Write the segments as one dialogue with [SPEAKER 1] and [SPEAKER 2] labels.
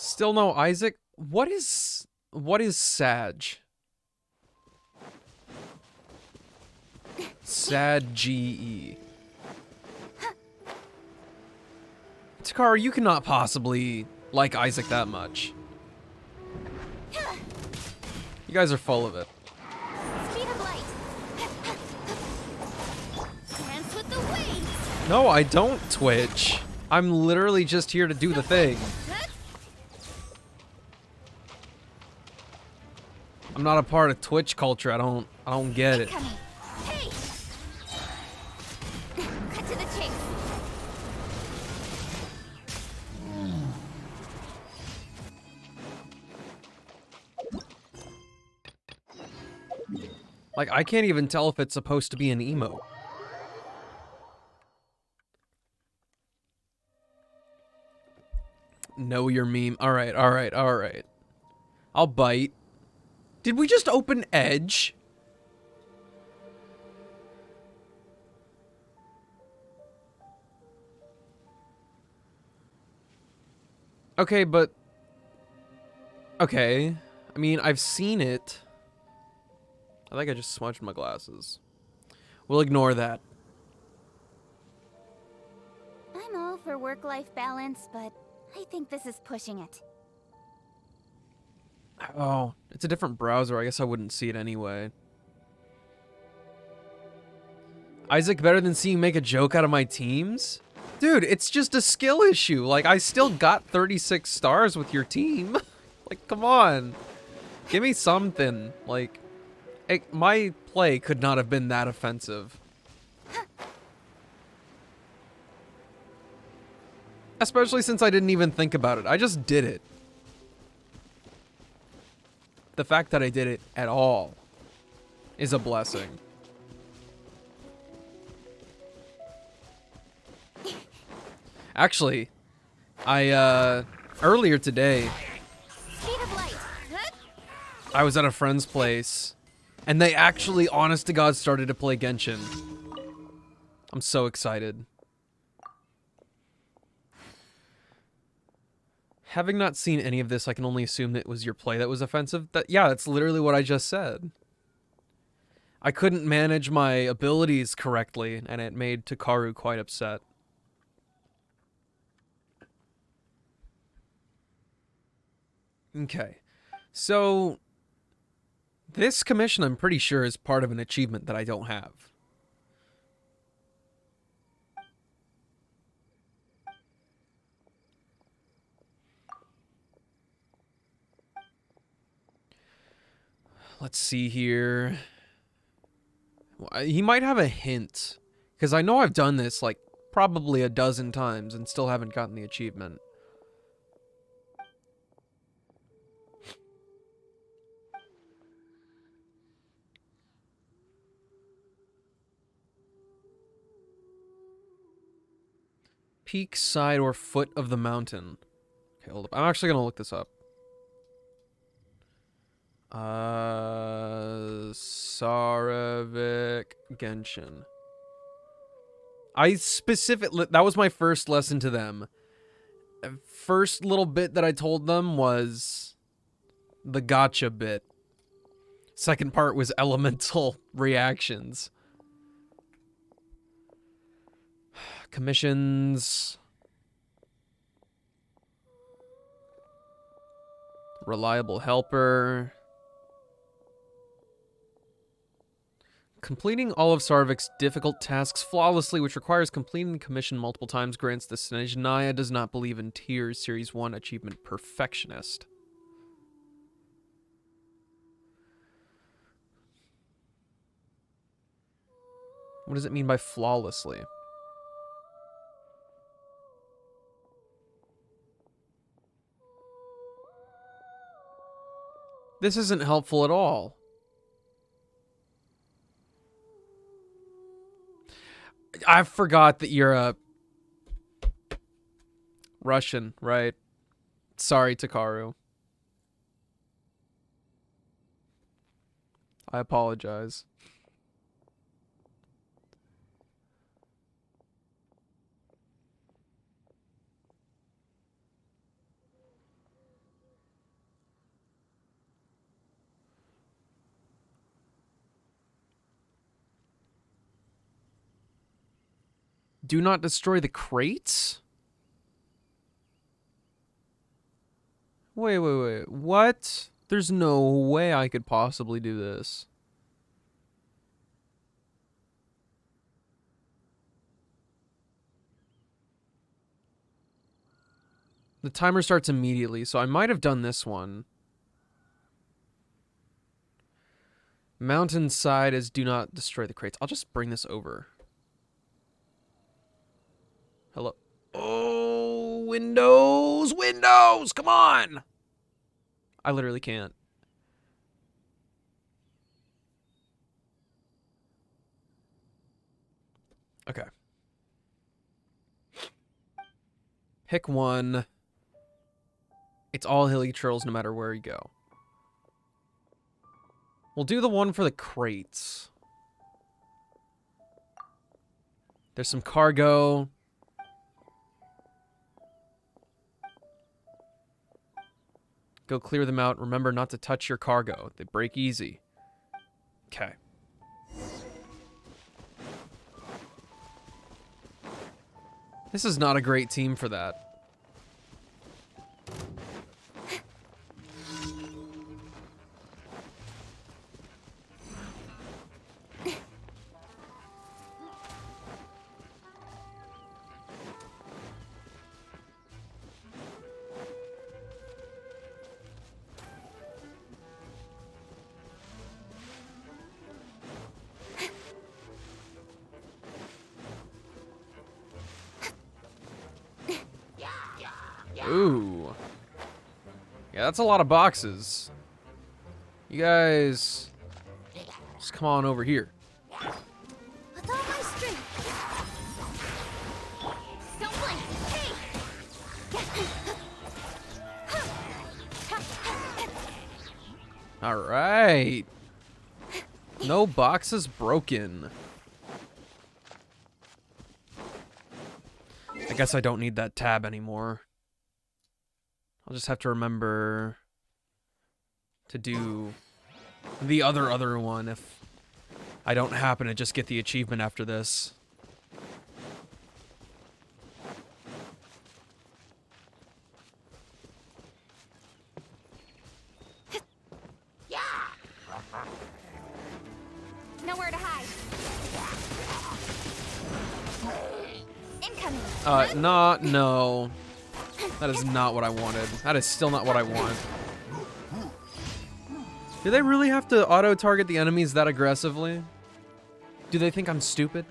[SPEAKER 1] Still no Isaac? What is Sag? Sad GE. Takara, you cannot possibly like Isaac that much. You guys are full of it.
[SPEAKER 2] Speed of light. Dance with the waves.
[SPEAKER 1] No, I don't, Twitch. I'm literally just here to do the thing. I'm not a part of Twitch culture. I don't get it.
[SPEAKER 2] Hey. Cut to the chase.
[SPEAKER 1] Like, I can't even tell if it's supposed to be an emote. Know your meme. Alright, alright, alright. I'll bite. Did we just open Edge? Okay, but... Okay. I mean, I've seen it. I think I just smudged my glasses. We'll ignore that.
[SPEAKER 2] I'm all for work-life balance, but I think this is pushing it.
[SPEAKER 1] Oh, it's a different browser. I guess I wouldn't see it anyway. Isaac better than seeing make a joke out of my teams? Dude, it's just a skill issue. Like, I still got 36 stars with your team. Like, come on. Give me something. Like, my play could not have been that offensive. Especially since I didn't even think about it. I just did it. The fact that I did it at all is a blessing. Actually, earlier today, I was at a friend's place, and they actually, honest to God, started to play Genshin. I'm so excited. Having not seen any of this, I can only assume that it was your play that was offensive. Yeah, that's literally what I just said. I couldn't manage my abilities correctly, and it made Takaru quite upset. Okay, so this commission, I'm pretty sure, is part of an achievement that I don't have. Let's see here. He might have a hint, because I know I've done this like probably a dozen times and still haven't gotten the achievement. Peak, side, or foot of the mountain. Okay, hold up. I'm actually going to look this up. Saravik Genshin. That was my first lesson to them. First little bit that I told them was the gotcha bit. Second part was elemental reactions. Commissions. Reliable helper. Completing all of Sarvik's difficult tasks flawlessly, which requires completing the commission multiple times, grants the Snezhnaya does not believe in tears Series 1 achievement perfectionist. What does it mean by flawlessly? This isn't helpful at all. I forgot that you're a Russian, right? Sorry, Takaru. I apologize. Do not destroy the crates? Wait. What? There's no way I could possibly do this. The timer starts immediately, so I might have done this one. Mountainside is do not destroy the crates. I'll just bring this over. Hello. Oh, windows! Windows! Come on! I literally can't. Okay. Pick one. It's all hilly trails no matter where you go. We'll do the one for the crates. There's some cargo. Go clear them out. Remember not to touch your cargo. They break easy. Okay. This is not a great team for that. Ooh. Yeah, that's a lot of boxes. You guys just come on over here.
[SPEAKER 2] With all my strength. Don't blink. Hey.
[SPEAKER 1] All right. No boxes broken. I guess I don't need that tab anymore. I'll just have to remember to do the other one if I don't happen to just get the achievement after this.
[SPEAKER 2] Yeah. Nowhere to hide. Incoming.
[SPEAKER 1] No. That is not what I wanted. That is still not what I want. Do they really have to auto-target the enemies that aggressively? Do they think I'm stupid?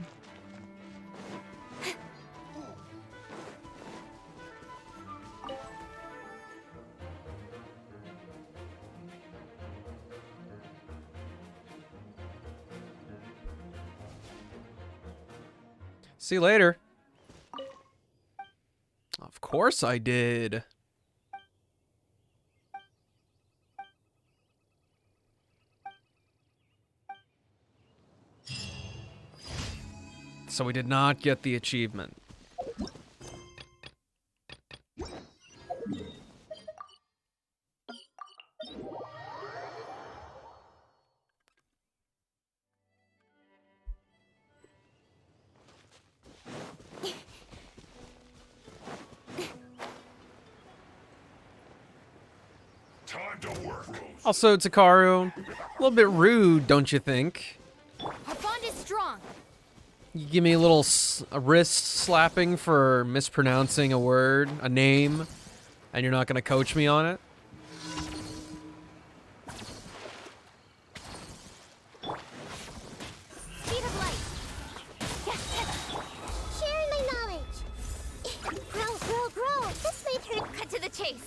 [SPEAKER 1] See you later. Of course I did. So we did not get the achievement. Also, Takaru, a little bit rude, don't you think?
[SPEAKER 2] Our bond is strong.
[SPEAKER 1] You give me a little a wrist slapping for mispronouncing a word, a name, and you're not going to coach me on it?
[SPEAKER 2] Speed of light. Sharing my knowledge. Grow. This may turn. Cut to the chase.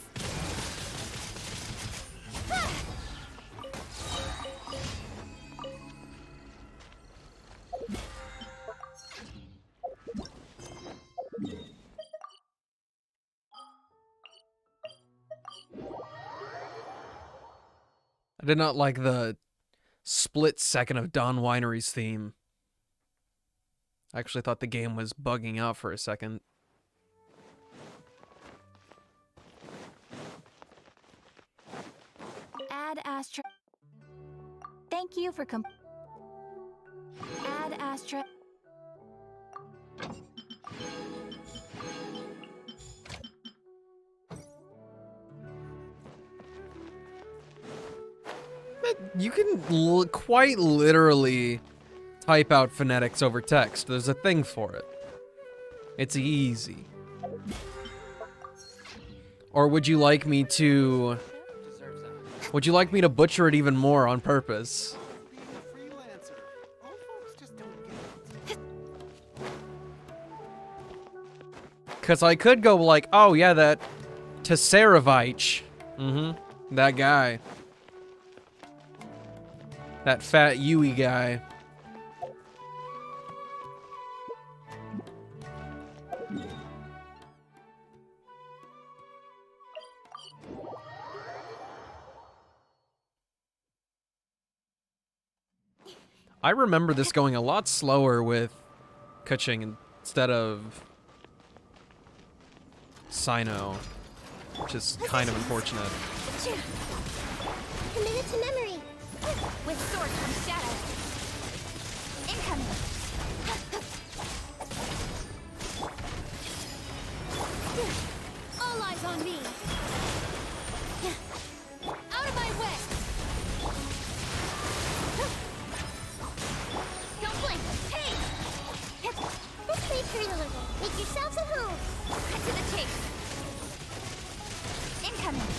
[SPEAKER 1] I did not like the split second of Don Winery's theme. I actually thought the game was bugging out for a second.
[SPEAKER 2] Add Astra. Thank you for Add Astra.
[SPEAKER 1] You can quite literally type out phonetics over text. There's a thing for it. It's easy. Or would you like me to... Would you like me to butcher it even more on purpose? Because I could go like, oh yeah, that Tesserovich. That guy. That fat Yui guy. I remember this going a lot slower with Kuching instead of Sino, which is kind of unfortunate.
[SPEAKER 2] Commit to memory.
[SPEAKER 3] With sword comes shadow. Incoming. All eyes on me. Out of my way. Don't blink. Hey!
[SPEAKER 2] This may hurt a little. Make yourselves at home.
[SPEAKER 3] Cut to the chase. Incoming.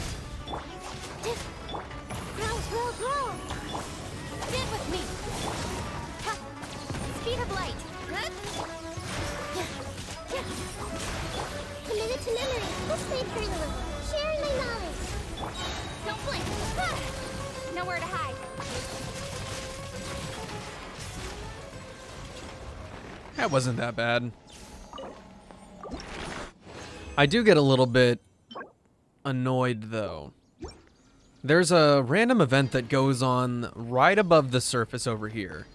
[SPEAKER 2] Grow.
[SPEAKER 3] Stand with me. Ha. Speed of light. Good.
[SPEAKER 2] Commit to memory. This may hurt a little. Sharing my knowledge.
[SPEAKER 3] Don't blink. Ah. Nowhere to hide.
[SPEAKER 1] That wasn't that bad. I do get a little bit annoyed though. There's a random event that goes on right above the surface over here.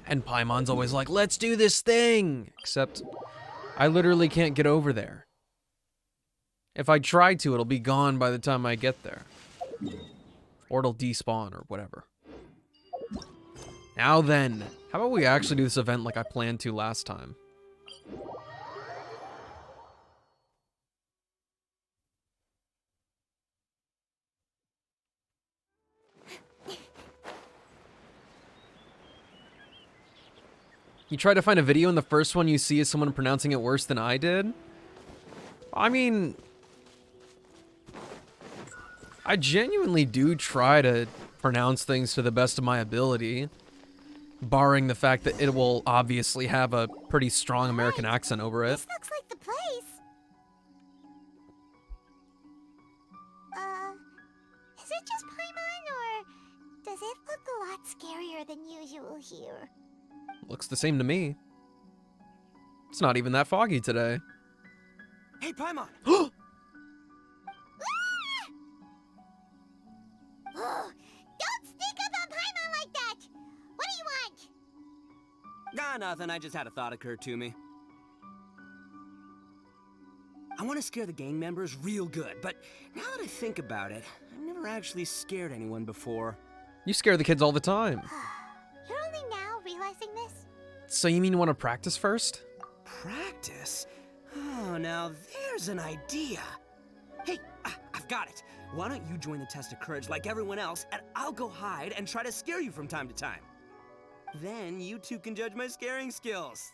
[SPEAKER 1] And Paimon's always like, let's do this thing! Except, I literally can't get over there. If I try to, it'll be gone by the time I get there. Or it'll despawn or whatever. Now then, how about we actually do this event like I planned to last time? You try to find a video and the first one you see is someone pronouncing it worse than I did? I mean, I genuinely do try to pronounce things to the best of my ability, barring the fact that it will obviously have a pretty strong American accent over it.
[SPEAKER 2] This looks like the place. Is it just Paimon, or does it look a lot scarier than usual here?
[SPEAKER 1] Looks the same to me. It's not even that foggy today.
[SPEAKER 4] Hey, Paimon!
[SPEAKER 2] Oh, don't sneak up on Paimon like that! What do you want?
[SPEAKER 4] Nah, nothing. I just had a thought occur to me. I want to scare the gang members real good, but now that I think about it, I've never actually scared anyone before.
[SPEAKER 1] You scare the kids all the time.
[SPEAKER 2] You're only now realizing this?
[SPEAKER 1] So you mean you want to practice first?
[SPEAKER 4] Practice? Oh, now there's an idea. Hey, I've got it. Why don't you join the test of courage like everyone else, and I'll go hide and try to scare you from time to time. Then you two can judge my scaring skills.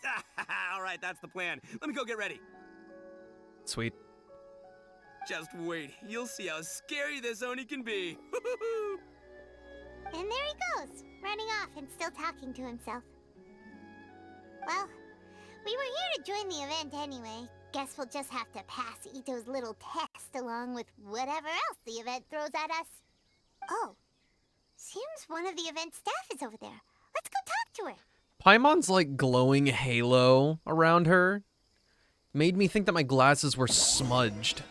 [SPEAKER 4] All right, that's the plan. Let me go get ready.
[SPEAKER 1] Sweet.
[SPEAKER 4] Just wait. You'll see how scary this Oni can be.
[SPEAKER 2] And there he goes, running off and still talking to himself. Well, we were here to join the event anyway. Guess we'll just have to pass Ito's little test along with whatever else the event throws at us. Oh, seems one of the event staff is over there. Let's go talk to her.
[SPEAKER 1] Paimon's like glowing halo around her made me think that my glasses were smudged.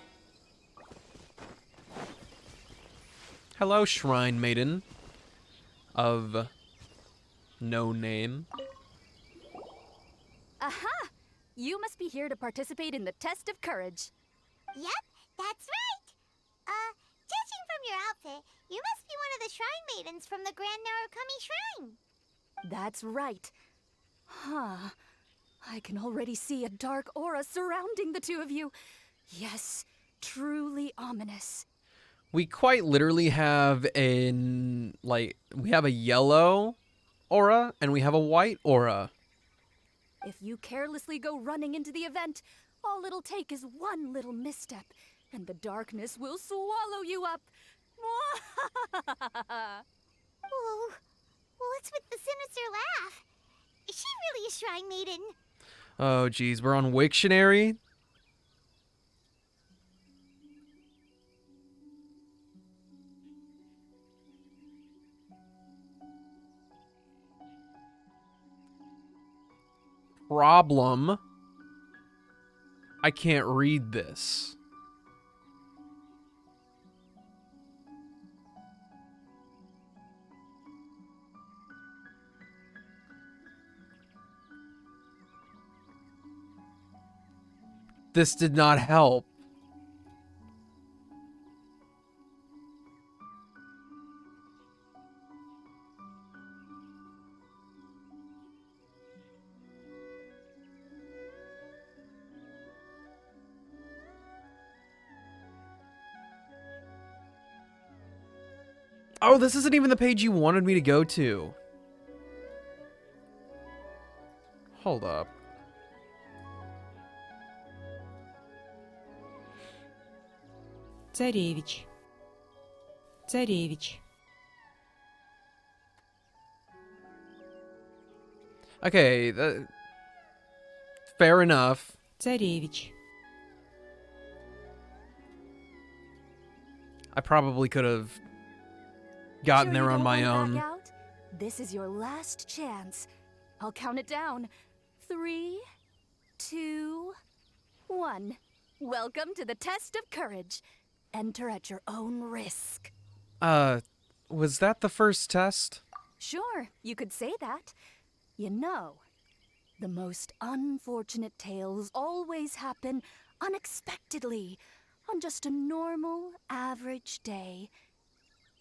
[SPEAKER 1] Hello, Shrine Maiden of no name.
[SPEAKER 3] Aha! You must be here to participate in the test of courage.
[SPEAKER 2] Yep, that's right. Judging from your outfit, you must be one of the Shrine Maidens from the Grand Narukami Shrine.
[SPEAKER 3] That's right. Huh. I can already see a dark aura surrounding the two of you. Yes, truly ominous.
[SPEAKER 1] We quite literally have we have a yellow aura and we have a white aura.
[SPEAKER 3] If you carelessly go running into the event, all it'll take is one little misstep, and the darkness will swallow you up.
[SPEAKER 2] Whoa, what's with the sinister laugh? Is she really a shrine maiden?
[SPEAKER 1] Oh, geez, we're on Wiktionary. Problem. I can't read this. This did not help. Oh, this isn't even the page you wanted me to go to. Hold up.
[SPEAKER 5] Царевич. Царевич.
[SPEAKER 1] Okay, fair enough.
[SPEAKER 5] Царевич.
[SPEAKER 1] I probably could have gotten
[SPEAKER 3] Sure you
[SPEAKER 1] there on
[SPEAKER 3] don't
[SPEAKER 1] my
[SPEAKER 3] wanna
[SPEAKER 1] own.
[SPEAKER 3] back out? This is your last chance. I'll count it down. 3, 2, 1. Welcome to the test of courage. Enter at your own risk.
[SPEAKER 1] Was that the first test?
[SPEAKER 3] Sure, you could say that. You know, the most unfortunate tales always happen unexpectedly on just a normal, average day.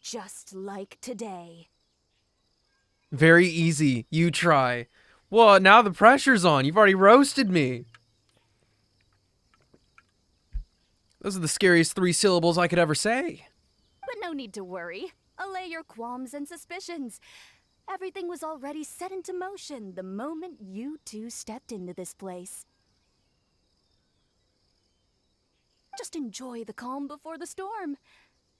[SPEAKER 3] Just like today.
[SPEAKER 1] Very easy. You try. Well, now the pressure's on. You've already roasted me. Those are the scariest 3 syllables I could ever say.
[SPEAKER 3] But no need to worry. Allay your qualms and suspicions. Everything was already set into motion the moment you two stepped into this place. Just enjoy the calm before the storm.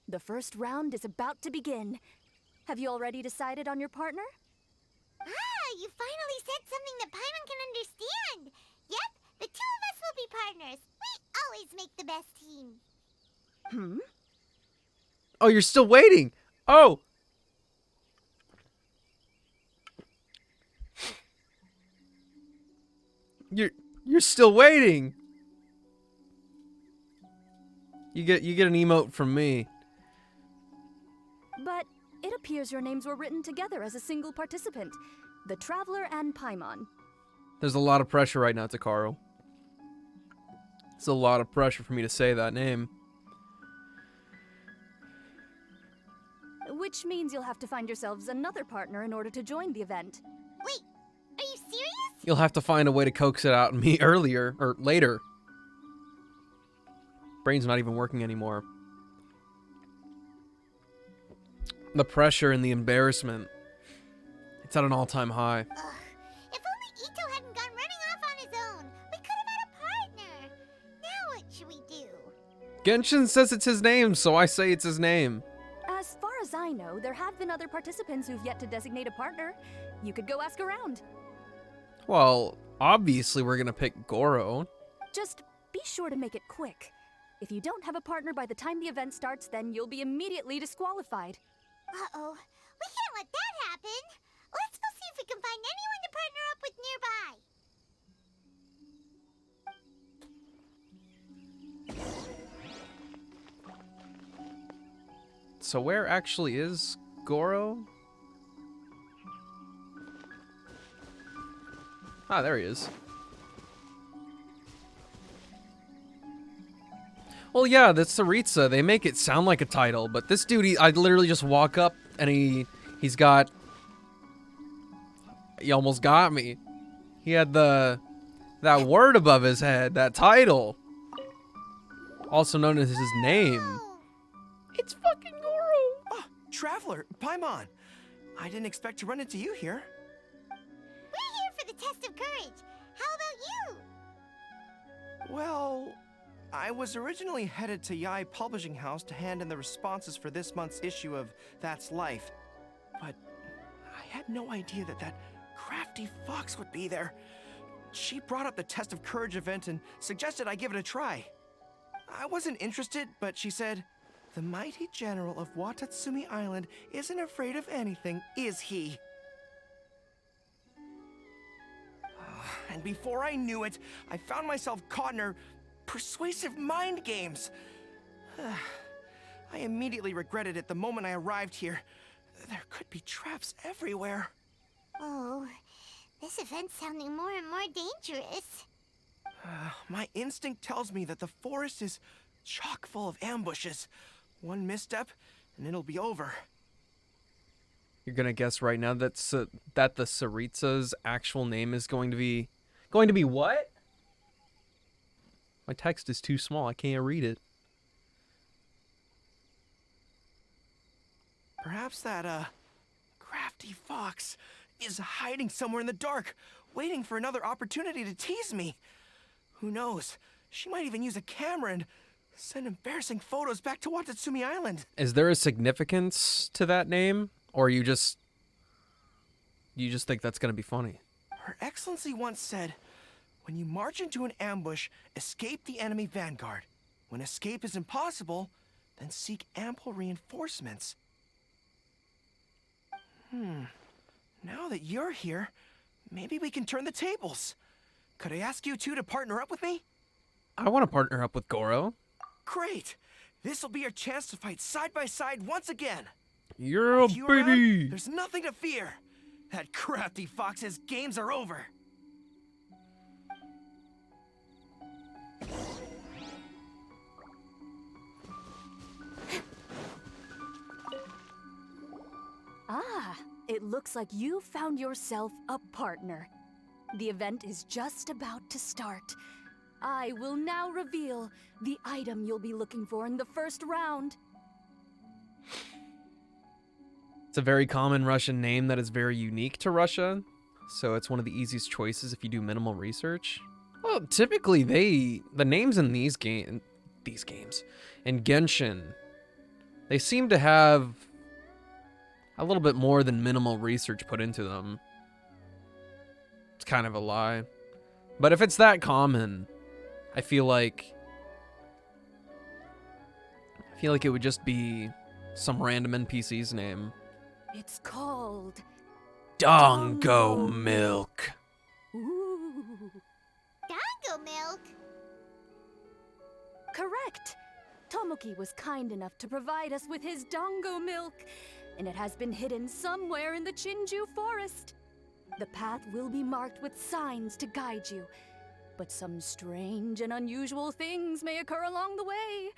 [SPEAKER 3] The first round is about to begin. Have you already decided on your partner?
[SPEAKER 2] Ah, you finally said something that Paimon can understand. Yep, the two of us will be partners. We always make the best team.
[SPEAKER 3] Hmm?
[SPEAKER 1] Oh, you're still waiting. Oh. You're still waiting. You get an emote from me.
[SPEAKER 3] But it appears your names were written together as a single participant. The Traveler and Paimon.
[SPEAKER 1] There's a lot of pressure right now, Takaro. It's a lot of pressure for me to say that name.
[SPEAKER 3] Which means you'll have to find yourselves another partner in order to join the event.
[SPEAKER 2] Wait, are you serious?
[SPEAKER 1] You'll have to find a way to coax it out of me earlier, or later. Brain's not even working anymore. The pressure and the embarrassment. It's at an all-time high.
[SPEAKER 2] Ugh, if only Ito hadn't gone running off on his own. We could have had a partner. Now what should we do?
[SPEAKER 1] Genshin says it's his name, so I say it's his name.
[SPEAKER 3] As far as I know, there have been other participants who've yet to designate a partner. You could go ask around.
[SPEAKER 1] Well, obviously we're gonna pick Goro.
[SPEAKER 3] Just be sure to make it quick. If you don't have a partner by the time the event starts, then you'll be immediately disqualified.
[SPEAKER 2] Uh-oh, we can't let that happen. Let's go see if we can find anyone to partner up with nearby.
[SPEAKER 1] So where actually is Goro? Ah, there he is. Well, yeah, that's Saritsa. They make it sound like a title, but this dude, I literally just walk up and he almost got me. He had that word above his head, that title. Also known as his name.
[SPEAKER 2] Oh,
[SPEAKER 1] It's fucking Goro!
[SPEAKER 5] Oh, Traveler, Paimon. I didn't expect to run into you here.
[SPEAKER 2] We're here for the test of courage. How about you?
[SPEAKER 5] Well, I was originally headed to Yai Publishing House to hand in the responses for this month's issue of That's Life. But I had no idea that that crafty fox would be there. She brought up the Test of Courage event and suggested I give it a try. I wasn't interested, but she said, "The mighty general of Watatsumi Island isn't afraid of anything, is he?" And before I knew it, I found myself caught in her persuasive mind games. I immediately regretted it the moment I arrived here. There could be traps everywhere.
[SPEAKER 2] Oh, this event's sounding more and more dangerous.
[SPEAKER 5] My instinct tells me that the forest is chock full of ambushes. One misstep, and it'll be over.
[SPEAKER 1] You're gonna guess right now that that the Saritsa's actual name is going to be what? My text is too small. I can't read it.
[SPEAKER 5] Perhaps that, crafty fox is hiding somewhere in the dark, waiting for another opportunity to tease me. Who knows? She might even use a camera and send embarrassing photos back to Watatsumi Island.
[SPEAKER 1] Is there a significance to that name, or you just think that's gonna be funny?
[SPEAKER 5] Her Excellency once said, "When you march into an ambush, escape the enemy vanguard. When escape is impossible, then seek ample reinforcements." Now that you're here, maybe we can turn the tables. Could I ask you two to partner up with me?
[SPEAKER 1] I want to partner up with Goro.
[SPEAKER 5] Great! This'll be your chance to fight side by side once again.
[SPEAKER 1] You're a
[SPEAKER 5] With you around,
[SPEAKER 1] baby.
[SPEAKER 5] there's nothing to fear. That crafty fox's games are over.
[SPEAKER 3] Ah, it looks like you found yourself a partner. The event is just about to start. I will now reveal the item you'll be looking for in the first round.
[SPEAKER 1] It's a very common Russian name that is very unique to Russia, so it's one of the easiest choices if you do minimal research. Well, typically the names in these games in Genshin, they seem to have a little bit more than minimal research put into them. It's kind of a lie. But if it's that common, I feel like it would just be some random NPC's name.
[SPEAKER 3] It's called
[SPEAKER 1] Dongo Milk.
[SPEAKER 3] Ooh.
[SPEAKER 2] Dango milk?
[SPEAKER 3] Correct. Tomoki was kind enough to provide us with his Dongo milk, and it has been hidden somewhere in the Chinju forest. The path will be marked with signs to guide you, but some strange and unusual things may occur along the way.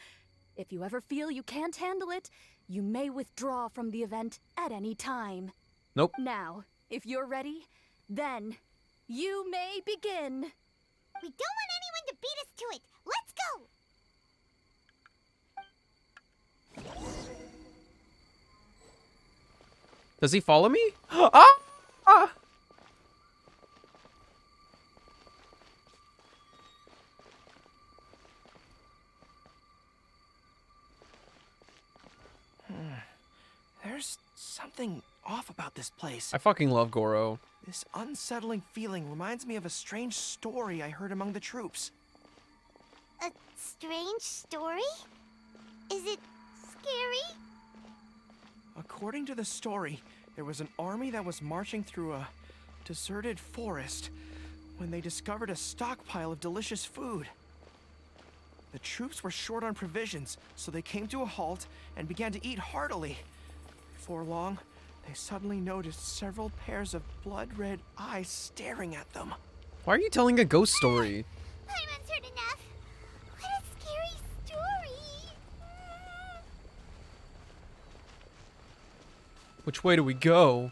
[SPEAKER 3] If you ever feel you can't handle it, you may withdraw from the event at any time.
[SPEAKER 1] Nope.
[SPEAKER 3] Now, if you're ready, then you may begin.
[SPEAKER 2] We don't want anyone to beat us to it. Let's go!
[SPEAKER 1] Does he follow me? Ah! Ah!
[SPEAKER 5] There's something off about this place.
[SPEAKER 1] I fucking love Goro.
[SPEAKER 5] This unsettling feeling reminds me of a strange story I heard among the troops.
[SPEAKER 2] A strange story? Is it scary?
[SPEAKER 5] According to the story, there was an army that was marching through a deserted forest when they discovered a stockpile of delicious food. The troops were short on provisions, so they came to a halt and began to eat heartily. Before long, they suddenly noticed several pairs of blood-red eyes staring at them.
[SPEAKER 1] Why are you telling a ghost story?
[SPEAKER 2] Paimon's heard enough. What a scary story.
[SPEAKER 1] Which way do we go?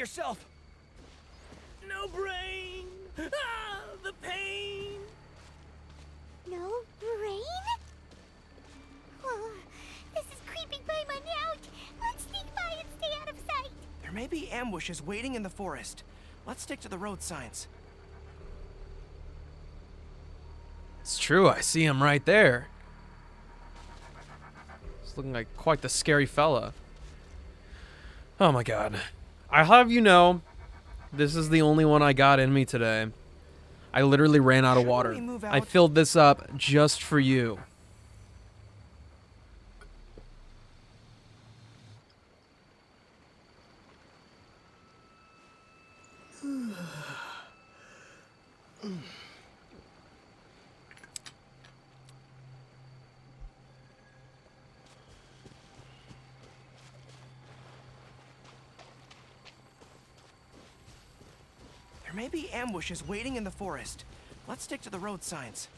[SPEAKER 4] yourself. No brain. Ah, the pain.
[SPEAKER 2] No brain? Oh, this is creeping Paimon out. Let's sneak by and stay out of sight.
[SPEAKER 5] There may be ambushes waiting in the forest. Let's stick to the road signs.
[SPEAKER 1] It's true, I see him right there. He's looking like quite the scary fella. Oh my god. I'll have you know, this is the only one I got in me today. I literally ran out of water.
[SPEAKER 5] Shouldn't we move
[SPEAKER 1] I
[SPEAKER 5] out?
[SPEAKER 1] filled this up just for you.
[SPEAKER 5] There may be ambushes waiting in the forest. Let's stick to the road signs.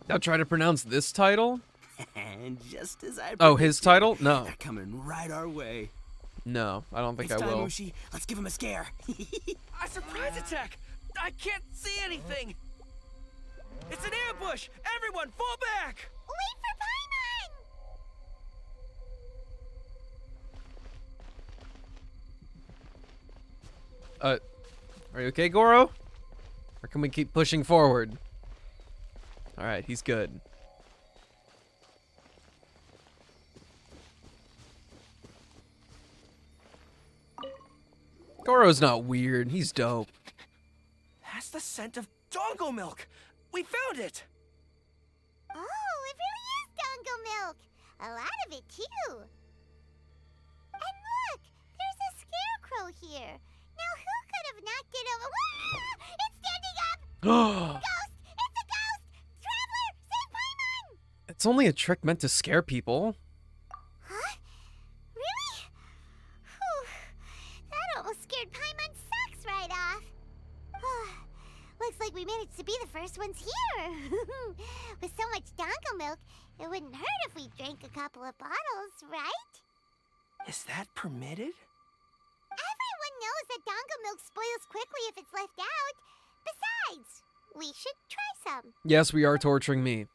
[SPEAKER 1] Now try to pronounce this title?
[SPEAKER 4] And just as I
[SPEAKER 1] Oh, his
[SPEAKER 4] predicted,
[SPEAKER 1] title? No.
[SPEAKER 4] they're coming right our way.
[SPEAKER 1] No, I don't think
[SPEAKER 4] It's
[SPEAKER 1] I
[SPEAKER 4] time,
[SPEAKER 1] will.
[SPEAKER 4] Mushi. Let's give him a scare.
[SPEAKER 5] A surprise attack! I can't see anything! It's an ambush! Everyone, fall back!
[SPEAKER 2] Wait for Paimon!
[SPEAKER 1] Are you okay, Goro? Or can we keep pushing forward? Alright, he's good. Goro's not weird, he's dope.
[SPEAKER 5] That's the scent of dongo milk! We found it!
[SPEAKER 2] Oh, it really is dongo milk. A lot of it, too. And look, there's a scarecrow here. Now, who could have knocked it over? Wah! It's standing up! Ghost! It's a ghost! Traveler, save Paimon!
[SPEAKER 1] It's only a trick meant to scare people.
[SPEAKER 2] Huh? Really? Whew. That almost scared Paimon's socks right off. Looks like we managed to be the first ones here. With so much dongo milk, it wouldn't hurt if we drank a couple of bottles, right?
[SPEAKER 5] Is that permitted?
[SPEAKER 2] Everyone knows that dongo milk spoils quickly if it's left out. Besides, we should try some.
[SPEAKER 1] Yes, we are torturing me.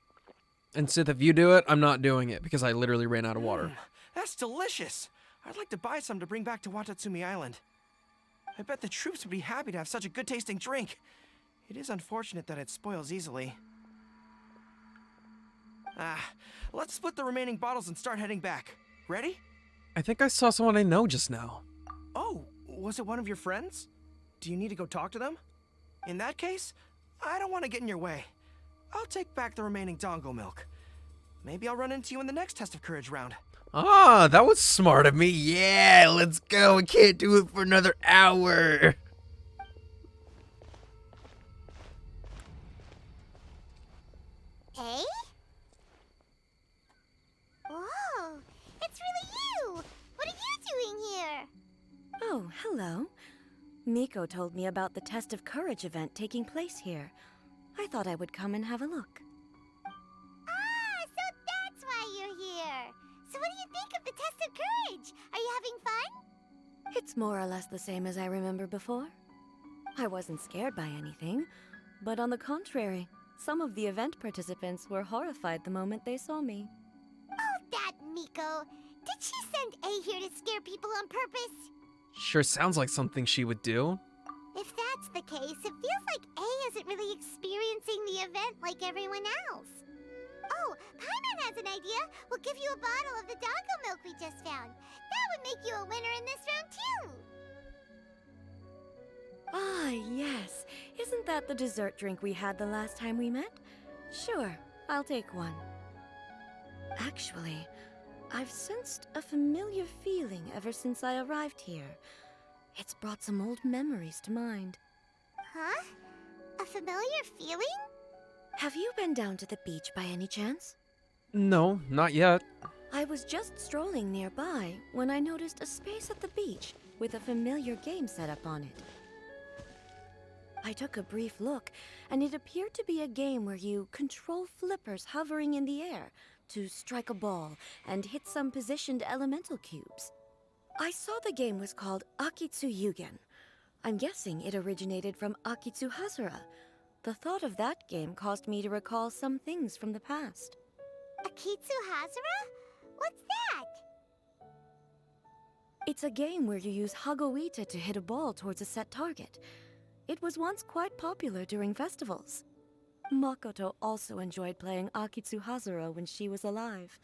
[SPEAKER 1] And Sith, if you do it, I'm not doing it because I literally ran out of water.
[SPEAKER 5] That's delicious! I'd like to buy some to bring back to Watatsumi Island. I bet the troops would be happy to have such a good-tasting drink. It is unfortunate that it spoils easily. Let's split the remaining bottles and start heading back. Ready?
[SPEAKER 1] I think I saw someone I know just now.
[SPEAKER 5] Oh, was it one of your friends? Do you need to go talk to them? In that case, I don't want to get in your way. I'll take back the remaining dongo milk. Maybe I'll run into you in the next test of courage round.
[SPEAKER 1] Ah, that was smart of me. Yeah, let's go. I can't do it for another hour.
[SPEAKER 2] Eh? Whoa, it's really you! What are you doing here?
[SPEAKER 3] Oh, hello. Miko told me about the Test of Courage event taking place here. I thought I would come and have a look.
[SPEAKER 2] Ah, so that's why you're here. So what do you think of the Test of Courage? Are you having fun?
[SPEAKER 3] It's more or less the same as I remember before. I wasn't scared by anything, but on the contrary, some of the event participants were horrified the moment they saw me.
[SPEAKER 2] Oh, that Miko. Did she send A here to scare people on purpose?
[SPEAKER 1] Sure sounds like something she would do.
[SPEAKER 2] If that's the case, it feels like A isn't really experiencing the event like everyone else. Oh, Paimon has an idea. We'll give you a bottle of the dongo milk we just found. That would make you a winner in this round, too.
[SPEAKER 3] Ah, yes. Isn't that the dessert drink we had the last time we met? Sure, I'll take one. Actually, I've sensed a familiar feeling ever since I arrived here. It's brought some old memories to mind.
[SPEAKER 2] Huh? A familiar feeling?
[SPEAKER 3] Have you been down to the beach by any chance?
[SPEAKER 1] No, not yet.
[SPEAKER 3] I was just strolling nearby when I noticed a space at the beach
[SPEAKER 6] with a familiar game set up on it. I took a brief look, and it appeared to be a game where you control flippers hovering in the air to strike a ball and hit some positioned elemental cubes. I saw the game was called Akitsu Yugen. I'm guessing it originated from Akitsu Hazura. The thought of that game caused me to recall some things from the past.
[SPEAKER 2] Akitsu Hazura? What's that?
[SPEAKER 6] It's a game where you use Hagoita to hit a ball towards a set target. It was once quite popular during festivals. Makoto also enjoyed playing Akitsu Hazura when she was alive.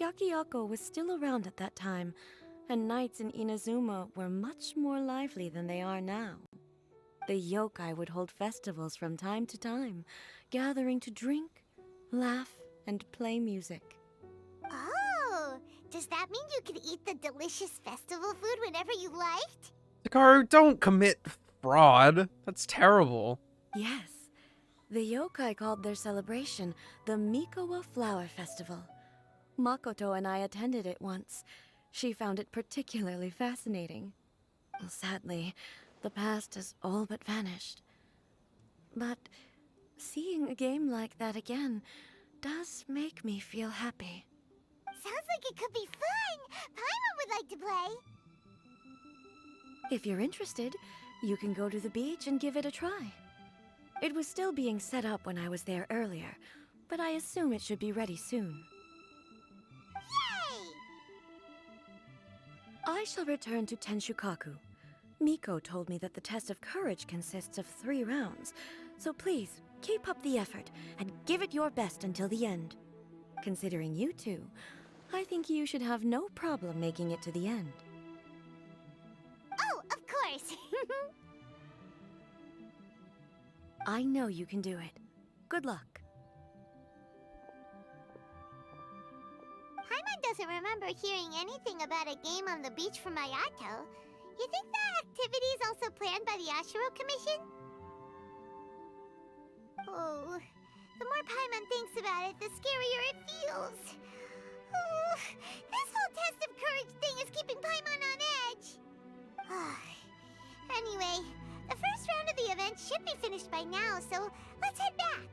[SPEAKER 6] Yakiako was still around at that time, and nights in Inazuma were much more lively than they are now. The yokai would hold festivals from time to time, gathering to drink, laugh, and play music.
[SPEAKER 2] Oh, does that mean you could eat the delicious festival food whenever you liked?
[SPEAKER 1] Hikaru, don't commit fraud. That's terrible.
[SPEAKER 6] Yes. The yokai called their celebration the Mikowa Flower Festival. Makoto and I attended it once. She found it particularly fascinating. Sadly, the past has all but vanished. But seeing a game like that again does make me feel happy.
[SPEAKER 2] Sounds like it could be fun! Paimon would like to play!
[SPEAKER 6] If you're interested, you can go to the beach and give it a try. It was still being set up when I was there earlier, but I assume it should be ready soon.
[SPEAKER 2] Yay!
[SPEAKER 6] I shall return to Tenshukaku. Miko told me that the test of courage consists of 3 rounds, so please, keep up the effort and give it your best until the end. Considering you two, I think you should have no problem making it to the end.
[SPEAKER 2] Oh, of course!
[SPEAKER 6] I know you can do it. Good luck.
[SPEAKER 2] Paimon doesn't remember hearing anything about a game on the beach from Ayato. You think that activity is also planned by the Ashiro Commission? Oh, the more Paimon thinks about it, the scarier it feels. Oh, this whole test of courage thing is keeping Paimon on edge. Anyway, the first round of the event should be finished by now, so let's head back.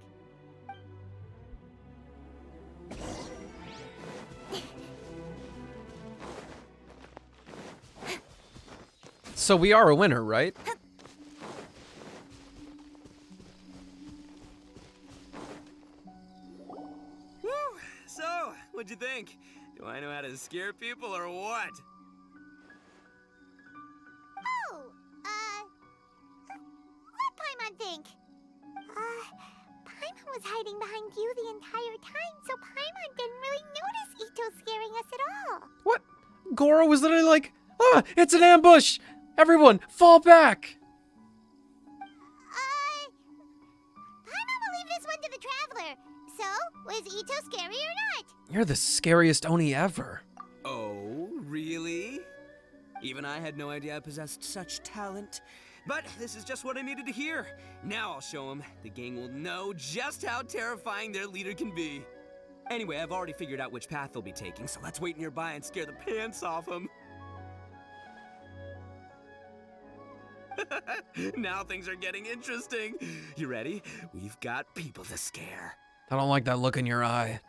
[SPEAKER 1] So we are a winner, right?
[SPEAKER 4] Woo! So, what'd you think? Do I know how to scare people or what?
[SPEAKER 2] Oh, what'd Paimon think? Paimon was hiding behind you the entire time, so Paimon didn't really notice Ito scaring us at all.
[SPEAKER 1] What? Goro was literally like, ah, it's an ambush! Everyone, fall back!
[SPEAKER 2] Paimon will leave this one to the Traveler. So, was Ito scary or not?
[SPEAKER 1] You're the scariest Oni ever.
[SPEAKER 4] Oh, really? Even I had no idea I possessed such talent. But this is just what I needed to hear. Now I'll show them. The gang will know just how terrifying their leader can be. Anyway, I've already figured out which path they'll be taking, so let's wait nearby and scare the pants off them. Now things are getting interesting. You ready? We've got people to scare.
[SPEAKER 1] I don't like that look in your eye.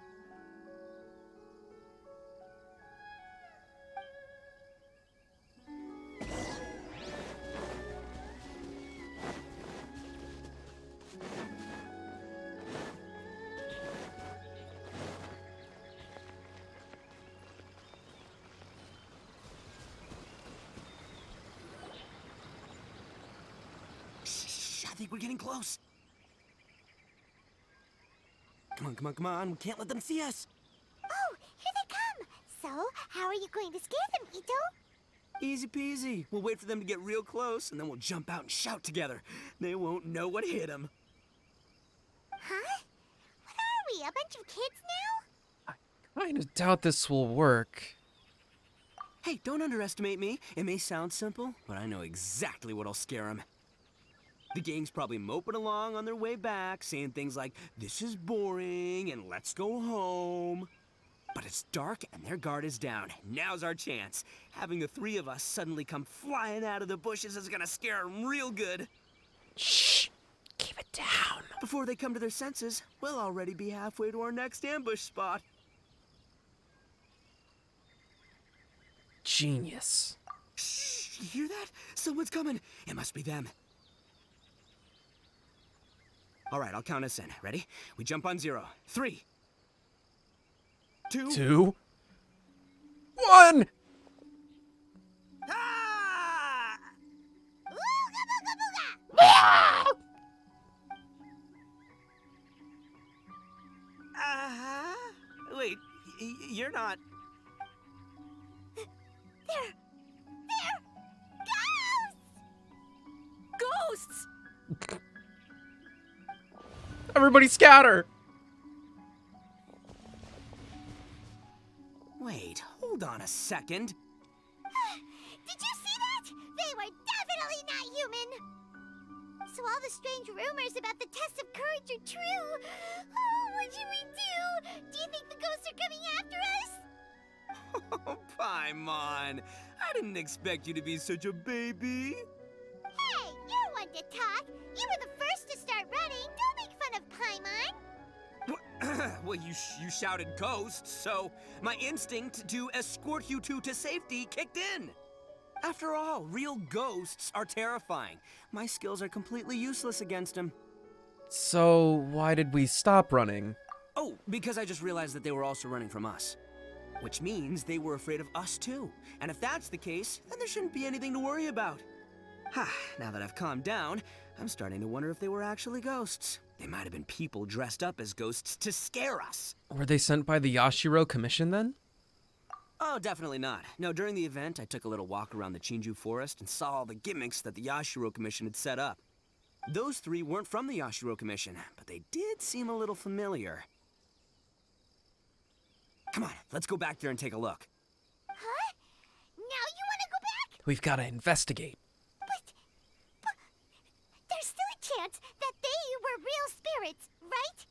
[SPEAKER 4] I think we're getting close. Come on, come on, come on. We can't let them see us.
[SPEAKER 2] Oh, here they come. So, how are you going to scare them, Ito?
[SPEAKER 4] Easy peasy. We'll wait for them to get real close, and then we'll jump out and shout together. They won't know what hit them.
[SPEAKER 2] Huh? What are we, a bunch of kids now?
[SPEAKER 1] I kind of doubt this will work.
[SPEAKER 4] Hey, don't underestimate me. It may sound simple, but I know exactly what'll scare them. The gang's probably moping along on their way back, saying things like, "This is boring," and "Let's go home." But it's dark and their guard is down. Now's our chance. Having the three of us suddenly come flying out of the bushes is gonna scare them real good.
[SPEAKER 1] Shh! Keep it down.
[SPEAKER 4] Before they come to their senses, we'll already be halfway to our next ambush spot.
[SPEAKER 1] Genius.
[SPEAKER 4] Shh! You hear that? Someone's coming. It must be them. All right, I'll count us in. Ready? We jump on 0. 3, 2,
[SPEAKER 1] 2, 1!
[SPEAKER 4] Ah!
[SPEAKER 2] Ooga booga booga!
[SPEAKER 4] Wait, you're not.
[SPEAKER 2] They're ghosts!
[SPEAKER 3] Ghosts!
[SPEAKER 1] Everybody scatter!
[SPEAKER 4] Wait, hold on a second.
[SPEAKER 2] Did you see that? They were definitely not human! So all the strange rumors about the test of courage are true. Oh, what should we do? Do you think the ghosts are coming after us?
[SPEAKER 4] Oh, Paimon. I didn't expect you to be such a baby.
[SPEAKER 2] Hey, you're one to talk. You were the first to start running. Don't make fun of Paimon.
[SPEAKER 4] Well, you shouted ghosts, so my instinct to escort you two to safety kicked in. After all, real ghosts are terrifying. My skills are completely useless against them.
[SPEAKER 1] So, why did we stop running?
[SPEAKER 4] Oh, because I just realized that they were also running from us. Which means they were afraid of us too. And if that's the case, then there shouldn't be anything to worry about. Now that I've calmed down, I'm starting to wonder if they were actually ghosts. They might have been people dressed up as ghosts to scare us.
[SPEAKER 1] Were they sent by the Yashiro Commission then?
[SPEAKER 4] Oh, definitely not. No, during the event, I took a little walk around the Chinju forest and saw all the gimmicks that the Yashiro Commission had set up. Those three weren't from the Yashiro Commission, but they did seem a little familiar. Come on, let's go back there and take a look.
[SPEAKER 2] Huh? Now you want to go back?
[SPEAKER 1] We've got to investigate.
[SPEAKER 2] But there's still a chance that they were real spirits, right?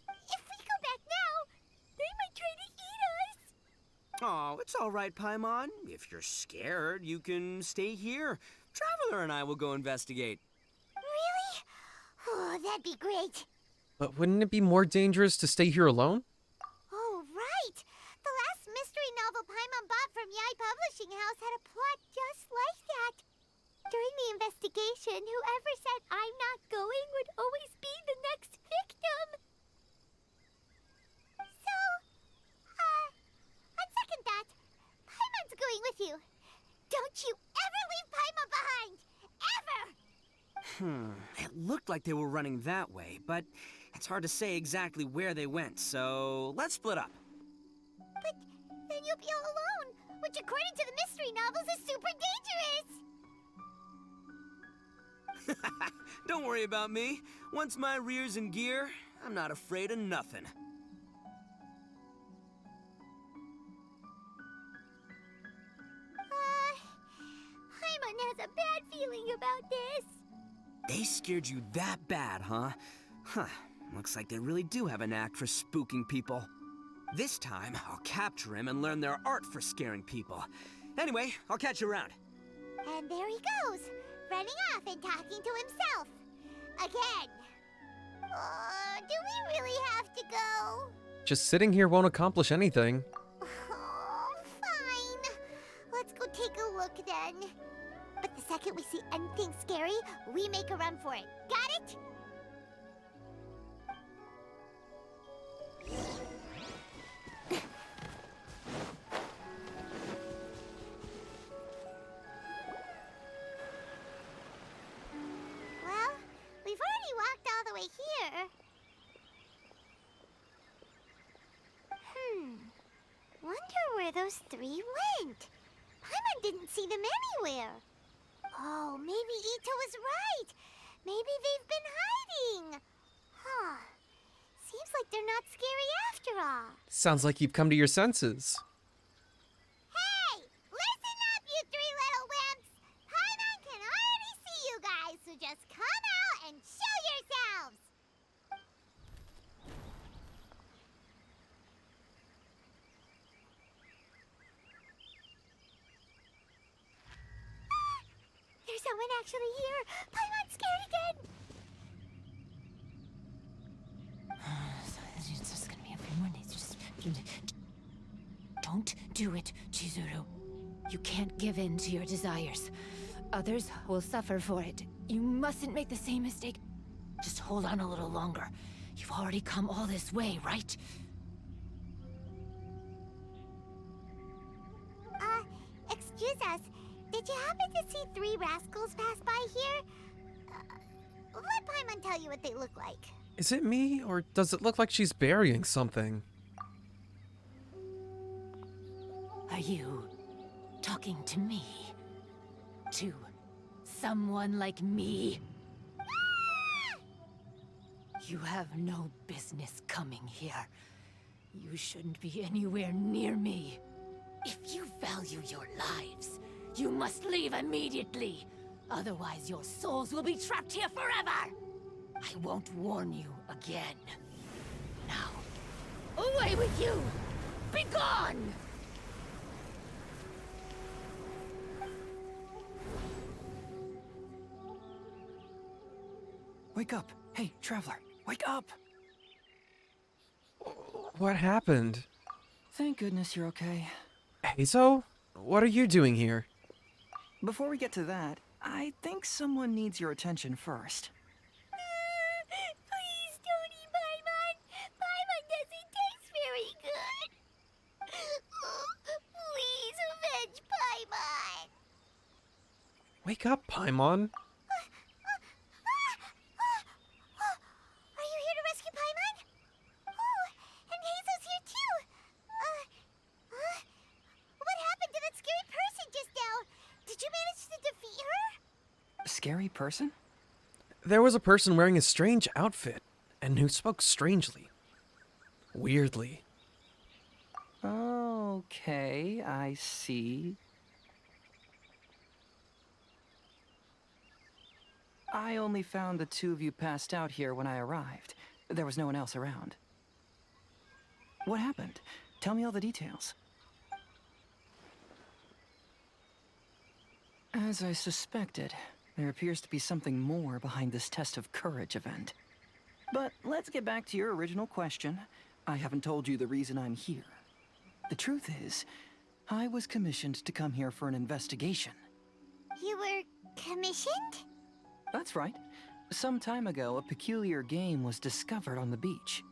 [SPEAKER 2] If we go back now, they might try to eat us.
[SPEAKER 4] Oh, it's all right, Paimon. If you're scared, you can stay here. Traveler and I will go investigate.
[SPEAKER 2] Really? Oh, that'd be great.
[SPEAKER 1] But wouldn't it be more dangerous to stay here alone?
[SPEAKER 2] Oh, right. The last mystery novel Paimon bought from Yai Publishing House had a plot just like that. During the investigation, whoever said I'm not going would always be the next victim. So, on second thought, Paimon's going with you. Don't you ever leave Paimon behind! Ever!
[SPEAKER 4] It looked like they were running that way, but it's hard to say exactly where they went, so let's split up.
[SPEAKER 2] But then you'll be all alone, which according to the mystery novels is super dangerous.
[SPEAKER 4] Don't worry about me. Once my rear's in gear, I'm not afraid of nothing.
[SPEAKER 2] Paimon has a bad feeling about this.
[SPEAKER 4] They scared you that bad, huh? Looks like they really do have a knack for spooking people. This time, I'll capture him and learn their art for scaring people. Anyway, I'll catch you around.
[SPEAKER 2] And there he goes, running off and talking to himself. Again. Do we really have to go?
[SPEAKER 1] Just sitting here won't accomplish anything.
[SPEAKER 2] Oh, fine. Let's go take a look then. But the second we see anything scary, we make a run for it. Got it? Well, we've already walked all the way here. Wonder where those three went. Paimon didn't see them anywhere. Oh, maybe Ito was right. Maybe they've been hiding. Huh. Seems like they're not scary after all.
[SPEAKER 1] Sounds like you've come to your senses.
[SPEAKER 2] Hey! Listen up, you three little wimps! Paimon can already see you guys, so just come out and show yourselves! weren't actually here. Paimon's scared again.
[SPEAKER 7] It's just gonna be a few more days. Just don't do it, Chizuru. You can't give in to your desires. Others will suffer for it. You mustn't make the same mistake. Just hold on a little longer. You've already come all this way, right?
[SPEAKER 2] Excuse us. Did you happen to see 3 rascals pass by here? Let Paimon tell you what they look like.
[SPEAKER 1] Is it me, or does it look like she's burying something?
[SPEAKER 7] Are you talking to me? To someone like me? You have no business coming here. You shouldn't be anywhere near me. If you value your lives, you must leave immediately. Otherwise, your souls will be trapped here forever. I won't warn you again. Now, away with you! Be gone!
[SPEAKER 5] Wake up! Hey, traveler, wake up!
[SPEAKER 1] What happened?
[SPEAKER 5] Thank goodness you're okay.
[SPEAKER 1] Hazo? What are you doing here?
[SPEAKER 5] Before we get to that, I think someone needs your attention first.
[SPEAKER 2] Please don't eat Paimon. Paimon doesn't taste very good. Please avenge Paimon.
[SPEAKER 1] Wake up, Paimon.
[SPEAKER 2] Are you here to rescue Paimon? Oh, and Hazel's here too. What happened to that scary person just now? Did you manage to defeat her?
[SPEAKER 5] Scary person?
[SPEAKER 1] There was a person wearing a strange outfit, and who spoke strangely. Weirdly.
[SPEAKER 5] Okay, I see. I only found the 2 of you passed out here when I arrived. There was no one else around. What happened? Tell me all the details. As I suspected, there appears to be something more behind this test of courage event. But let's get back to your original question. I haven't told you the reason I'm here. The truth is, I was commissioned to come here for an investigation.
[SPEAKER 2] You were commissioned?
[SPEAKER 5] That's right. Some time ago, a peculiar game was discovered on the beach.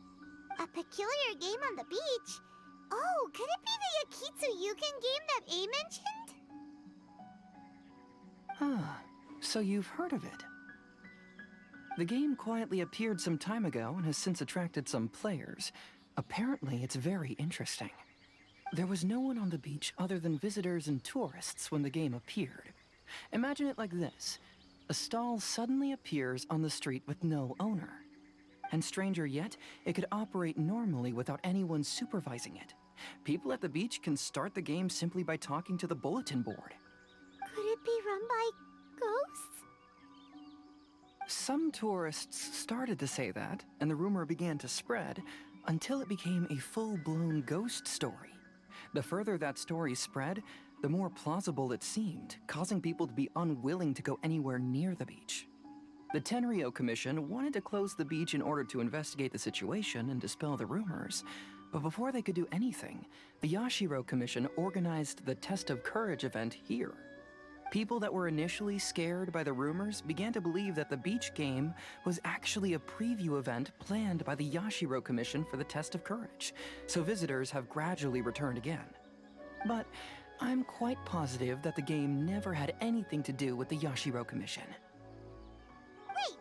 [SPEAKER 2] A peculiar game on the beach? Oh, could it be the Akitsu Yugen game that A mentioned?
[SPEAKER 5] Ah, so you've heard of it. The game quietly appeared some time ago and has since attracted some players. Apparently, it's very interesting. There was no one on the beach other than visitors and tourists when the game appeared. Imagine it like this. A stall suddenly appears on the street with no owner. And stranger yet, it could operate normally without anyone supervising it. People at the beach can start the game simply by talking to the bulletin board.
[SPEAKER 2] Could it be run by ghosts?
[SPEAKER 5] Some tourists started to say that, and the rumor began to spread, until it became a full-blown ghost story. The further that story spread, the more plausible it seemed, causing people to be unwilling to go anywhere near the beach. The Tenryo Commission wanted to close the beach in order to investigate the situation and dispel the rumors, but before they could do anything, the Yashiro Commission organized the Test of Courage event here. People that were initially scared by the rumors began to believe that the beach game was actually a preview event planned by the Yashiro Commission for the Test of Courage, so visitors have gradually returned again. But I'm quite positive that the game never had anything to do with the Yashiro Commission.
[SPEAKER 2] Wait,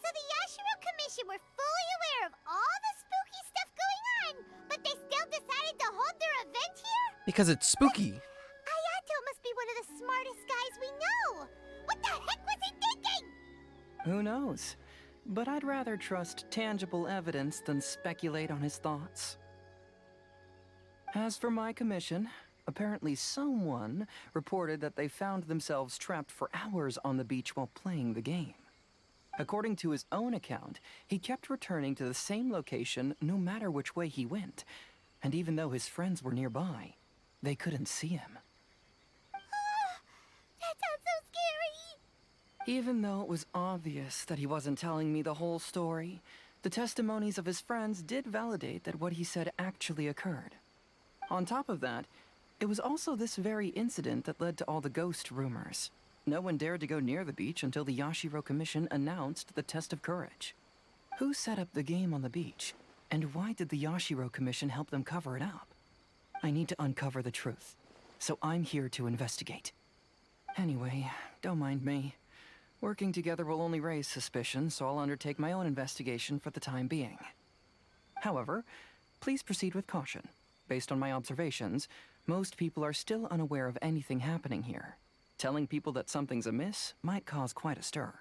[SPEAKER 2] so the Yashiro Commission were fully aware of all the spooky stuff going on, but they still decided to hold their event here?
[SPEAKER 1] Because it's spooky.
[SPEAKER 2] Ayato must be one of the smartest guys we know. What the heck was he thinking?
[SPEAKER 5] Who knows? But I'd rather trust tangible evidence than speculate on his thoughts. As for my commission, apparently someone reported that they found themselves trapped for hours on the beach while playing the game. According to his own account, he kept returning to the same location no matter which way he went, and even though his friends were nearby, they couldn't see him.
[SPEAKER 2] That sounds so scary.
[SPEAKER 8] Even though it was obvious that he wasn't telling me the whole story, the testimonies of his friends did validate that what he said actually occurred. On top of that, it was also this very incident that led to all the ghost rumors. No one dared to go near the beach until the Yashiro Commission announced the test of courage. Who set up the game on the beach? And why did the Yashiro Commission help them cover it up? I need to uncover the truth, so I'm here to investigate. Anyway, don't mind me. Working together will only raise suspicion, so I'll undertake my own investigation for the time being. However, please proceed with caution. Based on my observations, most people are still unaware of anything happening here. Telling people that something's amiss might cause quite a stir.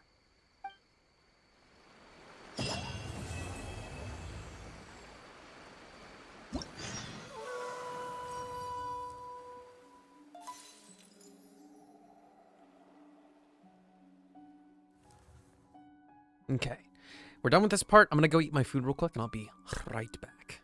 [SPEAKER 1] Okay. We're done with this part. I'm gonna go eat my food real quick, and I'll be right back.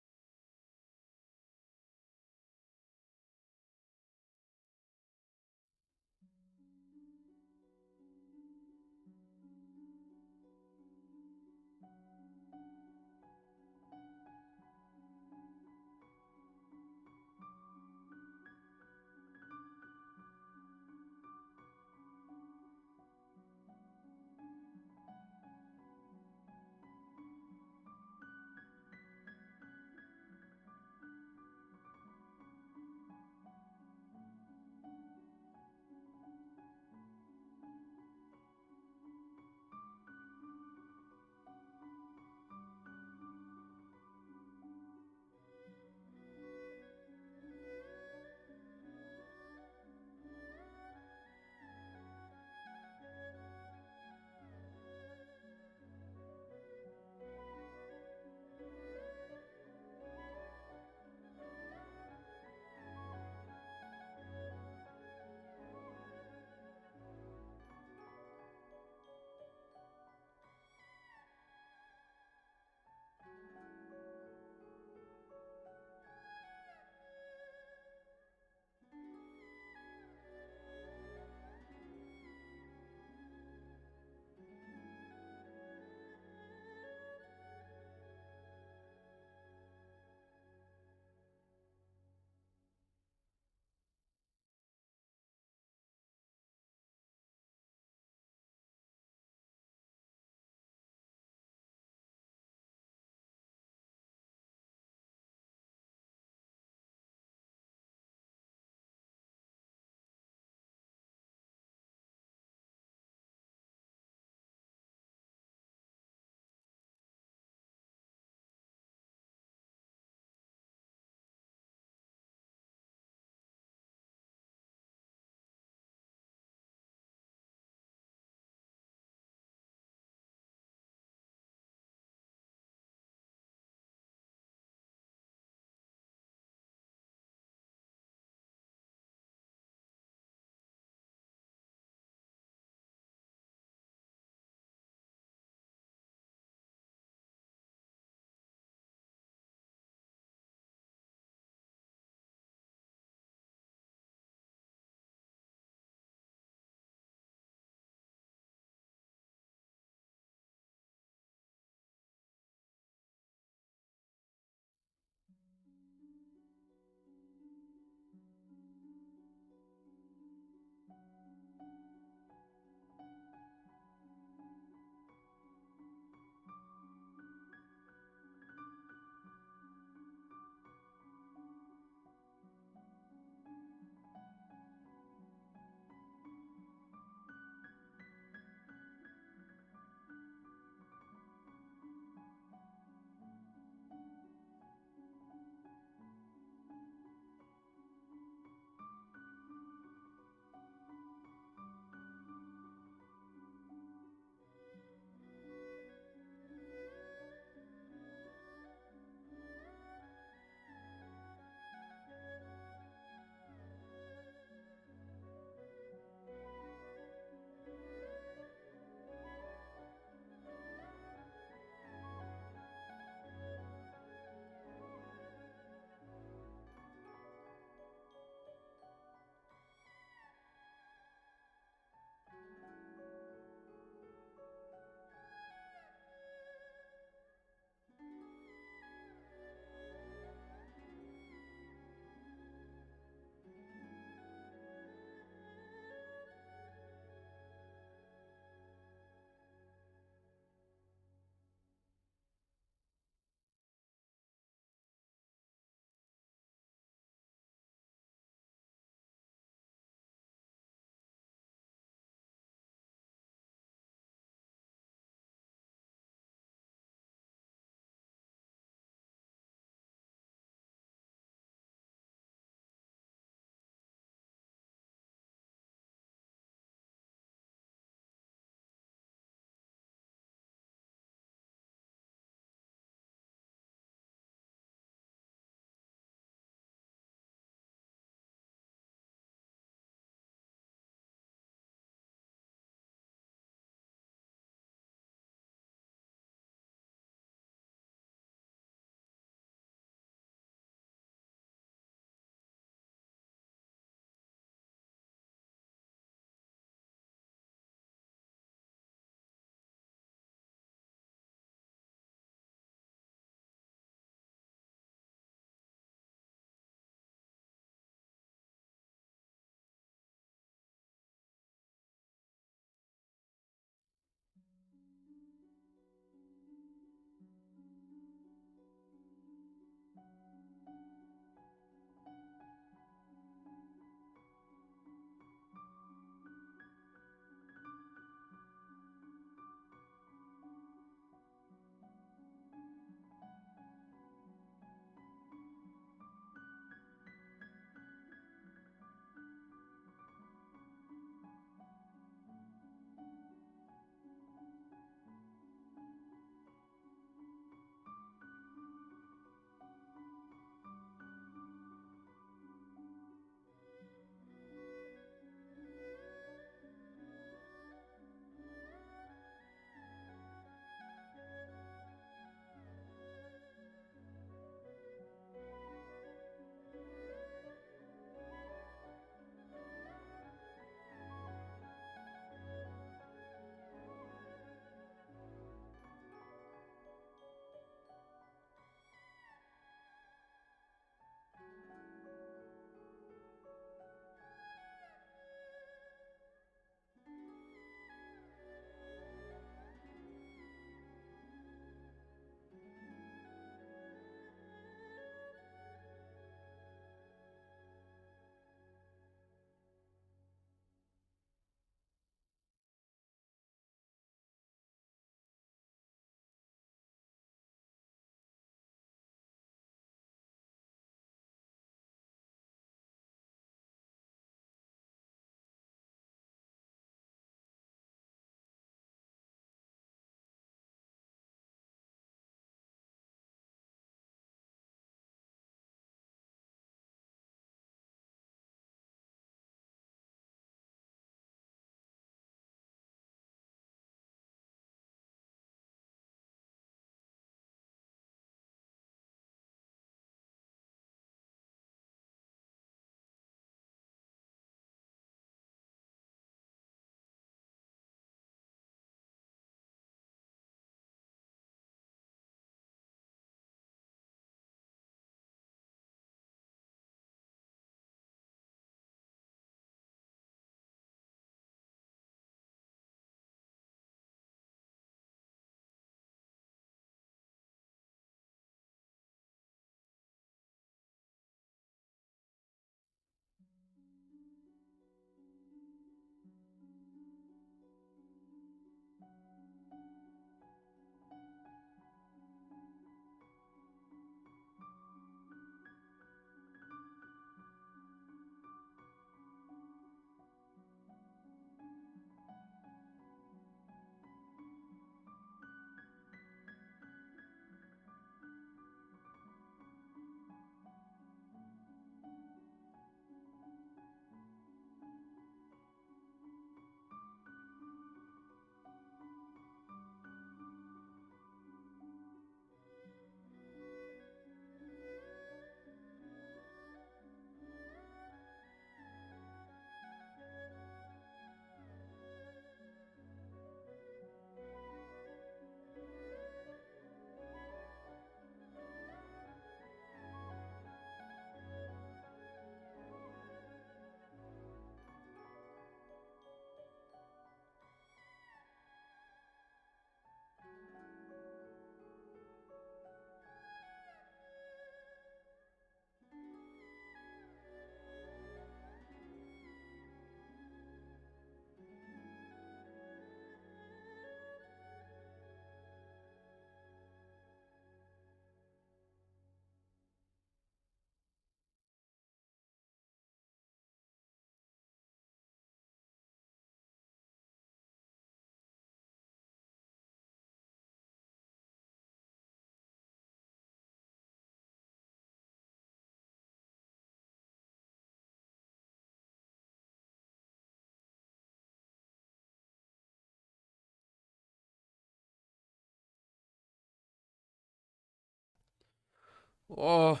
[SPEAKER 1] Oh,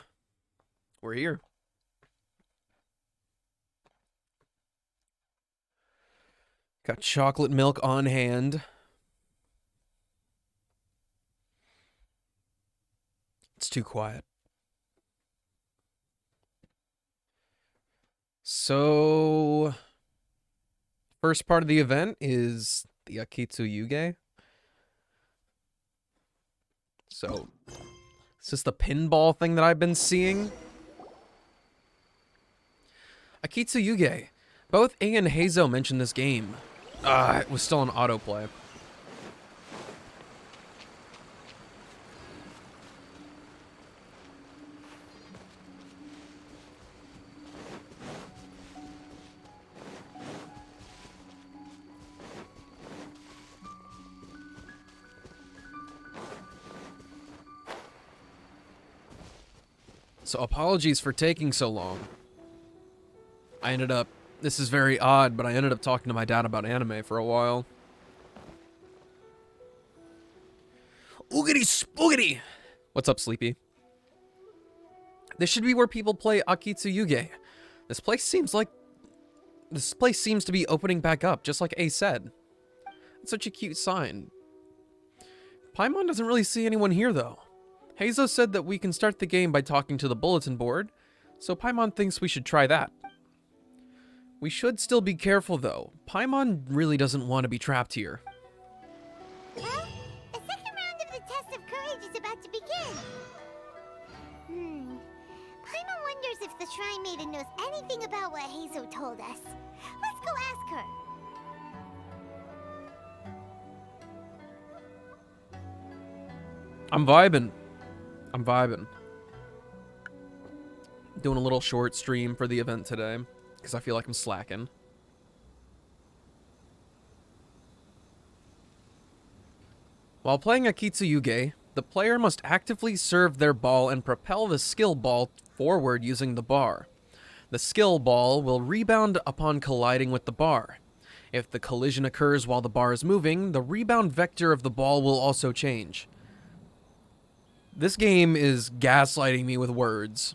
[SPEAKER 1] we're here. Got chocolate milk on hand. It's too quiet. So, first part of the event is the Akitsu Yuge. So, is this the pinball thing that I've been seeing? Akitsu Yuge. Both A and Heizo mentioned this game. It was still on autoplay. So apologies for taking so long. This is very odd, but I ended up talking to my dad about anime for a while. Oogity spoogity! What's up, Sleepy? This should be where people play Akitsu Yuge. This place seems to be opening back up, just like A said. It's such a cute sign. Paimon doesn't really see anyone here, though. Heizo said that we can start the game by talking to the bulletin board, so Paimon thinks we should try that. We should still be careful, though. Paimon really doesn't want to be trapped here.
[SPEAKER 2] Huh? The second round of the test of courage is about to begin. Paimon wonders if the Shrine Maiden knows anything about what Heizo told us. Let's go ask her.
[SPEAKER 1] I'm vibing. Doing a little short stream for the event today, because I feel like I'm slacking. While playing Akitsu Yuge, the player must actively serve their ball and propel the skill ball forward using the bar. The skill ball will rebound upon colliding with the bar. If the collision occurs while the bar is moving, the rebound vector of the ball will also change. This game is gaslighting me with words.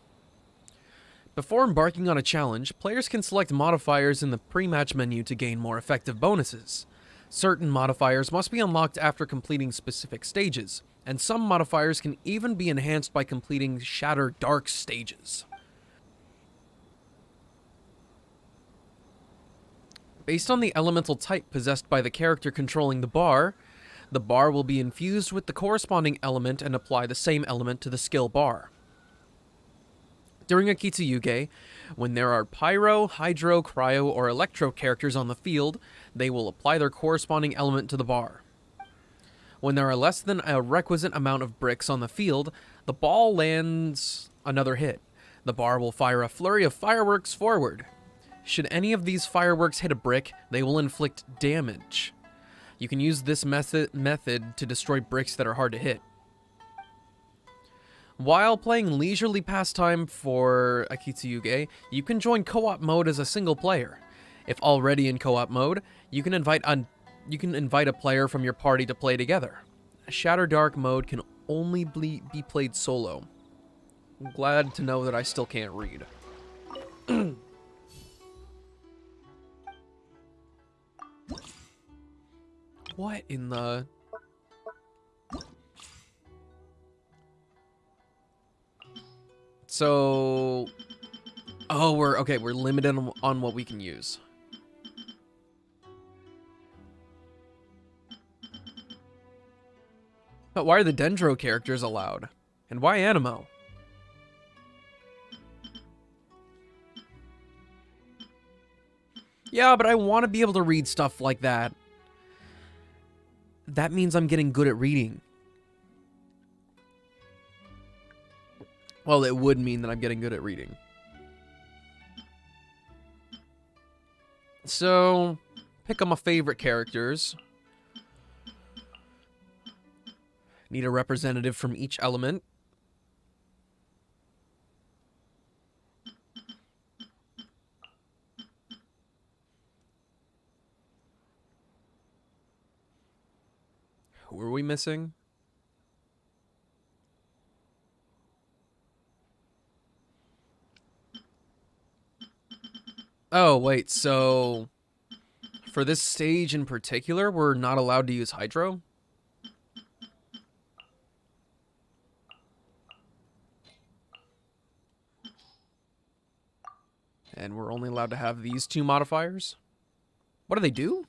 [SPEAKER 1] Before embarking on a challenge, players can select modifiers in the pre-match menu to gain more effective bonuses. Certain modifiers must be unlocked after completing specific stages, and some modifiers can even be enhanced by completing Shatter Dark stages. Based on the elemental type possessed by the character controlling the bar will be infused with the corresponding element and apply the same element to the skill bar. During Akitsu Yuge, when there are Pyro, Hydro, Cryo, or Electro characters on the field, they will apply their corresponding element to the bar. When there are less than a requisite amount of bricks on the field, the ball lands another hit. The bar will fire a flurry of fireworks forward. Should any of these fireworks hit a brick, they will inflict damage. You can use this method to destroy bricks that are hard to hit. While playing leisurely pastime for Akitsu Yuge, you can join co-op mode as a single player. If already in co-op mode, you can invite a player from your party to play together. Shatter Dark mode can only be played solo. I'm glad to know that I still can't read. What in the... So... Oh, we're limited on what we can use. But why are the Dendro characters allowed? And why Animo? Yeah, but I want to be able to read stuff like that. That means I'm getting good at reading. Well, it would mean that I'm getting good at reading. So, pick on my favorite characters. Need a representative from each element. Who are we missing? Oh, wait, so for this stage in particular, we're not allowed to use hydro? And we're only allowed to have these two modifiers? What do they do?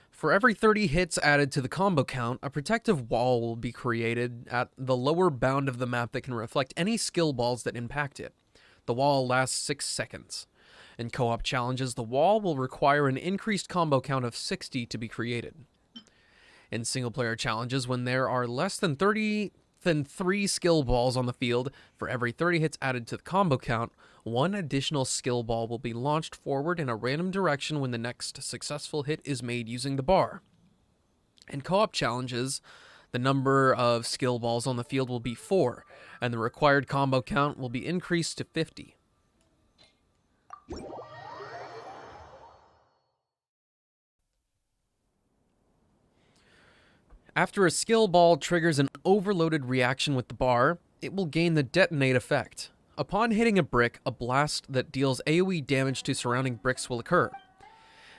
[SPEAKER 1] For every 30 hits added to the combo count, a protective wall will be created at the lower bound of the map that can reflect any skill balls that impact it. The wall lasts 6 seconds. In co-op challenges, the wall will require an increased combo count of 60 to be created. In single-player challenges, when there are less than 3 skill balls on the field, for every 30 hits added to the combo count, 1 additional skill ball will be launched forward in a random direction when the next successful hit is made using the bar. In co-op challenges, the number of skill balls on the field will be 4, and the required combo count will be increased to 50. After a skill ball triggers an overloaded reaction with the bar, it will gain the detonate effect. Upon hitting a brick, a blast that deals AoE damage to surrounding bricks will occur.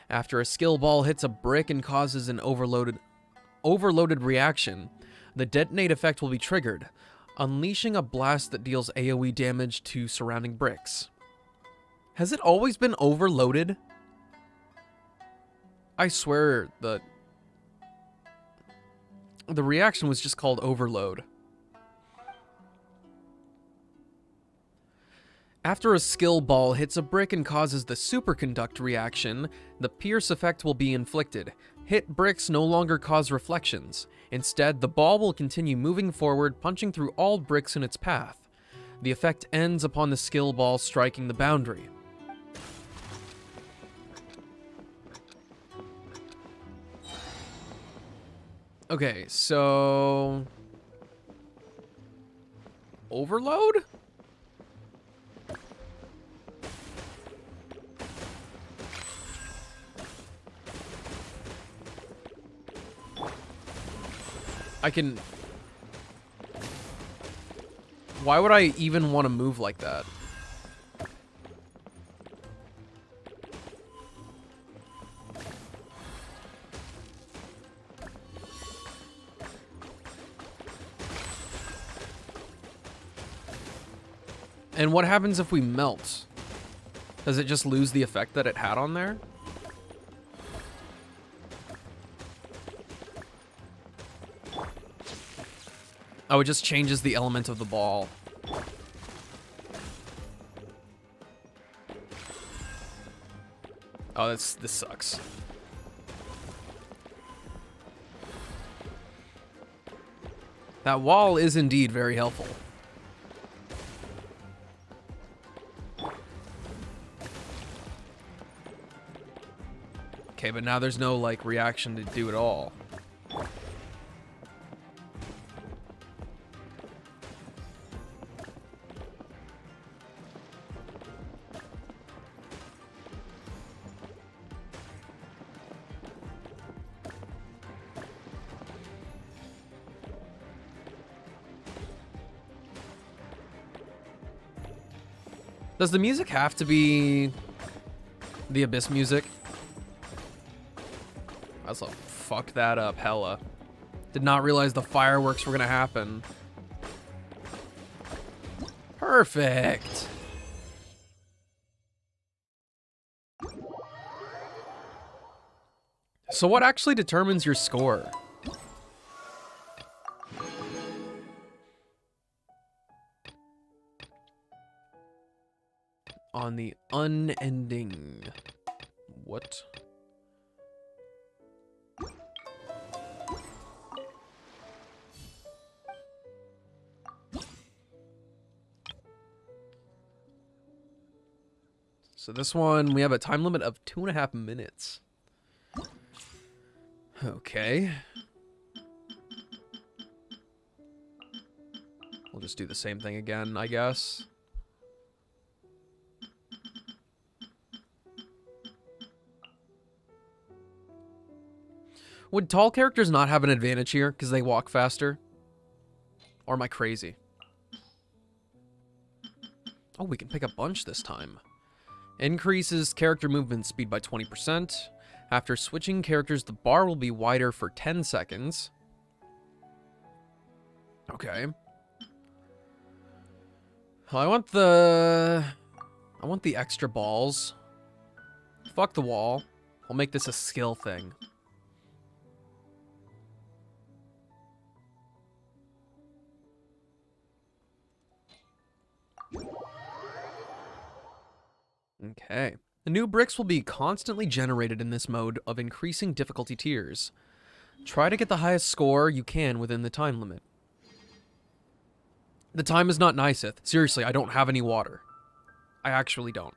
[SPEAKER 1] After a skill ball hits a brick and causes an overloaded reaction, the detonate effect will be triggered, unleashing a blast that deals AoE damage to surrounding bricks. Has it always been overloaded? I swear the reaction was just called overload. After a skill ball hits a brick and causes the superconduct reaction, the pierce effect will be inflicted. Hit bricks no longer cause reflections. Instead, the ball will continue moving forward, punching through all bricks in its path. The effect ends upon the skill ball striking the boundary. Okay, so... Overload? I can... Why would I even want to move like that? And what happens if we melt? Does it just lose the effect that it had on there? Oh, it just changes the element of the ball. Oh, this sucks. That wall is indeed very helpful. Okay, but now there's no, like, reaction to do at all. Does the music have to be the Abyss music? I also fucked that up hella. Did not realize the fireworks were gonna happen. Perfect. So what actually determines your score? On the unending... What? So this one, we have a time limit of 2.5 minutes. Okay. We'll just do the same thing again, I guess. Would tall characters not have an advantage here because they walk faster? Or am I crazy? Oh, we can pick a bunch this time. Increases character movement speed by 20%. After switching characters, the bar will be wider for 10 seconds. Okay. I want the extra balls. Fuck the wall. I'll make this a skill thing. Okay. The new bricks will be constantly generated in this mode of increasing difficulty tiers. Try to get the highest score you can within the time limit. The time is not niceth. Seriously, I don't have any water. I actually don't.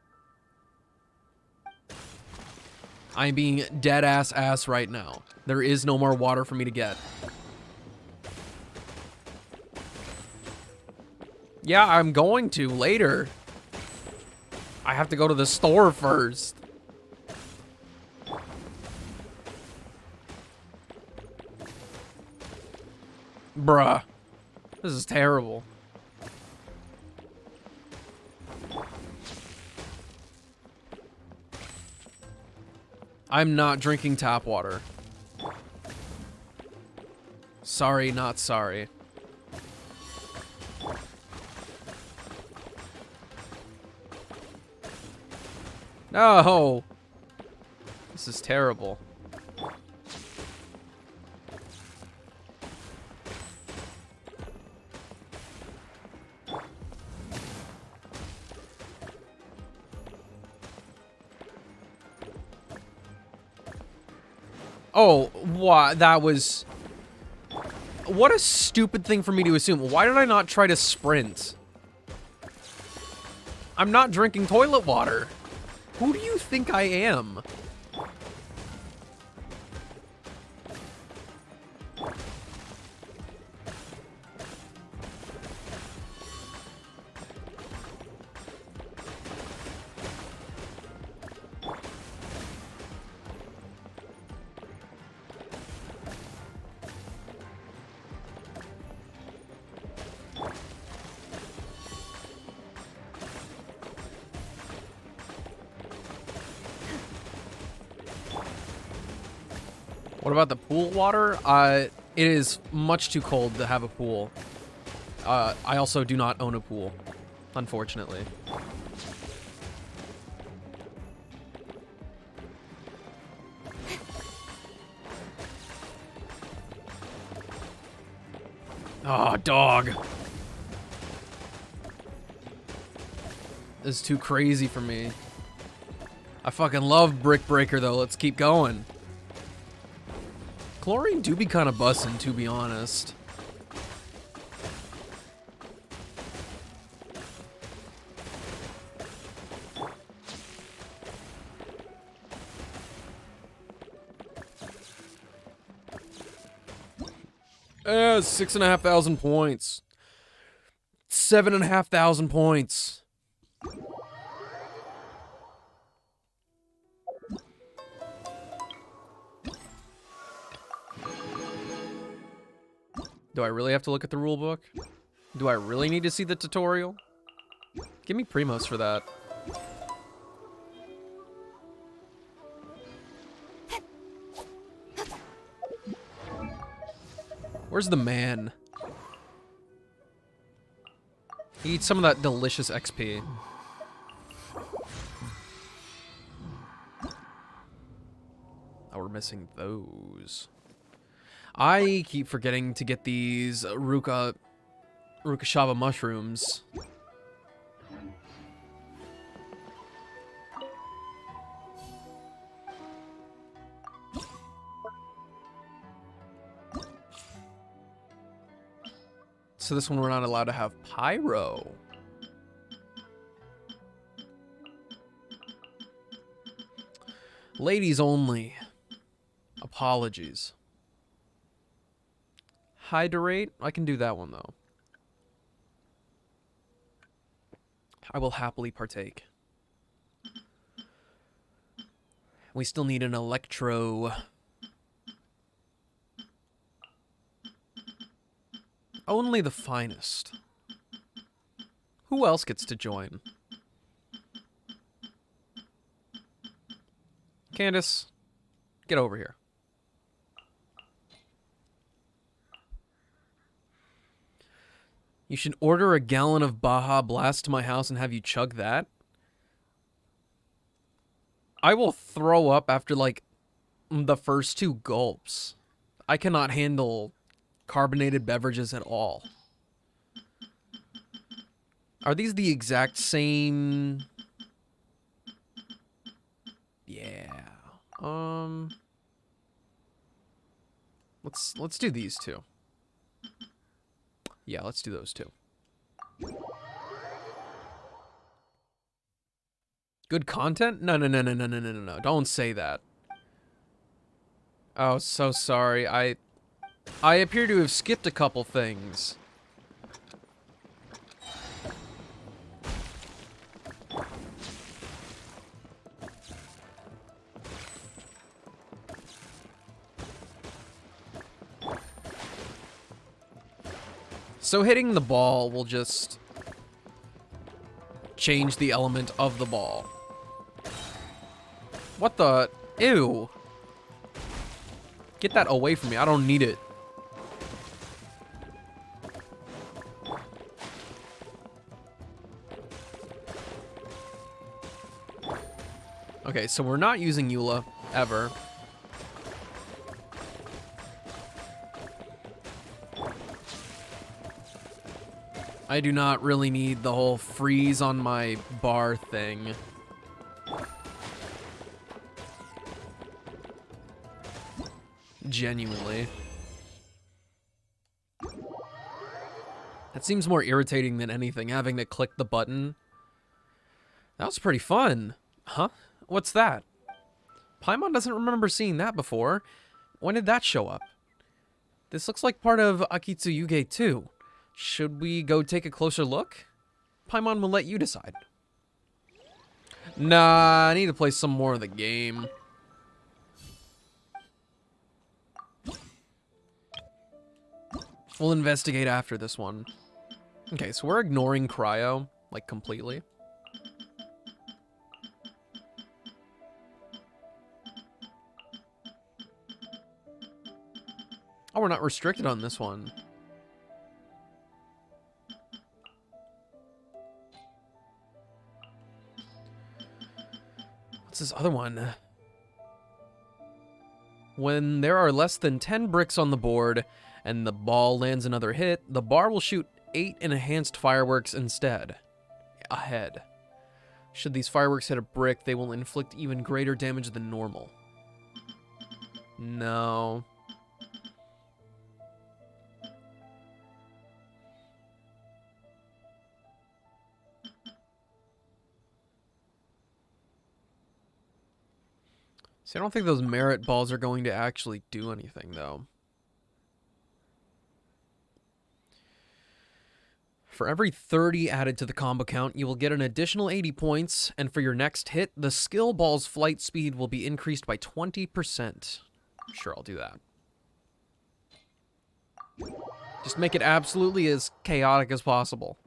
[SPEAKER 1] I'm being dead ass right now. There is no more water for me to get. Yeah, I'm going to later. I have to go to the store first. Bruh. This is terrible. I'm not drinking tap water. Sorry, not sorry. No! This is terrible. Oh, what? That was... What a stupid thing for me to assume. Why did I not try to sprint? I'm not drinking toilet water. Who do you think I am? What about the pool water? It is much too cold to have a pool. I also do not own a pool, unfortunately. Oh, dog. This is too crazy for me. I fucking love Brick Breaker, though. Let's keep going. Chlorine do be kind of bussin', to be honest. Eh, 6,500 points. 7,500 points. Do I really have to look at the rule book? Do I really need to see the tutorial? Give me Primos for that. Where's the man? He eats some of that delicious XP. Oh, we're missing those. I keep forgetting to get these Rukashava mushrooms. So this one we're not allowed to have pyro. Ladies only. Apologies. Hydrate? I can do that one, though. I will happily partake. We still need an electro. Only the finest. Who else gets to join? Candace, get over here. You should order a gallon of Baja Blast to my house and have you chug that. I will throw up after, like, the first 2 gulps. I cannot handle carbonated beverages at all. Are these the exact same? Yeah. Let's do these 2. Yeah, let's do those 2. Good content? No. Don't say that. Oh, so sorry. I appear to have skipped a couple things. So hitting the ball will just change the element of the ball. What the? Ew. Get that away from me. I don't need it. Okay, so we're not using Eula ever. I do not really need the whole freeze on my bar thing. Genuinely. That seems more irritating than anything, having to click the button. That was pretty fun. Huh? What's that? Paimon doesn't remember seeing that before. When did that show up? This looks like part of Akitsu Yuge too. Should we go take a closer look? Paimon will let you decide. Nah, I need to play some more of the game. We'll investigate after this one. Okay, so we're ignoring Cryo, like, completely. Oh, we're not restricted on this one. What's this other one? When there are less than 10 bricks on the board and the ball lands another hit, the bar will shoot 8 enhanced fireworks instead. Ahead. Should these fireworks hit a brick, they will inflict even greater damage than normal. No. See, I don't think those merit balls are going to actually do anything, though. For every 30 added to the combo count, you will get an additional 80 points, and for your next hit, the skill ball's flight speed will be increased by 20%. Sure, I'll do that. Just make it absolutely as chaotic as possible.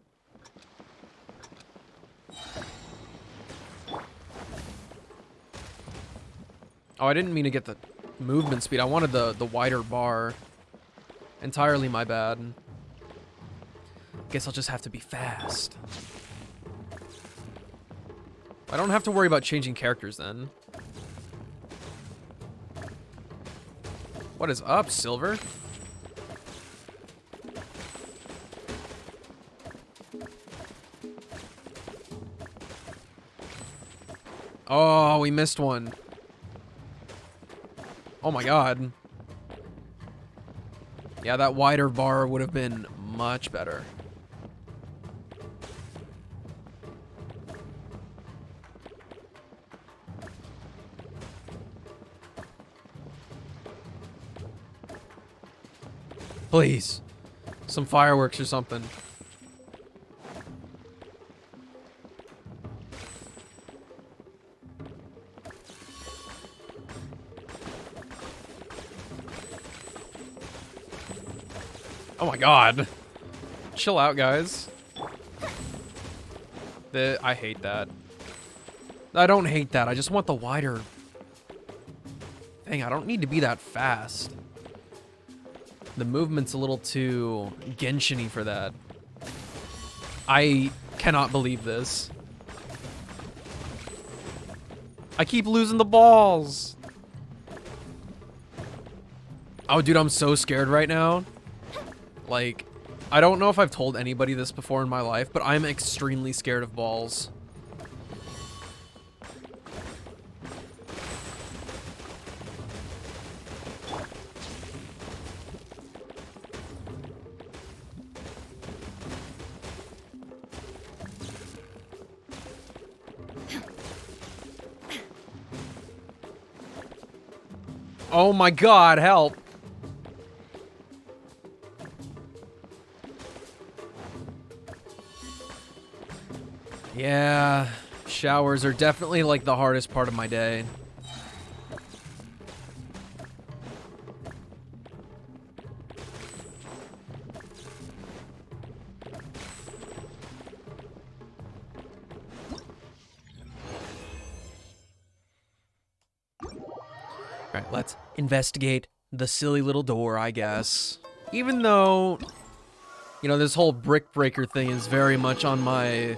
[SPEAKER 1] Oh, I didn't mean to get the movement speed. I wanted the wider bar. Entirely my bad. Guess I'll just have to be fast. I don't have to worry about changing characters then. What is up, Silver? Oh, we missed one. Oh my god. Yeah, that wider bar would have been much better. Please. Some fireworks or something. Oh my god. Chill out, guys. I hate that. I don't hate that. I just want the wider Dang, I don't need to be that fast. The movement's a little too Genshin-y for that. I cannot believe this. I keep losing the balls. Oh, dude, I'm so scared right now. Like, I don't know if I've told anybody this before in my life, but I'm extremely scared of balls. Oh my god, help. Yeah, showers are definitely like the hardest part of my day. Alright, let's investigate the silly little door, I guess. Even though, you know, this whole brick breaker thing is very much on my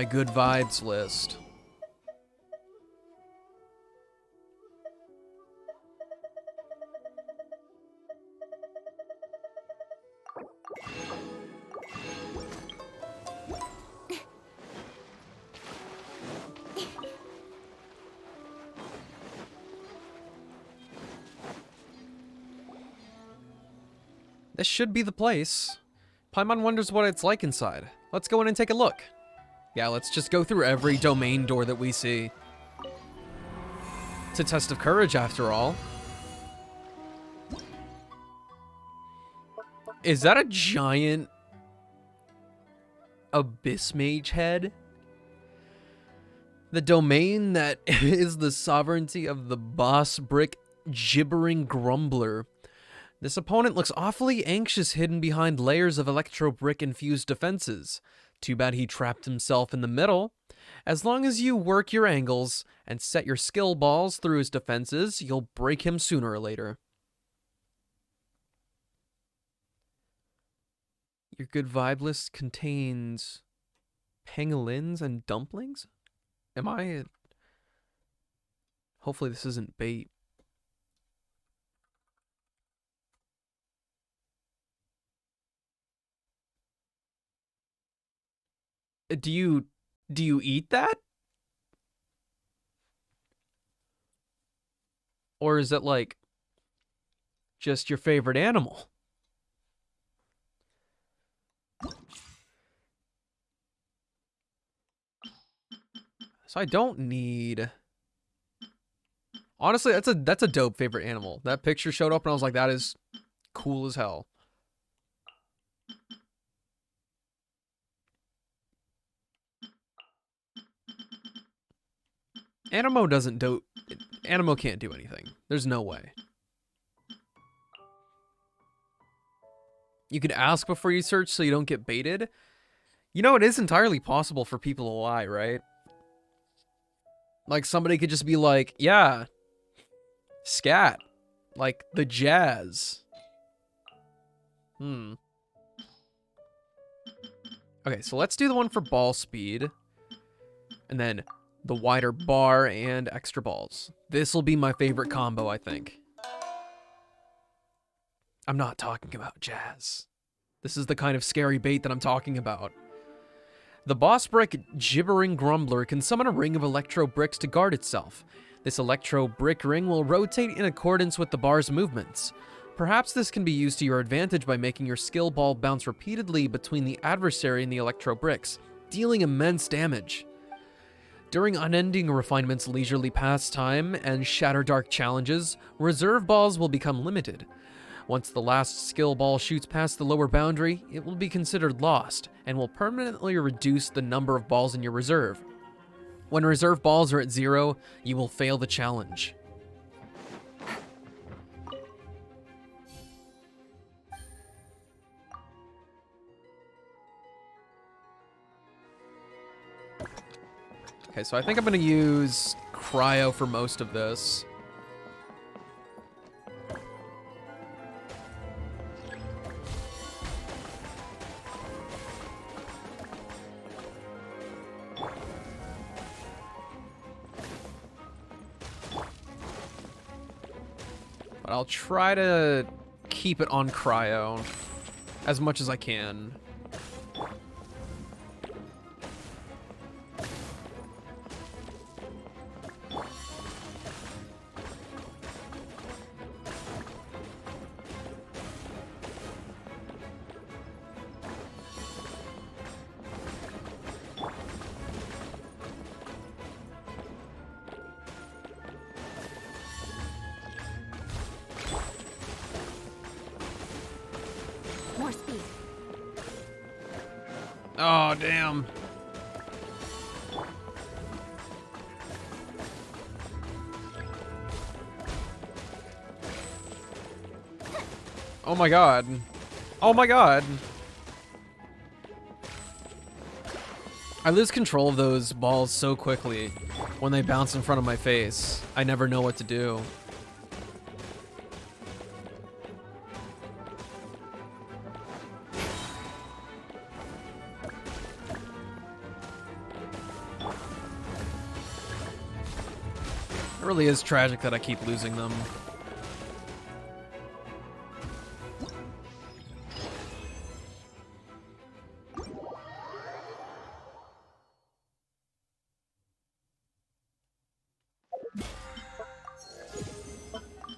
[SPEAKER 1] good vibes list. This should be the place. Paimon wonders what it's like inside. Let's go in and take a look. Yeah, let's just go through every domain door that we see. It's a test of courage, after all. Is that a giant Abyss Mage head? The domain that is the sovereignty of the boss brick gibbering grumbler. This opponent looks awfully anxious hidden behind layers of electro brick infused defenses. Too bad he trapped himself in the middle. As long as you work your angles and set your skill balls through his defenses, you'll break him sooner or later. Your good vibe list contains pangolins and dumplings? Am I... Hopefully this isn't bait. Do you eat that? Or is it like just your favorite animal? So I don't need... Honestly, that's a dope favorite animal. That picture showed up and I was like, that is cool as hell. Animo doesn't do... Animo can't do anything. There's no way. You could ask before you search so you don't get baited. You know, it is entirely possible for people to lie, right? Like, somebody could just be like, yeah, scat. Like, the jazz. Okay, so let's do the one for ball speed. And then the wider bar and extra balls. This will be my favorite combo, I think. I'm not talking about jazz. This is the kind of scary bait that I'm talking about. The boss brick gibbering grumbler can summon a ring of electro bricks to guard itself. This electro brick ring will rotate in accordance with the bar's movements. Perhaps this can be used to your advantage by making your skill ball bounce repeatedly between the adversary and the electro bricks, dealing immense damage. During Unending Refinement's leisurely pastime and Shatter Dark challenges, reserve balls will become limited. Once the last skill ball shoots past the lower boundary, it will be considered lost, and will permanently reduce the number of balls in your reserve. When reserve balls are at 0, you will fail the challenge. Okay, so I think I'm going to use cryo for most of this. But I'll try to keep it on cryo as much as I can.
[SPEAKER 2] More speed.
[SPEAKER 1] Oh, damn. Oh my god. Oh my god. I lose control of those balls so quickly when they bounce in front of my face. I never know what to do. It really is tragic that I keep losing them.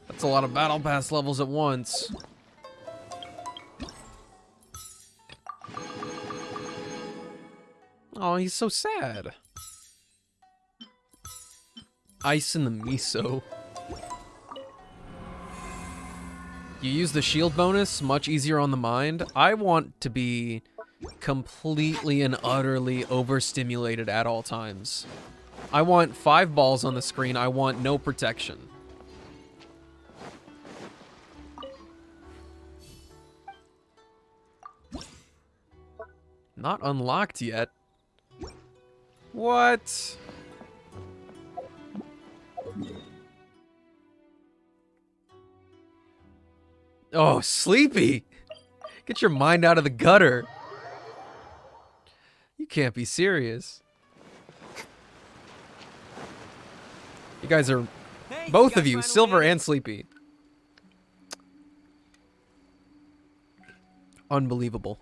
[SPEAKER 1] That's a lot of battle pass levels at once. Oh, he's so sad. Ice in the miso. You use the shield bonus, much easier on the mind. I want to be completely and utterly overstimulated at all times. I want 5 balls on the screen. I want no protection. Not unlocked yet. What? Oh, Sleepy! Get your mind out of the gutter. You can't be serious. You guys are,
[SPEAKER 4] Hey,
[SPEAKER 1] both
[SPEAKER 4] guys
[SPEAKER 1] of you,
[SPEAKER 4] finally
[SPEAKER 1] Silver
[SPEAKER 4] made it.
[SPEAKER 1] and Sleepy. Unbelievable.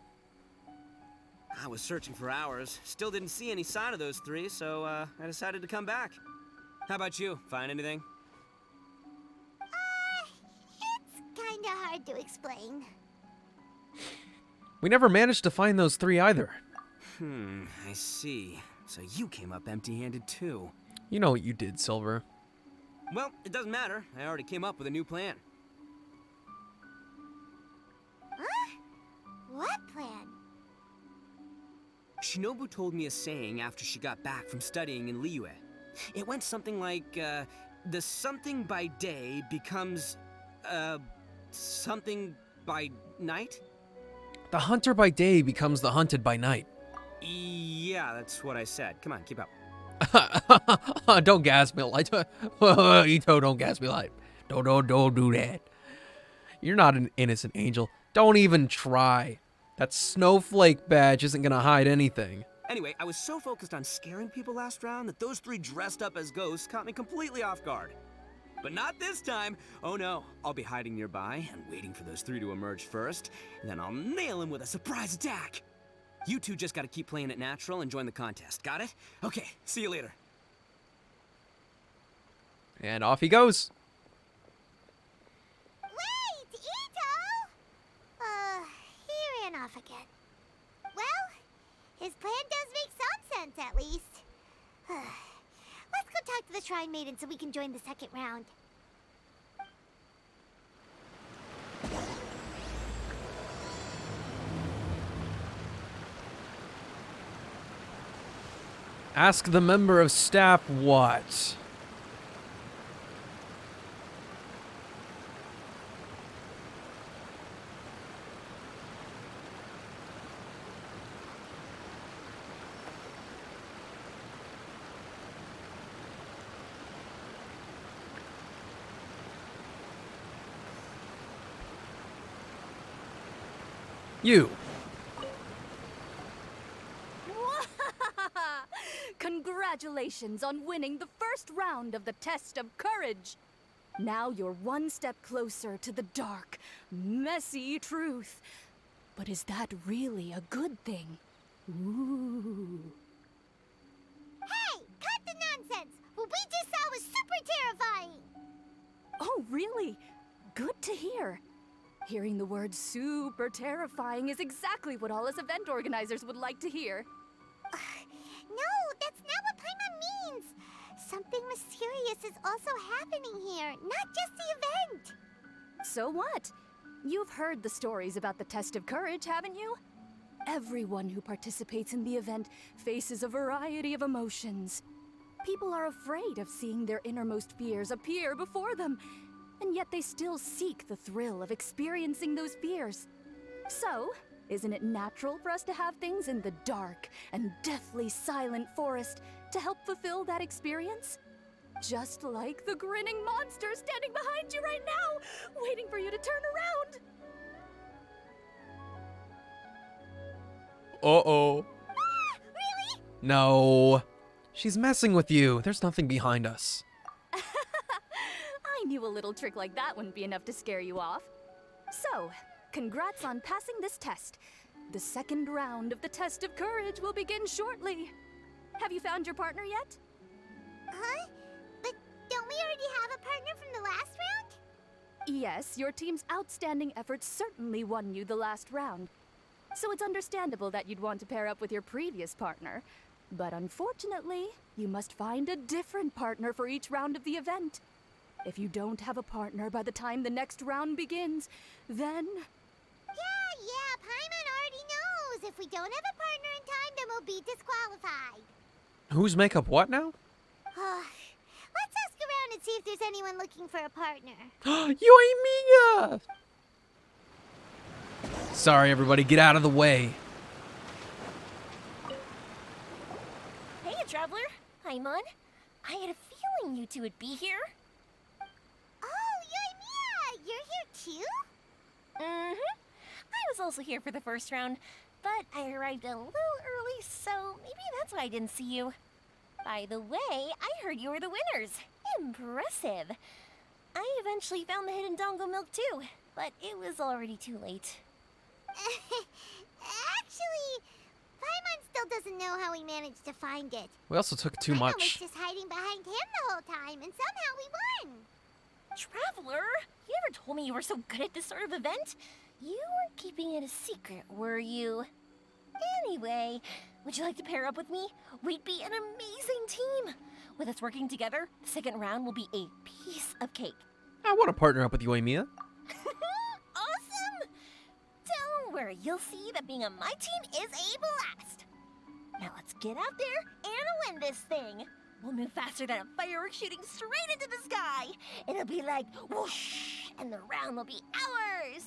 [SPEAKER 4] I was searching for hours. Still didn't see any sign of those 3, so I decided to come back. How about you? Find anything?
[SPEAKER 2] It's kinda hard to explain.
[SPEAKER 1] We never managed to find those 3 either.
[SPEAKER 4] I see. So you came up empty-handed too.
[SPEAKER 1] You know what you did, Silver.
[SPEAKER 4] Well, it doesn't matter. I already came up with a new plan.
[SPEAKER 2] Huh? What plan?
[SPEAKER 4] Shinobu told me a saying after she got back from studying in Liyue. It went something like, the something by day becomes, something by night?
[SPEAKER 1] The hunter by day becomes the hunted by night.
[SPEAKER 4] Yeah, that's what I said. Come on, keep up.
[SPEAKER 1] Don't gas me light. Ito, don't gas me light. Don't do that. You're not an innocent angel. Don't even try. That snowflake badge isn't gonna hide anything.
[SPEAKER 4] Anyway, I was so focused on scaring people last round that those 3 dressed up as ghosts caught me completely off guard. But not this time. Oh no, I'll be hiding nearby and waiting for those 3 to emerge first, and then I'll nail them with a surprise attack. You 2 just gotta keep playing it natural and join the contest. Got it? Okay, see you later.
[SPEAKER 1] And off he goes.
[SPEAKER 2] Wait, Ito! He ran off again. Well, his plan does make some sense, at least. Let's go talk to the Shrine Maiden so we can join the second round.
[SPEAKER 1] Ask the member of staff what? You.
[SPEAKER 3] Congratulations on winning the first round of the test of courage. Now you're one step closer to the dark, messy truth. But is that really a good thing? Ooh.
[SPEAKER 2] Hey, cut the nonsense! What we just saw was super terrifying!
[SPEAKER 3] Oh, really? Good to hear. Hearing the word super terrifying is exactly what all us event organizers would like to hear.
[SPEAKER 2] No, that's not what Paimon means! Something mysterious is also happening here, not just the event!
[SPEAKER 3] So what? You've heard the stories about the test of courage, haven't you? Everyone who participates in the event faces a variety of emotions. People are afraid of seeing their innermost fears appear before them, and yet they still seek the thrill of experiencing those fears. So, isn't it natural for us to have things in the dark and deathly silent forest to help fulfill that experience? Just like the grinning monster standing behind you right now, waiting for you to turn around.
[SPEAKER 1] Uh-oh.
[SPEAKER 2] Ah, really?
[SPEAKER 1] No. She's messing with you. There's nothing behind us.
[SPEAKER 3] I knew a little trick like that wouldn't be enough to scare you off. So, congrats on passing this test. The second round of the test of courage will begin shortly. Have you found your partner yet?
[SPEAKER 2] Huh? But don't we already have a partner from the last round?
[SPEAKER 3] Yes, your team's outstanding efforts certainly won you the last round. So it's understandable that you'd want to pair up with your previous partner. But unfortunately, you must find a different partner for each round of the event. If you don't have a partner by the time the next round begins, then...
[SPEAKER 2] Yeah, Paimon already knows. If we don't have a partner in time, then we'll be disqualified.
[SPEAKER 1] Whose makeup what now?
[SPEAKER 2] Let's ask around and see if there's anyone looking for a partner.
[SPEAKER 1] Yoimiya! Sorry, everybody. Get out of the way.
[SPEAKER 9] Hey, Traveler. Paimon. I had a feeling you two would be here.
[SPEAKER 2] Oh, Yoimiya! You're here too?
[SPEAKER 9] Mm-hmm. I was also here for the first round, but I arrived a little early, so maybe that's why I didn't see you. By the way, I heard you were the winners. Impressive. I eventually found the hidden Dongo milk too, but it was already too late.
[SPEAKER 2] Actually, Paimon still doesn't know how we managed to find it.
[SPEAKER 1] We also took too
[SPEAKER 2] Paimon was
[SPEAKER 1] much.
[SPEAKER 2] just hiding behind him the whole time, and somehow we won.
[SPEAKER 9] Traveler, you never told me you were so good at this sort of event. You weren't keeping it a secret, were you? Anyway, would you like to pair up with me? We'd be an amazing team. With us working together, the second round will be a piece of cake.
[SPEAKER 1] I want to partner up with Yoimiya.
[SPEAKER 9] Awesome! Don't worry, you'll see that being on my team is a blast. Now let's get out there and win this thing. We'll move faster than a firework shooting straight into the sky. It'll be like whoosh, and the round will be ours.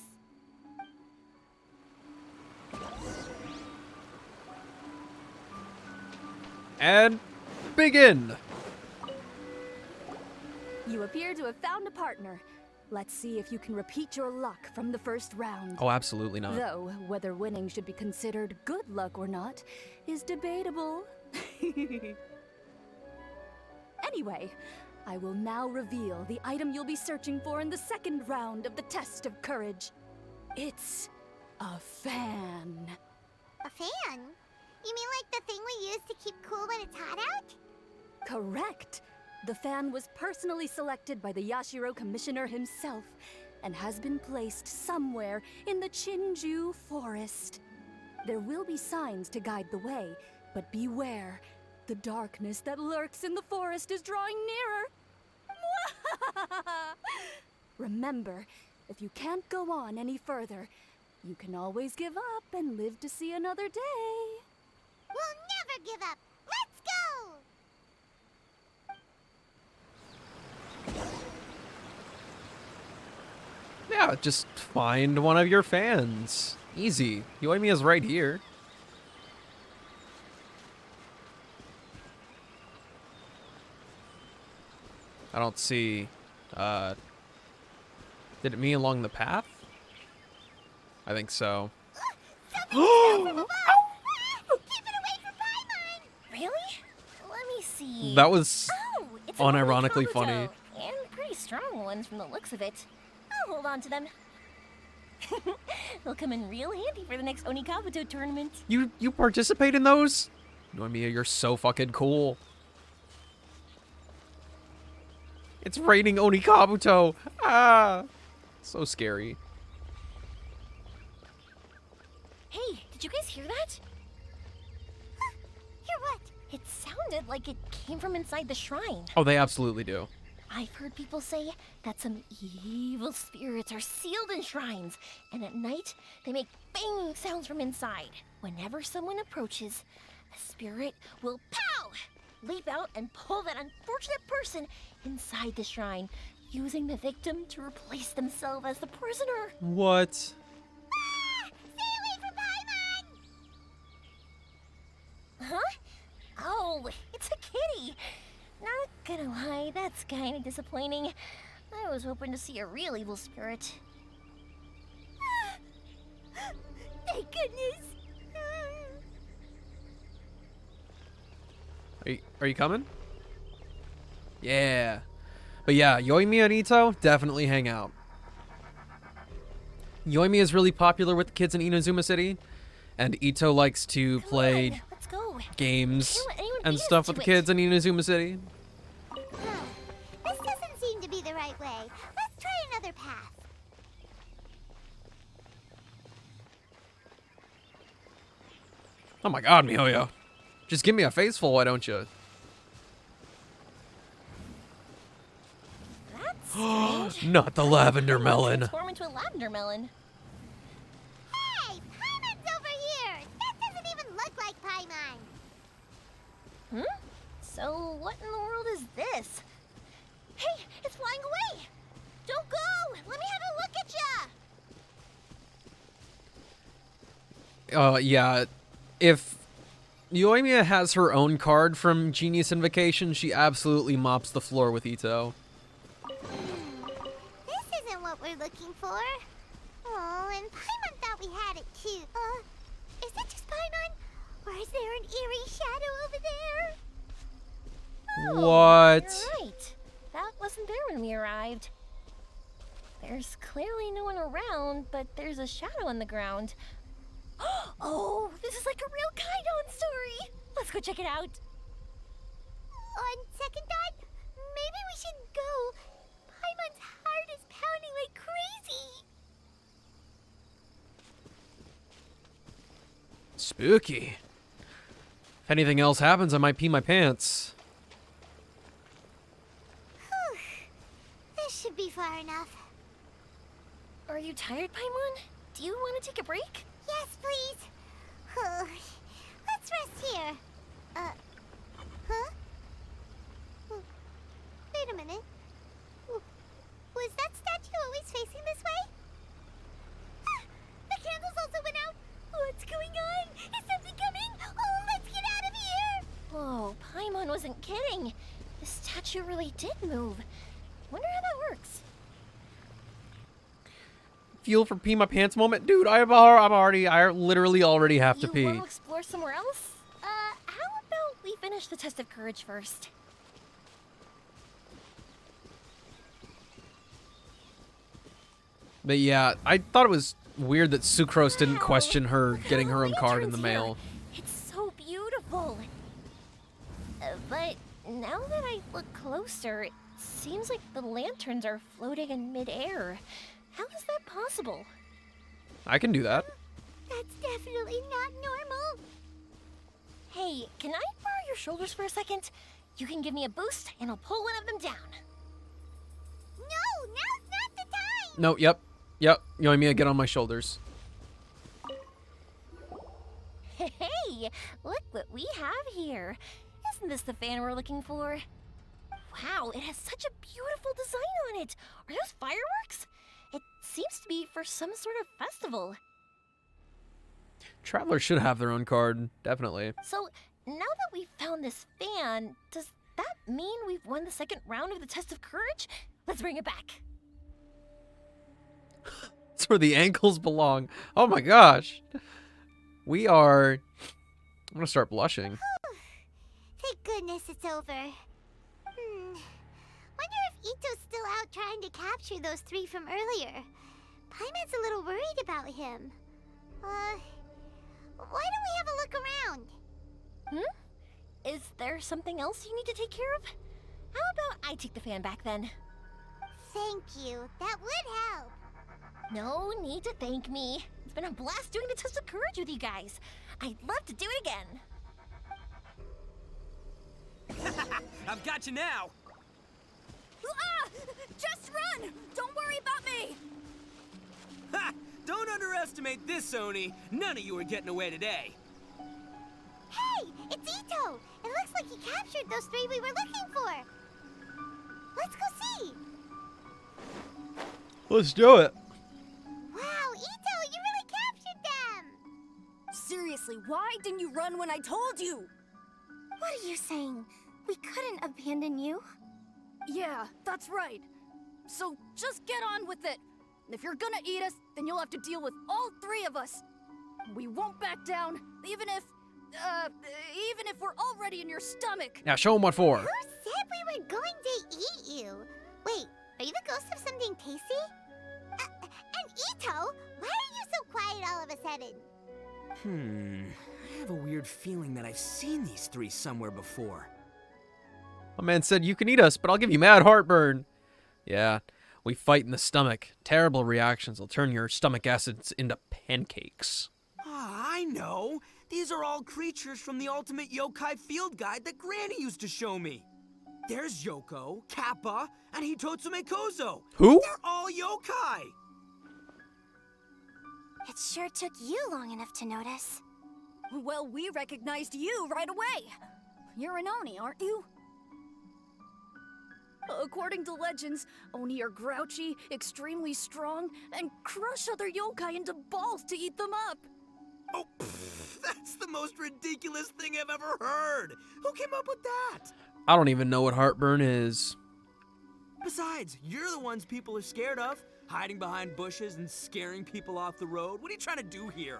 [SPEAKER 1] And begin!
[SPEAKER 3] You appear to have found a partner. Let's see if you can repeat your luck from the first round.
[SPEAKER 1] Oh, absolutely not.
[SPEAKER 3] Though, whether winning should be considered good luck or not is debatable. Anyway, I will now reveal the item you'll be searching for in the second round of the test of courage. It's a fan.
[SPEAKER 2] A fan? You mean like the thing we use to keep cool when it's hot out?
[SPEAKER 3] Correct. The fan was personally selected by the Yashiro Commissioner himself and has been placed somewhere in the Chinju Forest. There will be signs to guide the way, but beware. The darkness that lurks in the forest is drawing nearer. Remember, if you can't go on any further, you can always give up and live to see another day.
[SPEAKER 2] We'll never give up. Let's go!
[SPEAKER 1] Yeah, just find one of your fans. Easy. Yoimiya's right here. I don't see... Did it mean along the path? I think so.
[SPEAKER 2] Keep it away from Paimon!
[SPEAKER 9] Really? Let me see.
[SPEAKER 1] That was
[SPEAKER 9] Oh, it's a lovely
[SPEAKER 1] unironically
[SPEAKER 9] Kabuto,
[SPEAKER 1] funny.
[SPEAKER 9] And pretty strong ones from the looks of it. I'll hold on to them. They'll come in real handy for the next Onikabuto tournament.
[SPEAKER 1] You participate in those? Noimiya, you're so fucking cool. It's raining Onikabuto. Ah, so scary.
[SPEAKER 9] Hey, did you guys hear that?
[SPEAKER 2] Hear what?
[SPEAKER 9] It sounded like it came from inside the shrine.
[SPEAKER 1] Oh, they absolutely do.
[SPEAKER 9] I've heard people say that some evil spirits are sealed in shrines, and at night they make banging sounds from inside. Whenever someone approaches, a spirit will pow! Leap out and pull that unfortunate person inside the shrine, using the victim to replace themselves as the prisoner.
[SPEAKER 1] What?
[SPEAKER 2] Stay away from Paimon!
[SPEAKER 9] Huh? Oh, it's a kitty. Not gonna lie, that's kinda disappointing. I was hoping to see a real evil spirit.
[SPEAKER 2] Thank goodness!
[SPEAKER 1] Are you coming? Yeah. But yeah, Yoimiya and Ito definitely hang out. Yoimiya is really popular with the kids in Inazuma City, and Ito likes to
[SPEAKER 9] Come
[SPEAKER 1] play
[SPEAKER 9] on, let's go.
[SPEAKER 1] games
[SPEAKER 9] Can't let anyone
[SPEAKER 1] and
[SPEAKER 9] beat us
[SPEAKER 1] stuff
[SPEAKER 9] to
[SPEAKER 1] with the
[SPEAKER 9] it.
[SPEAKER 1] kids in Inazuma City.
[SPEAKER 2] This doesn't seem to be the right way. Let's try another path.
[SPEAKER 1] Oh my god, Mihoyo. Just give me a faceful, why don't you?
[SPEAKER 9] That's strange.
[SPEAKER 1] Not the lavender melon.
[SPEAKER 9] Transform into a lavender melon.
[SPEAKER 2] Hey, Paimon's over here! That doesn't even look like Paimon!
[SPEAKER 9] Hmm? So what in the world is this? Hey, it's flying away! Don't go! Let me have a look at ya!
[SPEAKER 1] Yeah. If Yoimiya has her own card from Genius Invocation, she absolutely mops the floor with Ito.
[SPEAKER 2] This isn't what we're looking for. Oh, and Paimon thought we had it too. Is that just Paimon? Or is there an eerie shadow over there?
[SPEAKER 1] What?
[SPEAKER 9] You're right. That wasn't there when we arrived. There's clearly no one around, but there's a shadow on the ground. Oh, this is like a real Kaidon story. Let's go check it out.
[SPEAKER 2] On second thought, maybe we should go. Paimon's heart is pounding like crazy.
[SPEAKER 1] Spooky. If anything else happens, I might pee my pants.
[SPEAKER 2] Whew. This should be far enough.
[SPEAKER 9] Are you tired, Paimon? Do you want to take a break?
[SPEAKER 2] Yes, please. Let's rest here. Huh? Wait a minute. Was that statue always facing this way? The candles also went out. What's going on? Is something coming? Oh, let's get out of here.
[SPEAKER 9] Whoa, Paimon wasn't kidding. The statue really did move. Wonder how that works.
[SPEAKER 1] Feel for pee my pants moment? Dude, I literally already have to
[SPEAKER 9] You
[SPEAKER 1] pee.
[SPEAKER 9] want to explore somewhere else? How about we finish the test of courage first?
[SPEAKER 1] But yeah, I thought it was weird that Sucrose didn't
[SPEAKER 9] Wow,
[SPEAKER 1] question her
[SPEAKER 9] look at
[SPEAKER 1] getting
[SPEAKER 9] all
[SPEAKER 1] her
[SPEAKER 9] the
[SPEAKER 1] own card in the
[SPEAKER 9] lanterns here.
[SPEAKER 1] mail.
[SPEAKER 9] It's so beautiful. But now that I look closer, it seems like the lanterns are floating in midair. How is that possible?
[SPEAKER 1] I can do that.
[SPEAKER 2] That's definitely not normal.
[SPEAKER 9] Hey, can I borrow your shoulders for a second? You can give me a boost, and I'll pull one of them down.
[SPEAKER 2] No, now's not the time.
[SPEAKER 1] No, yep. Yoimiya, get on my shoulders.
[SPEAKER 9] Hey, look what we have here. Isn't this the fan we're looking for? Wow, it has such a beautiful design on it. Are those fireworks? It seems to be for some sort of festival.
[SPEAKER 1] Travelers should have their own card, definitely.
[SPEAKER 9] So, now that we've found this fan, does that mean we've won the second round of the test of courage? Let's bring it back.
[SPEAKER 1] It's where the ankles belong. Oh my gosh. We are... I'm gonna start blushing.
[SPEAKER 2] Thank goodness it's over. Wonder if Ito's still out trying to capture those 3 from earlier. Paimon's a little worried about him. Why don't we have a look around?
[SPEAKER 9] Is there something else you need to take care of? How about I take the fan back then?
[SPEAKER 2] Thank you. That would help.
[SPEAKER 9] No need to thank me. It's been a blast doing the test of courage with you guys. I'd love to do it again.
[SPEAKER 4] I've got you now.
[SPEAKER 3] Ah! Just run! Don't worry about me!
[SPEAKER 4] Ha! Don't underestimate this, Oni. None of you are getting away today.
[SPEAKER 2] Hey, it's Ito! It looks like he captured those 3 we were looking for. Let's go see.
[SPEAKER 1] Let's do it.
[SPEAKER 2] Wow, Ito, you really captured them!
[SPEAKER 3] Seriously, why didn't you run when I told you?
[SPEAKER 2] What are you saying? We couldn't abandon you?
[SPEAKER 3] Yeah, that's right. So just get on with it. If you're gonna eat us, then you'll have to deal with all 3 of us. We won't back down, even if we're already in your stomach.
[SPEAKER 1] Now show him what for.
[SPEAKER 2] Who said we were going to eat you? Wait, are you the ghost of something tasty? And Ito, why are you so quiet all of a sudden?
[SPEAKER 4] I have a weird feeling that I've seen these 3 somewhere before.
[SPEAKER 1] My man said you can eat us, but I'll give you mad heartburn. Yeah, we fight in the stomach. Terrible reactions will turn your stomach acids into pancakes.
[SPEAKER 4] Ah, I know. These are all creatures from the Ultimate Yokai Field Guide that Granny used to show me. There's Yoko, Kappa, and Hitotsume Kozo.
[SPEAKER 1] Who?
[SPEAKER 4] They're all yokai.
[SPEAKER 2] It sure took you long enough to notice.
[SPEAKER 3] Well, we recognized you right away. You're an Oni, aren't you? According to legends, Oni are grouchy, extremely strong, and crush other yokai into balls to eat them up.
[SPEAKER 4] Oh, that's the most ridiculous thing I've ever heard. Who came up with that?
[SPEAKER 1] I don't even know what heartburn is.
[SPEAKER 4] Besides, you're the ones people are scared of. Hiding behind bushes and scaring people off the road. What are you trying to do here?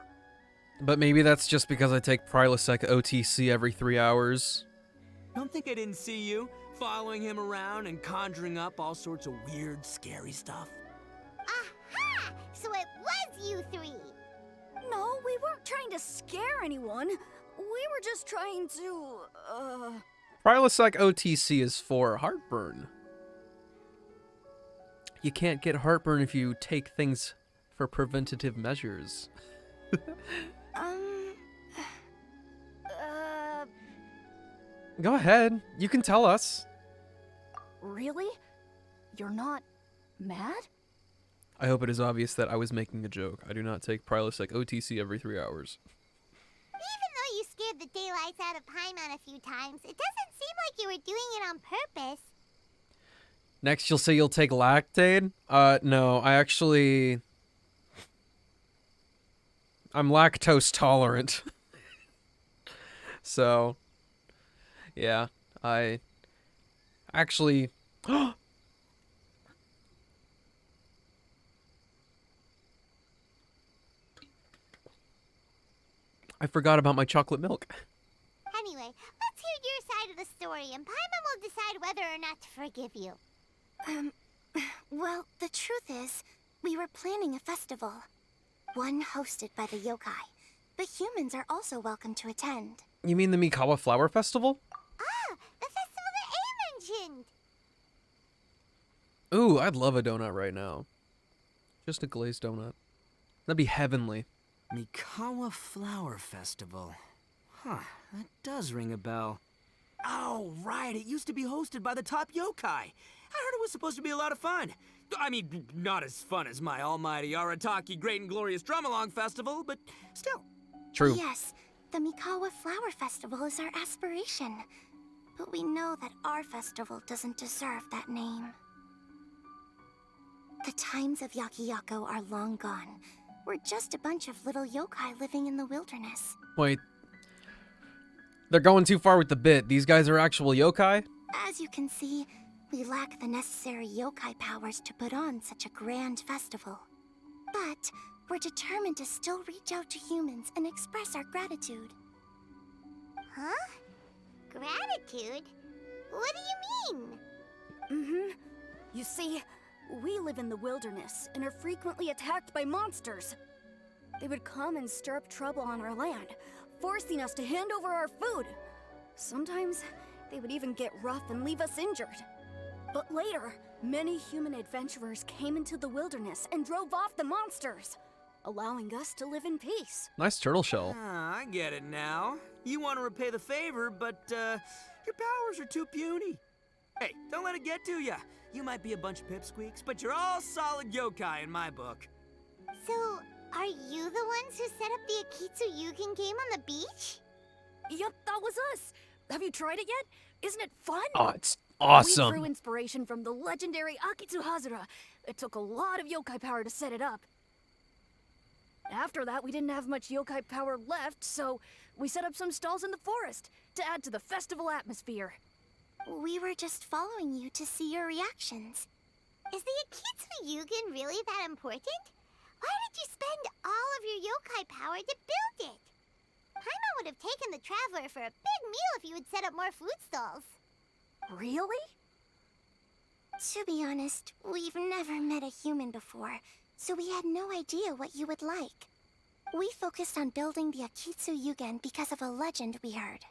[SPEAKER 1] But maybe that's just because I take Prilosec OTC every 3 hours.
[SPEAKER 4] Don't think I didn't see you following him around and conjuring up all sorts of weird, scary stuff.
[SPEAKER 2] Aha! So it was you 3.
[SPEAKER 3] No, we weren't trying to scare anyone. We were just trying to,
[SPEAKER 1] Prilosec OTC is for heartburn. You can't get heartburn if you take things for preventative measures. Go ahead. You can tell us.
[SPEAKER 3] Really? You're not mad?
[SPEAKER 1] I hope it is obvious that I was making a joke. I do not take Prilosec OTC every 3 hours.
[SPEAKER 2] Even though you scared the daylights out of Paimon a few times, it doesn't seem like you were doing it on purpose.
[SPEAKER 1] Next, you'll say you'll take Lactaid? No, I'm lactose tolerant. So, yeah, I actually... I forgot about my chocolate milk.
[SPEAKER 2] Anyway, let's hear your side of the story, and Paimon will decide whether or not to forgive you. Well, the truth is, we were planning a festival. One hosted by the yokai, but humans are also welcome to attend.
[SPEAKER 1] You mean the Mikawa Flower Festival?
[SPEAKER 2] Ah, the festival that A mentioned!
[SPEAKER 1] Ooh, I'd love a donut right now. Just a glazed donut. That'd be heavenly.
[SPEAKER 4] Mikawa Flower Festival. Huh, that does ring a bell. Oh, right, it used to be hosted by the top yokai. I heard it was supposed to be a lot of fun. I mean, not as fun as my almighty Arataki Great and Glorious Drum-Along Festival, but still.
[SPEAKER 1] True.
[SPEAKER 2] Yes, the Mikawa Flower Festival is our aspiration. But we know that our festival doesn't deserve that name. The times of Yakiyako are long gone. We're just a bunch of little yokai living in the wilderness.
[SPEAKER 1] Wait. They're going too far with the bit. These guys are actual yokai?
[SPEAKER 2] As you can see, we lack the necessary yokai powers to put on such a grand festival. But we're determined to still reach out to humans and express our gratitude. Huh? Gratitude? What do you mean?
[SPEAKER 3] Mm-hmm. You see, we live in the wilderness and are frequently attacked by monsters. They would come and stir up trouble on our land, forcing us to hand over our food. Sometimes, they would even get rough and leave us injured. But later, many human adventurers came into the wilderness and drove off the monsters, allowing us to live in peace.
[SPEAKER 1] Nice turtle shell.
[SPEAKER 4] Ah, I get it now. You want to repay the favor, but your powers are too puny. Hey, don't let it get to ya. You might be a bunch of pipsqueaks, but you're all solid yokai in my book.
[SPEAKER 2] So, are you the ones who set up the Akitsu Yugen game on the beach?
[SPEAKER 3] Yep, that was us. Have you tried it yet? Isn't it fun?
[SPEAKER 1] Oh, it's
[SPEAKER 3] We
[SPEAKER 1] awesome.
[SPEAKER 3] drew inspiration from the legendary Akitsu Hazura. It took a lot of yokai power to set it up. After that, we didn't have much yokai power left, so we set up some stalls in the forest to add to the festival atmosphere.
[SPEAKER 2] We were just following you to see your reactions. Is the Akitsu Yugen really that important? Why did you spend all of your yokai power to build it? Paimon would have taken the Traveler for a big meal if you had set up more food stalls.
[SPEAKER 3] Really?
[SPEAKER 2] To be honest, we've never met a human before, so we had no idea what you would like. We focused on building the Akitsu Yugen because of a legend we heard.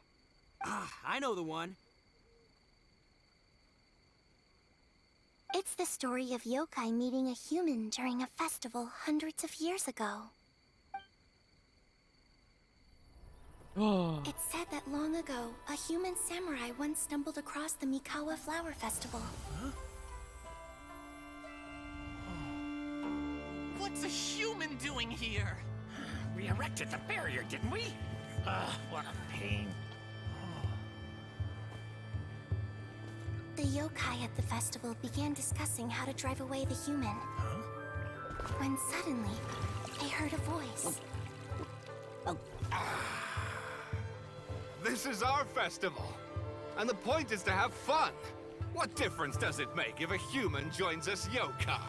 [SPEAKER 4] Ah, I know the one.
[SPEAKER 2] It's the story of yokai meeting a human during a festival hundreds of years ago. It's said that long ago, a human samurai once stumbled across the Mikawa Flower Festival.
[SPEAKER 10] What's a human doing here? We erected the barrier, didn't we? What a pain.
[SPEAKER 2] The yokai at the festival began discussing how to drive away the human. When suddenly, they heard a voice.
[SPEAKER 11] This is our festival, and the point is to have fun. What difference does it make if a human joins us yokai?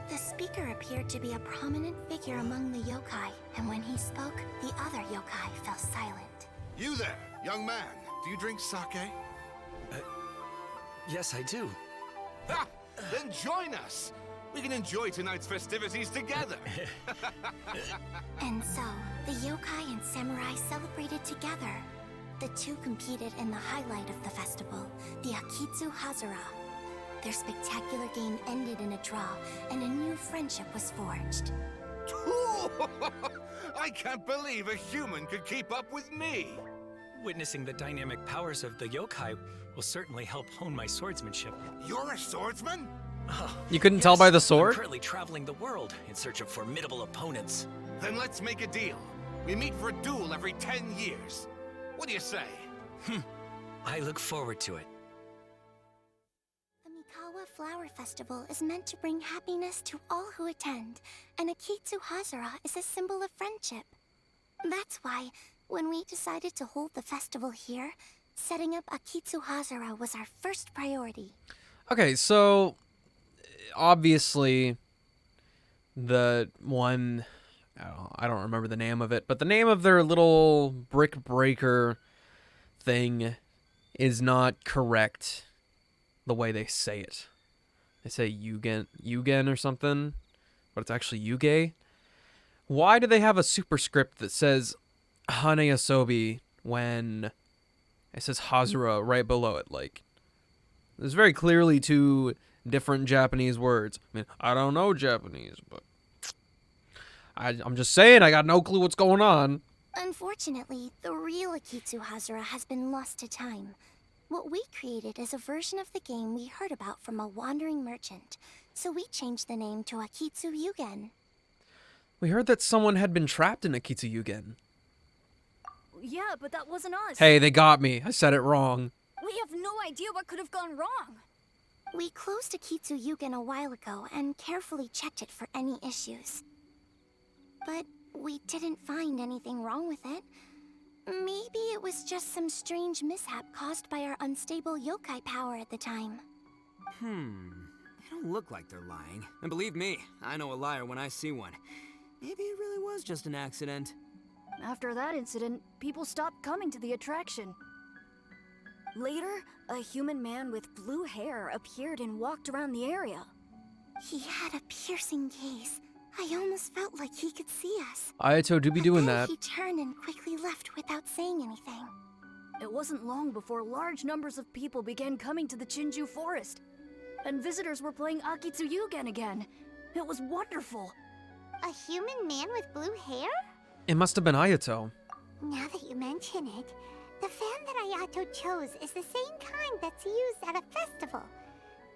[SPEAKER 2] The speaker appeared to be a prominent figure among the yokai, and when he spoke, the other yokai fell silent.
[SPEAKER 11] You there, young man. Do you drink sake?
[SPEAKER 4] Yes, I do.
[SPEAKER 11] Ha! Then join us. We can enjoy tonight's festivities together.
[SPEAKER 2] And so, the yokai and samurai celebrated together. The two competed in the highlight of the festival, the Akitsu Hazura. Their spectacular game ended in a draw, and a new friendship was forged.
[SPEAKER 11] I can't believe a human could keep up with me.
[SPEAKER 12] Witnessing the dynamic powers of the yokai will certainly help hone my swordsmanship.
[SPEAKER 11] You're a swordsman?
[SPEAKER 1] You couldn't tell by the
[SPEAKER 12] I'm
[SPEAKER 1] sword?
[SPEAKER 12] currently traveling the world in search of formidable opponents.
[SPEAKER 11] Then let's make a deal. We meet for a duel every 10 years. What do you say?
[SPEAKER 12] I look forward to it.
[SPEAKER 2] The Mikawa Flower Festival is meant to bring happiness to all who attend, and Akitsu Hazura is a symbol of friendship. That's why, when we decided to hold the festival here, setting up Akitsu Hazura was our first priority.
[SPEAKER 1] Okay, so obviously the one, I don't remember the name of it, but the name of their little brick breaker thing is not correct the way they say it. They say Yugen or something, but it's actually Yuge. Why do they have a superscript that says Hane Asobi when it says Hazura right below it? Like, there's very clearly two different Japanese words. I mean, I don't know Japanese, but I'm just saying I got no clue what's going on.
[SPEAKER 2] Unfortunately, the real Akitsu Hazura has been lost to time. What we created is a version of the game we heard about from a wandering merchant, so we changed the name to Akitsu Yugen.
[SPEAKER 1] We heard that someone had been trapped in Akitsu Yugen.
[SPEAKER 3] Yeah, but that wasn't us.
[SPEAKER 1] Hey, they got me. I said it wrong.
[SPEAKER 3] We have no idea what could have gone wrong.
[SPEAKER 2] We closed Akitsu Yugen a while ago and carefully checked it for any issues. But we didn't find anything wrong with it. Maybe it was just some strange mishap caused by our unstable yokai power at the time.
[SPEAKER 4] I don't look like they're lying. And believe me, I know a liar when I see one. Maybe it really was just an accident.
[SPEAKER 3] After that incident, people stopped coming to the attraction. Later, a human man with blue hair appeared and walked around the area.
[SPEAKER 2] He had a piercing gaze. I almost felt like he could see us.
[SPEAKER 1] Ayato do be doing
[SPEAKER 2] Then
[SPEAKER 1] that.
[SPEAKER 2] he turned and quickly left without saying anything.
[SPEAKER 3] It wasn't long before large numbers of people began coming to the Chinju forest. And visitors were playing Akitsuyugen again. It was wonderful.
[SPEAKER 2] A human man with blue hair?
[SPEAKER 1] It must have been Ayato.
[SPEAKER 2] Now that you mention it, the fan that Ayato chose is the same kind that's used at a festival.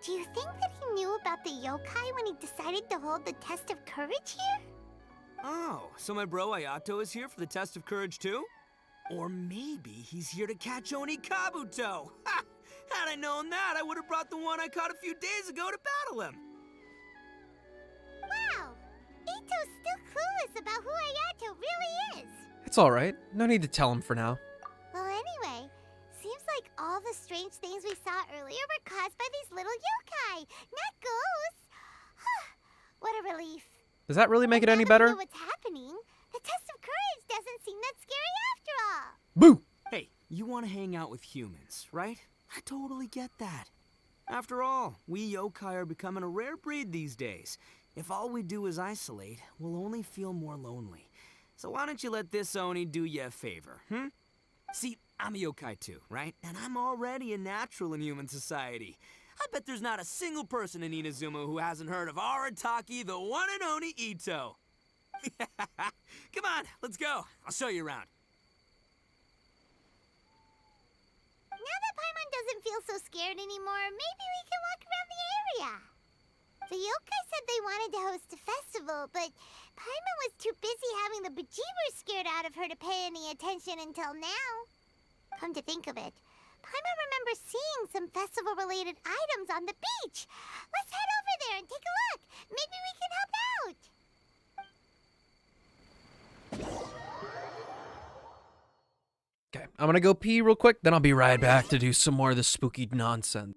[SPEAKER 2] Do you think that he knew about the yokai when he decided to hold the test of courage here?
[SPEAKER 4] Oh, so my bro Ayato is here for the test of courage too? Or maybe he's here to catch Oni Kabuto! Ha! Had I known that, I would have brought the one I caught a few days ago to battle him!
[SPEAKER 2] Wow! Ito's still clueless about who Ayato really is!
[SPEAKER 1] It's alright. No need to tell him for now.
[SPEAKER 2] Well, anyway, seems like all the strange things we saw earlier were caused by these little yokai, not ghosts! What a relief.
[SPEAKER 1] Does that really make it
[SPEAKER 2] Now
[SPEAKER 1] any
[SPEAKER 2] that we
[SPEAKER 1] better?
[SPEAKER 2] know what's happening, the test of courage doesn't seem that scary after all!
[SPEAKER 1] Boo!
[SPEAKER 4] Hey, you want to hang out with humans, right? I totally get that. After all, we yokai are becoming a rare breed these days. If all we do is isolate, we'll only feel more lonely. So why don't you let this Oni do you a favor, hmm? See, I'm a yokai too, right? And I'm already a natural in human society. I bet there's not a single person in Inazuma who hasn't heard of Arataki, the one and only Ito. Come on, let's go. I'll show you around.
[SPEAKER 2] Now that Paimon doesn't feel so scared anymore, maybe we can walk around the area. The yokai said they wanted to host a festival, but Paimon was too busy having the bejeebers scared out of her to pay any attention until now. Come to think of it, Paimon remembers seeing some festival-related items on the beach. Let's head over there and take a look. Maybe we can help out.
[SPEAKER 1] Okay, I'm gonna go pee real quick, then I'll be right back to do some more of this spooky nonsense.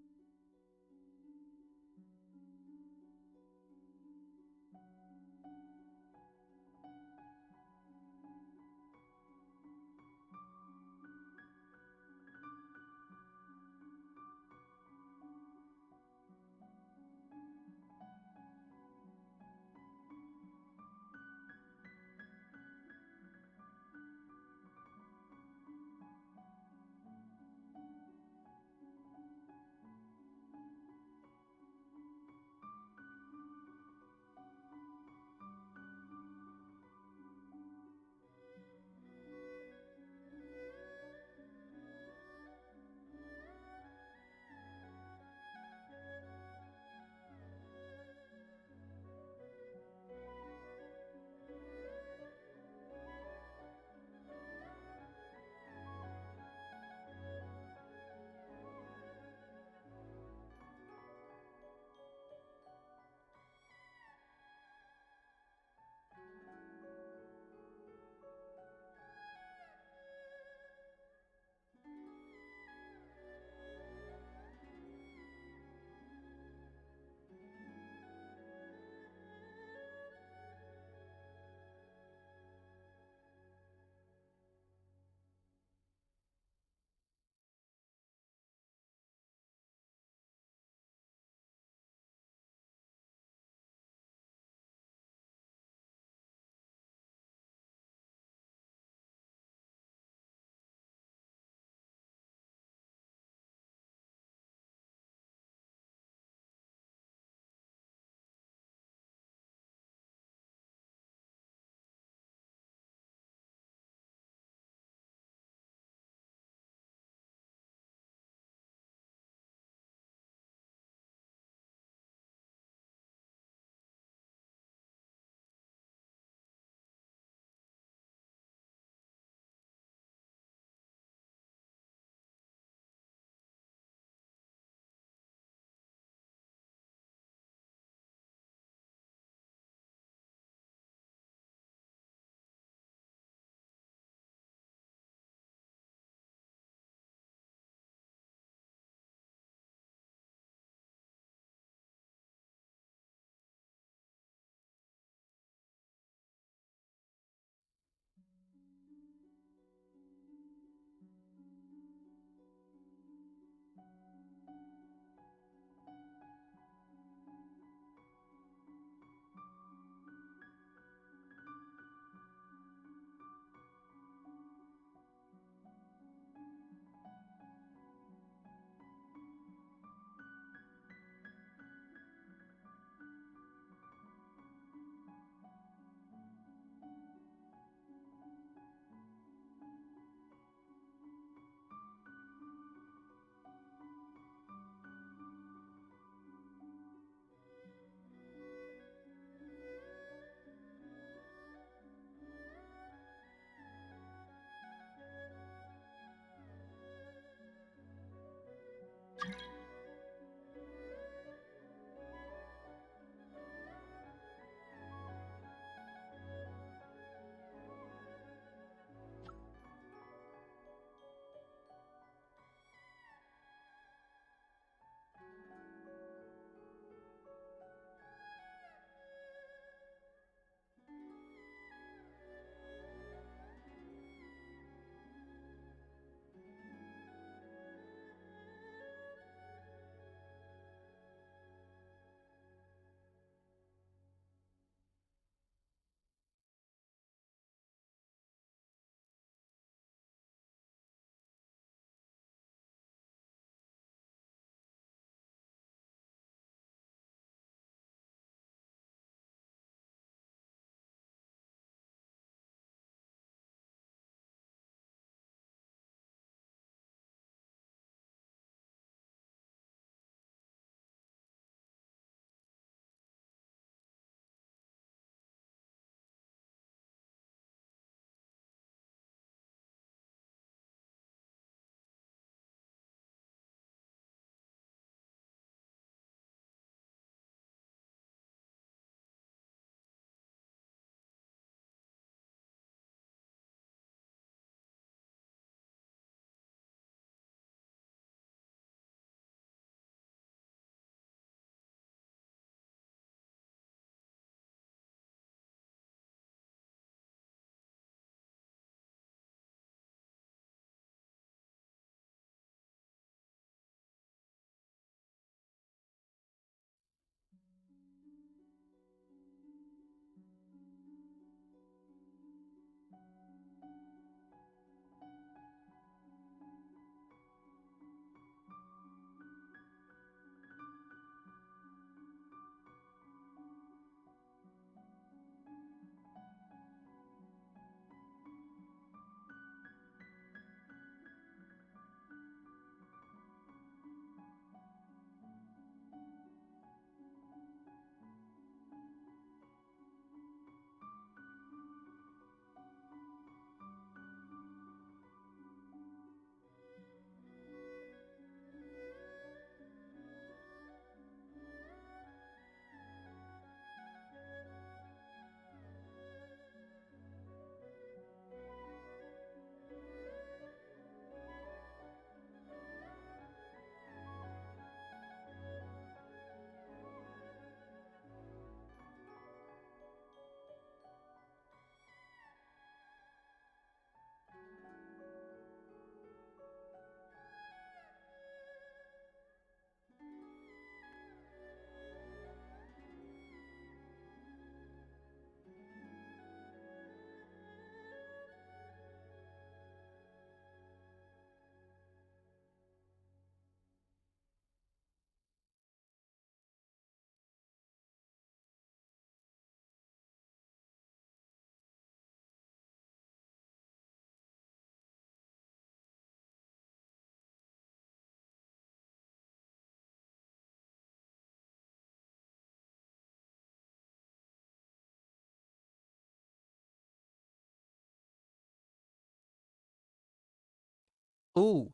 [SPEAKER 1] Ooh.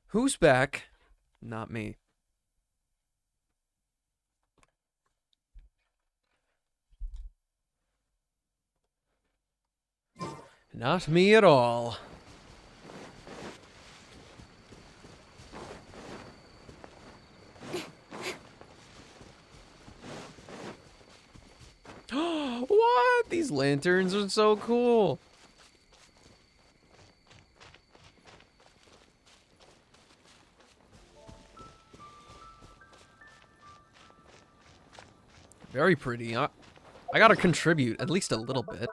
[SPEAKER 1] Who's back? Not me. Not me at all. What? These lanterns are so cool. Very pretty. I gotta contribute at least a little bit.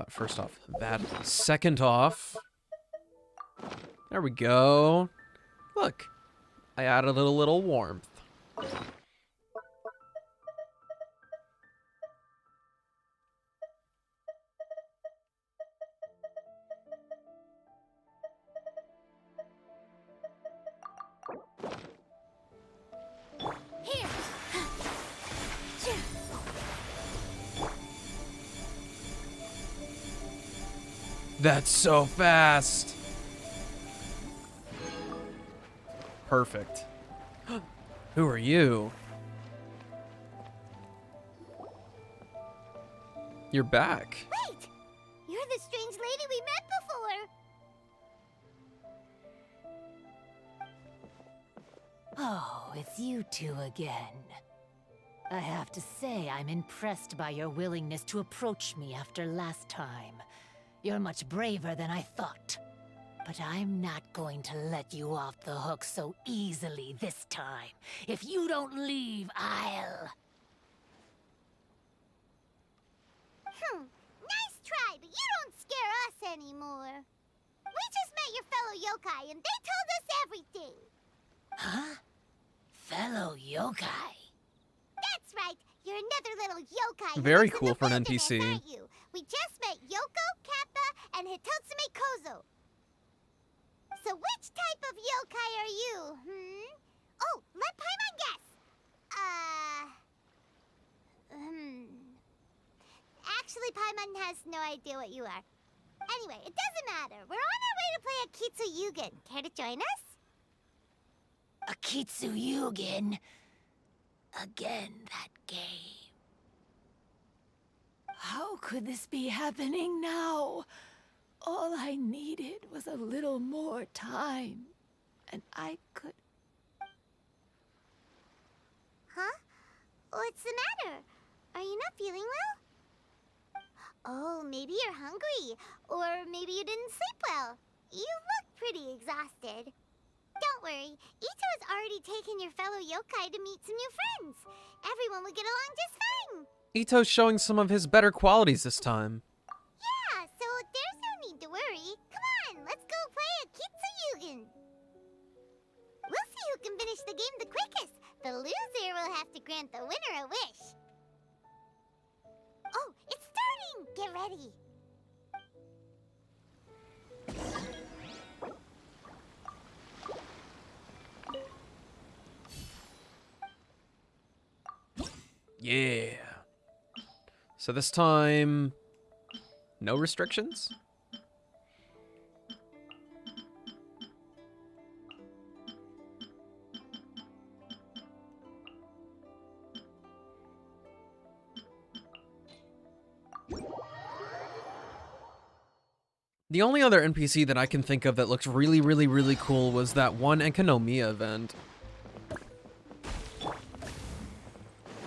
[SPEAKER 1] First off, that. Second off. There we go. Look. I added a little warmth.
[SPEAKER 2] Here.
[SPEAKER 1] That's so fast. Perfect. Who are you? You're back.
[SPEAKER 2] Wait! You're the strange lady we met before.
[SPEAKER 7] Oh, it's you two again. I have to say, I'm impressed by your willingness to approach me after last time. You're much braver than I thought. But I'm not going to let you off the hook so easily this time. If you don't leave, I'll...
[SPEAKER 2] Nice try, but you don't scare us anymore. We just met your fellow yokai, and they told us everything.
[SPEAKER 7] Huh? Fellow yokai?
[SPEAKER 2] That's right. You're another little yokai. who
[SPEAKER 1] Very
[SPEAKER 2] lives in
[SPEAKER 1] cool
[SPEAKER 2] the
[SPEAKER 1] for an
[SPEAKER 2] wilderness,
[SPEAKER 1] NPC.
[SPEAKER 2] aren't you? We just met Yoko, Kappa, and Hitotsume Kozo. So which type of yokai are you, Oh, let Paimon guess. Actually, Paimon has no idea what you are. Anyway, it doesn't matter. We're on our way to play Akitsu Yugen. Care to join us?
[SPEAKER 7] Akitsu Yugen. Again, that game. How could this be happening now? All I needed was a little more time, and I could...
[SPEAKER 2] Huh? What's the matter? Are you not feeling well? Oh, maybe you're hungry. Or maybe you didn't sleep well. You look pretty exhausted. Don't worry. Ito has already taken your fellow yokai to meet some new friends. Everyone will get along just fine.
[SPEAKER 1] Ito's showing some of his better qualities this time.
[SPEAKER 2] Yeah, so there's no need to worry. Come on, let's go play Akitsu Yugen. We'll see who can finish the game the quickest. The loser will have to grant the winner a wish. Oh, it's starting! Get ready.
[SPEAKER 1] Yeah. So this time, no restrictions? The only other NPC that I can think of that looked really, really, really cool was that one Enkanomiya event.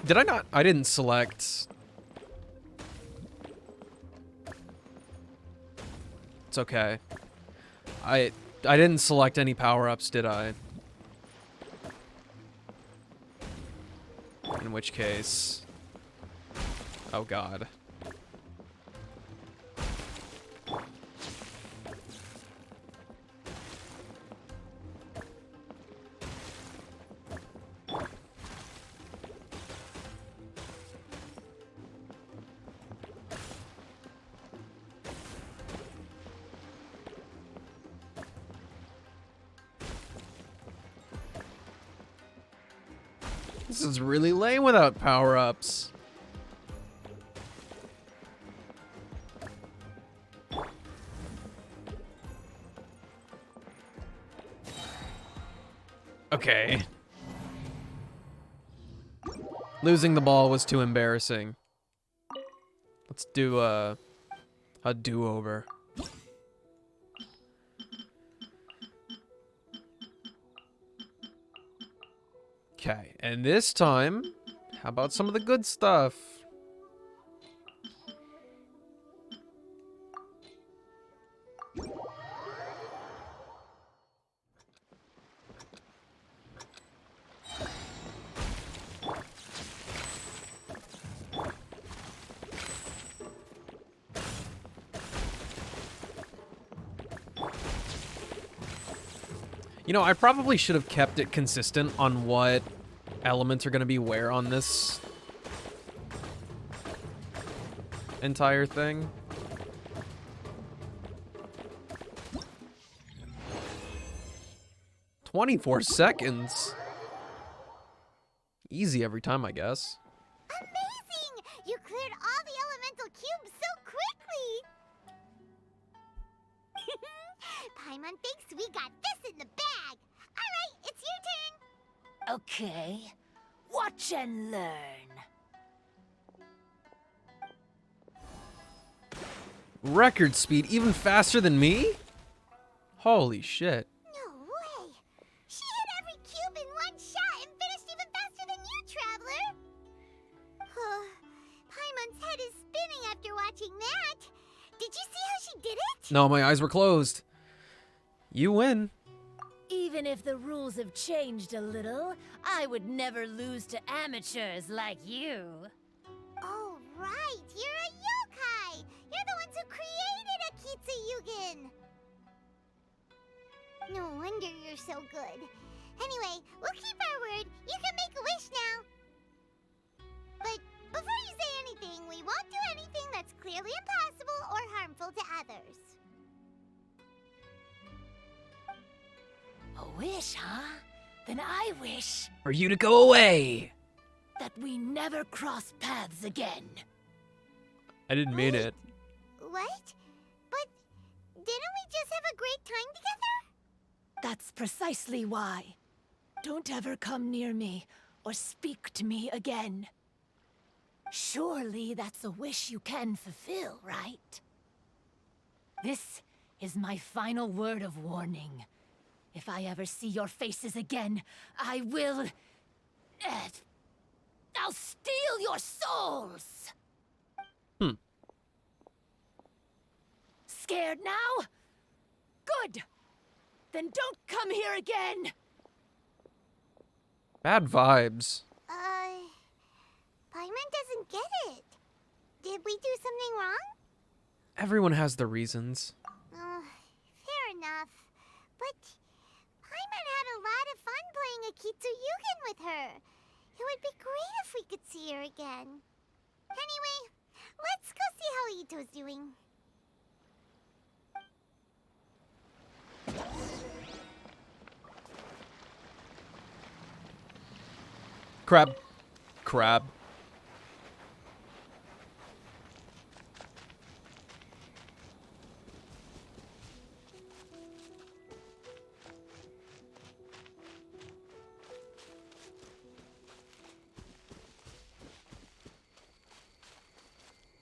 [SPEAKER 1] Did I not? I didn't select. It's okay. I didn't select any power-ups, did I? In which case... Oh god. This is really lame without power-ups. Okay. Losing the ball was too embarrassing. Let's do a do-over. Okay, and this time, how about some of the good stuff? You know, I probably should have kept it consistent on what elements are going to be where on this entire thing. $24 seconds. Easy every time, I guess.
[SPEAKER 2] Amazing! You cleared all the elemental cubes so quickly! Paimon thinks we got this in the bag. Alright, it's your turn.
[SPEAKER 7] Okay. Watch and learn.
[SPEAKER 1] Record speed, even faster than me? Holy shit.
[SPEAKER 2] No way! She hit every cube in one shot and finished even faster than you, Traveler! Paimon's head is spinning after watching that. Did you see how she did it?
[SPEAKER 1] No, my eyes were closed. You win.
[SPEAKER 7] Even if the rules have changed a little, I would never lose to amateurs like you.
[SPEAKER 2] Oh, right! You're a yokai! You're the ones who created Akitsu Yugen! No wonder you're so good. Anyway, we'll keep our word. You can make a wish now. But before you say anything, we won't do anything that's clearly impossible or harmful to others.
[SPEAKER 7] A wish, huh? Then I wish
[SPEAKER 1] For you to go away.
[SPEAKER 7] that we never cross paths again.
[SPEAKER 1] I didn't mean it.
[SPEAKER 2] What? But didn't we just have a great time together?
[SPEAKER 7] That's precisely why. Don't ever come near me or speak to me again. Surely that's a wish you can fulfill, right? This is my final word of warning. If I ever see your faces again, I will... I'll steal your souls! Scared now? Good! Then don't come here again!
[SPEAKER 1] Bad vibes.
[SPEAKER 2] Paimon doesn't get it. Did we do something wrong?
[SPEAKER 1] Everyone has their reasons.
[SPEAKER 2] Fair enough. But Paimon had a lot of fun playing Akitsu Yugen with her. It would be great if we could see her again. Anyway, let's go see how Ito's doing.
[SPEAKER 1] Crab. Crab.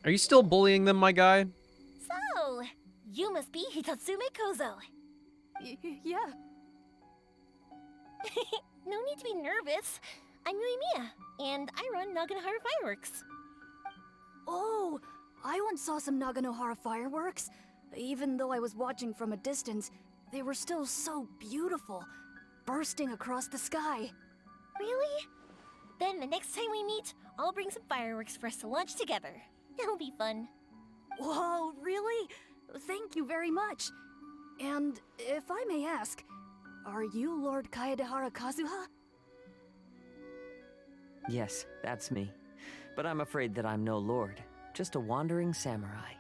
[SPEAKER 1] Are you still bullying them, my guy?
[SPEAKER 9] So, you must be Hitatsume Kozo.
[SPEAKER 3] Yeah.
[SPEAKER 9] No need to be nervous. I'm Yuimiya, and I run Naganohara Fireworks.
[SPEAKER 3] Oh, I once saw some Naganohara fireworks. Even though I was watching from a distance, they were still so beautiful, bursting across the sky.
[SPEAKER 9] Really? Then the next time we meet, I'll bring some fireworks for us to launch together. It'll be fun.
[SPEAKER 3] Whoa, really? Thank you very much. And if I may ask, are you Lord Kaedehara Kazuha?
[SPEAKER 13] Yes, that's me. But I'm afraid that I'm no lord, just a wandering samurai.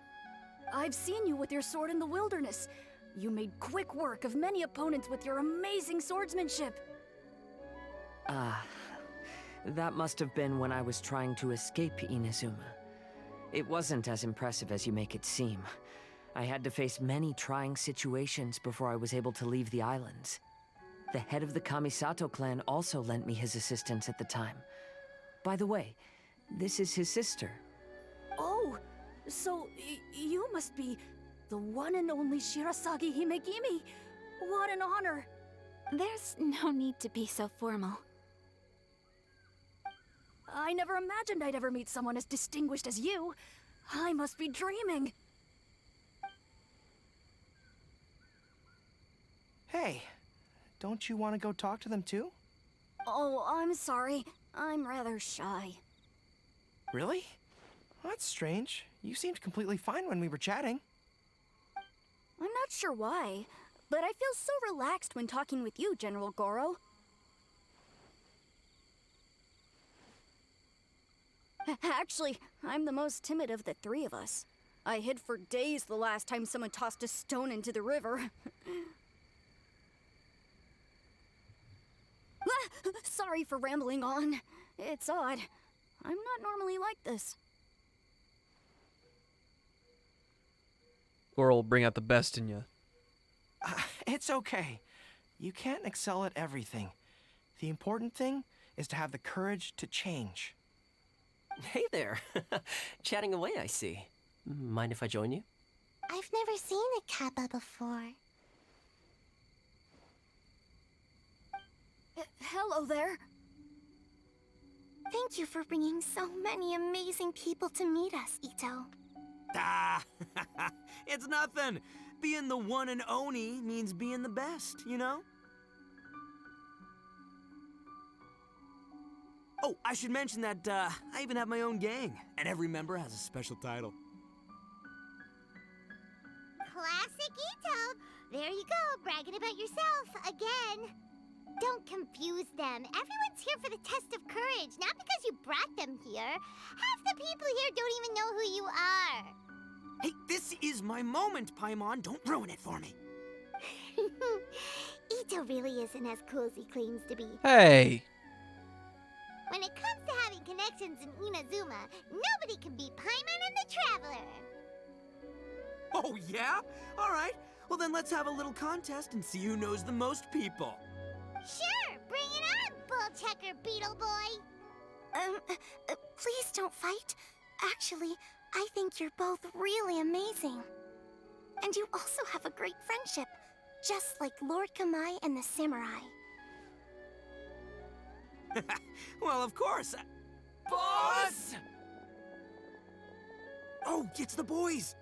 [SPEAKER 3] I've seen you with your sword in the wilderness. You made quick work of many opponents with your amazing swordsmanship.
[SPEAKER 13] That must have been when I was trying to escape Inazuma. It wasn't as impressive as you make it seem. I had to face many trying situations before I was able to leave the islands. The head of the Kamisato clan also lent me his assistance at the time. By the way, this is his sister.
[SPEAKER 3] Oh, so you must be the one and only Shirasagi Himegimi. What an honor.
[SPEAKER 6] There's no need to be so formal.
[SPEAKER 3] I never imagined I'd ever meet someone as distinguished as you. I must be dreaming.
[SPEAKER 5] Hey, don't you want to go talk to them too?
[SPEAKER 3] Oh, I'm sorry. I'm rather shy.
[SPEAKER 5] Really? Well, that's strange. You seemed completely fine when we were chatting.
[SPEAKER 3] I'm not sure why, but I feel so relaxed when talking with you, General Goro. Actually, I'm the most timid of the three of us. I hid for days the last time someone tossed a stone into the river. Sorry for rambling on. It's odd. I'm not normally like this.
[SPEAKER 1] Goro will bring out the best in you.
[SPEAKER 5] It's okay. You can't excel at everything. The important thing is to have the courage to change.
[SPEAKER 14] Hey there. Chatting away, I see. Mind if I join you?
[SPEAKER 2] I've never seen a kappa before.
[SPEAKER 3] Hello there.
[SPEAKER 2] Thank you for bringing so many amazing people to meet us, Ito.
[SPEAKER 4] Ah, it's nothing. Being the one and only means being the best, you know? Oh, I should mention that I even have my own gang, and every member has a special title.
[SPEAKER 2] Classic Ito! There you go, bragging about yourself again. Don't confuse them. Everyone's here for the test of courage, not because you brought them here. Half the people here don't even know who you are.
[SPEAKER 4] Hey, this is my moment, Paimon. Don't ruin it for me.
[SPEAKER 2] Ito really isn't as cool as he claims to be.
[SPEAKER 1] Hey!
[SPEAKER 2] When it comes to having connections in Inazuma, nobody can beat Paimon and the Traveler.
[SPEAKER 4] Oh, yeah? All right. Well, then let's have a little contest and see who knows the most people.
[SPEAKER 2] Sure, bring it on, Bull Checker Beetle Boy. Please don't fight. Actually, I think you're both really amazing. And you also have a great friendship, just like Lord Kamai and the Samurai.
[SPEAKER 4] Well, of course. Boss! Oh, it's the boys!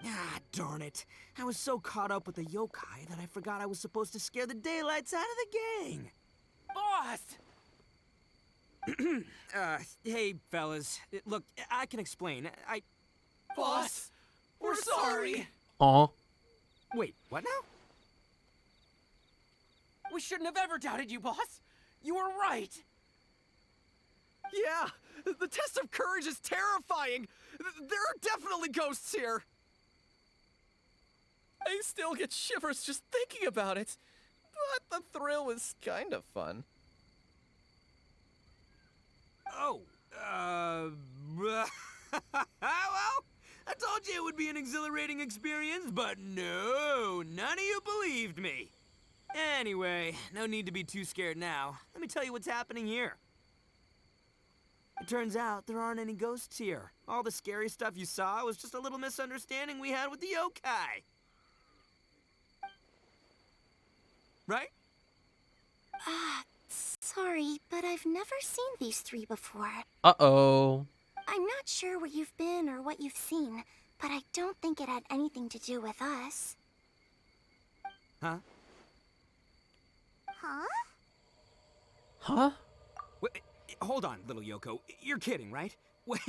[SPEAKER 4] Ah, darn it. I was so caught up with the yokai that I forgot I was supposed to scare the daylights out of the gang.
[SPEAKER 10] Boss!
[SPEAKER 4] Hey, fellas. Look, I can explain.
[SPEAKER 10] Boss! We're sorry!
[SPEAKER 1] Aw.
[SPEAKER 4] Wait, what now?
[SPEAKER 10] We shouldn't have ever doubted you, boss! You were right!
[SPEAKER 5] Yeah, the test of courage is terrifying. There are definitely ghosts here. I still get shivers just thinking about it. But the thrill was kind of fun.
[SPEAKER 4] Oh, well, I told you it would be an exhilarating experience, but no, none of you believed me. Anyway, no need to be too scared now. Let me tell you what's happening here. It turns out there aren't any ghosts here. All the scary stuff you saw was just a little misunderstanding we had with the yokai. Right?
[SPEAKER 2] Sorry, but I've never seen these three before.
[SPEAKER 1] Uh-oh.
[SPEAKER 2] I'm not sure where you've been or what you've seen, but I don't think it had anything to do with us.
[SPEAKER 4] Huh?
[SPEAKER 2] Huh?
[SPEAKER 1] Huh?
[SPEAKER 4] Wait, hold on, little Yoko. You're kidding, right? Wait,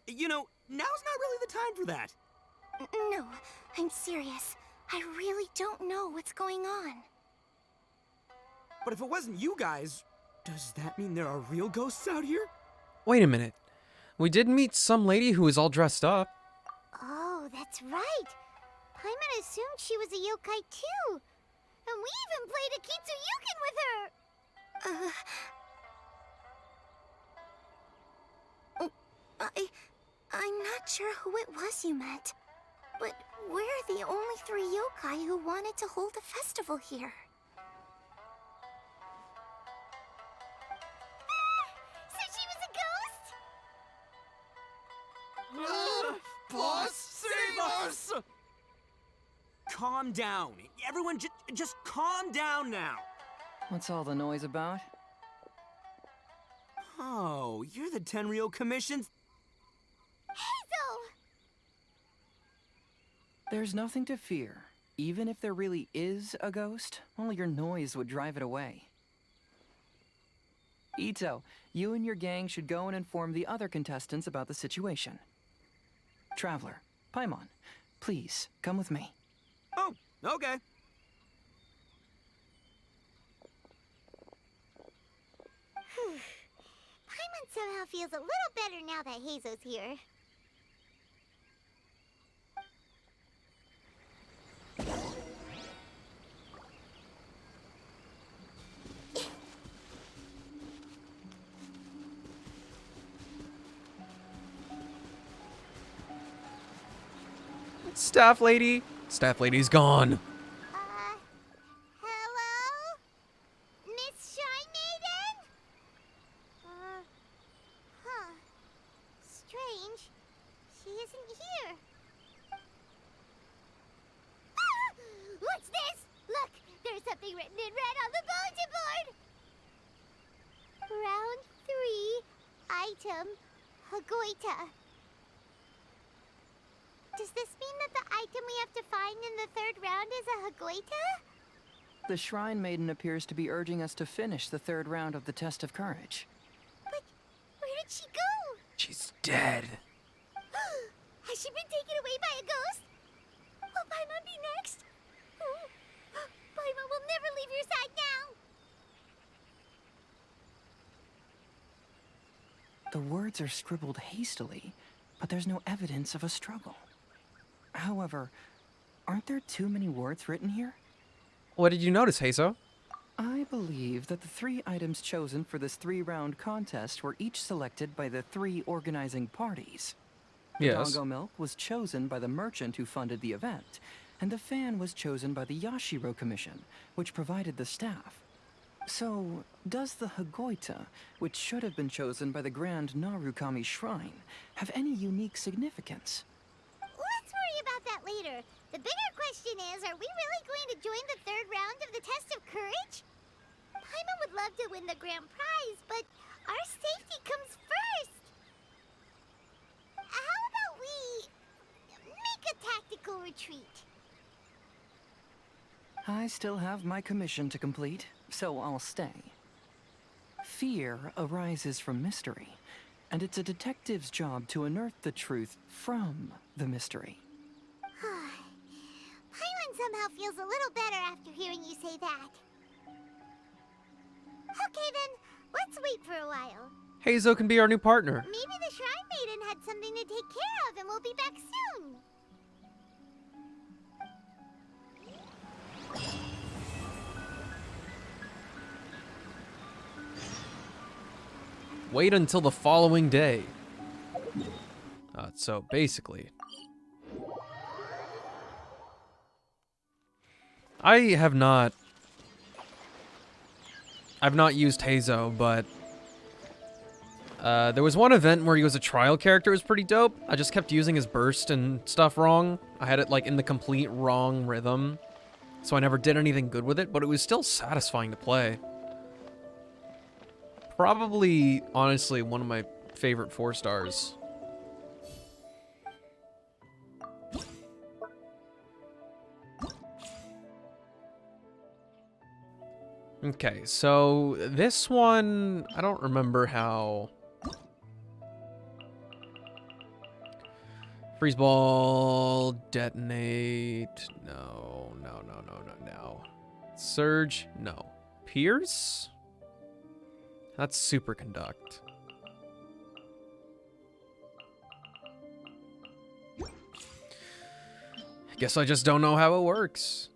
[SPEAKER 4] you know, now's not really the time for that.
[SPEAKER 2] No, I'm serious. I really don't know what's going on.
[SPEAKER 4] But if it wasn't you guys, does that mean there are real ghosts out here?
[SPEAKER 1] Wait a minute. We did meet some lady who was all dressed up.
[SPEAKER 2] Oh, that's right. Paimon assumed she was a yokai too. And we even played a Kitsuyukin with her. I'm not sure who it was you met. But we're the only 3 yokai who wanted to hold a festival here. So she was a ghost?
[SPEAKER 5] Boss, save us!
[SPEAKER 4] Calm down. Everyone, just calm down now.
[SPEAKER 8] What's all the noise about?
[SPEAKER 4] Oh, you're the Tenryo Commission's...
[SPEAKER 2] Hazel!
[SPEAKER 8] There's nothing to fear. Even if there really is a ghost, all your noise would drive it away. Ito, you and your gang should go and inform the other contestants about the situation. Traveler, Paimon, please, come with me.
[SPEAKER 4] Oh, okay.
[SPEAKER 2] Paimon somehow feels a little better now that Hazo's here.
[SPEAKER 1] Staff lady. Staff lady's gone.
[SPEAKER 2] Hello? Miss Shrine Maiden? Huh. Strange. She isn't here. Ah! What's this? Look, there's something written in red on the bulletin board. Round 3, item, Hagoita. Does this mean that the item we have to find in the 3rd round is a Hagoita?
[SPEAKER 8] The Shrine Maiden appears to be urging us to finish the 3rd round of the Test of Courage.
[SPEAKER 2] But where did she go?
[SPEAKER 1] She's dead.
[SPEAKER 2] Has she been taken away by a ghost? Will Paimon be next? Paimon will never leave your side now.
[SPEAKER 8] The words are scribbled hastily, but there's no evidence of a struggle. However, aren't there too many words written here?
[SPEAKER 1] What did you notice, Hazo?
[SPEAKER 8] I believe that the 3 items chosen for this 3-round contest were each selected by the 3 organizing parties. The
[SPEAKER 1] Yes.
[SPEAKER 8] Doggo Milk was chosen by the merchant who funded the event, and the fan was chosen by the Yashiro Commission, which provided the staff. So, does the Hagoita, which should have been chosen by the Grand Narukami Shrine, have any unique significance?
[SPEAKER 2] Let's worry about that later. The bigger question is, are we really going to join the 3rd round of the Test of Courage? Paimon would love to win the grand prize, but our safety comes first. How about we make a tactical retreat?
[SPEAKER 8] I still have my commission to complete, so I'll stay. Fear arises from mystery, and it's a detective's job to unearth the truth from the mystery.
[SPEAKER 2] Paimon somehow feels a little better after hearing you say that. Okay then, let's wait for a while.
[SPEAKER 1] Hazo can be our new partner.
[SPEAKER 2] Maybe the Shrine Maiden had something to take care of and we'll be back soon.
[SPEAKER 1] Wait until the following day. So basically, I've not used Hazo, but there was one event where he was a trial character. It was pretty dope. I just kept using his burst and stuff wrong. I had it like in the complete wrong rhythm, so I never did anything good with it, but it was still satisfying to play. Probably, honestly, one of my favorite 4 stars. Okay, so this one, I don't remember how... Freeze ball, detonate, no. Surge, no. Pierce? That's superconduct. Guess I just don't know how it works.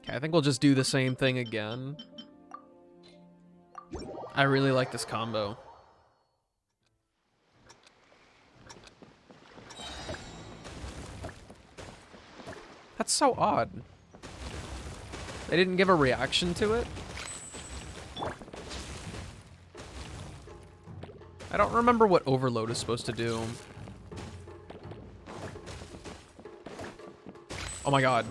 [SPEAKER 1] Okay, I think we'll just do the same thing again. I really like this combo. That's so odd. They didn't give a reaction to it? I don't remember what overload is supposed to do. Oh my god.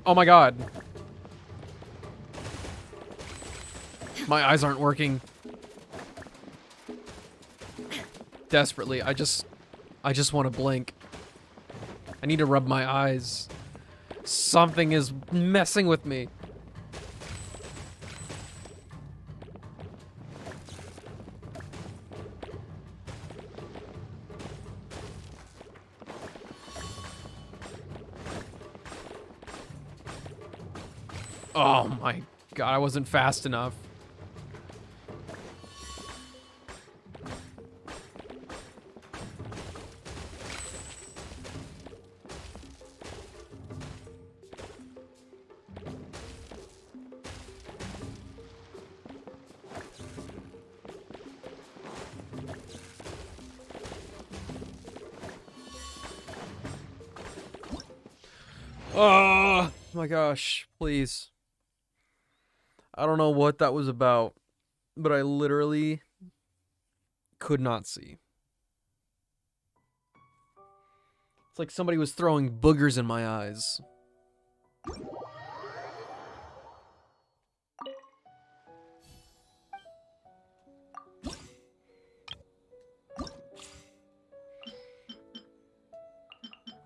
[SPEAKER 1] Oh my god. My eyes aren't working. Desperately, I just want to blink. I need to rub my eyes. Something is messing with me. Oh my god, I wasn't fast enough. Oh my gosh, please. I don't know what that was about, but I literally could not see. It's like somebody was throwing boogers in my eyes.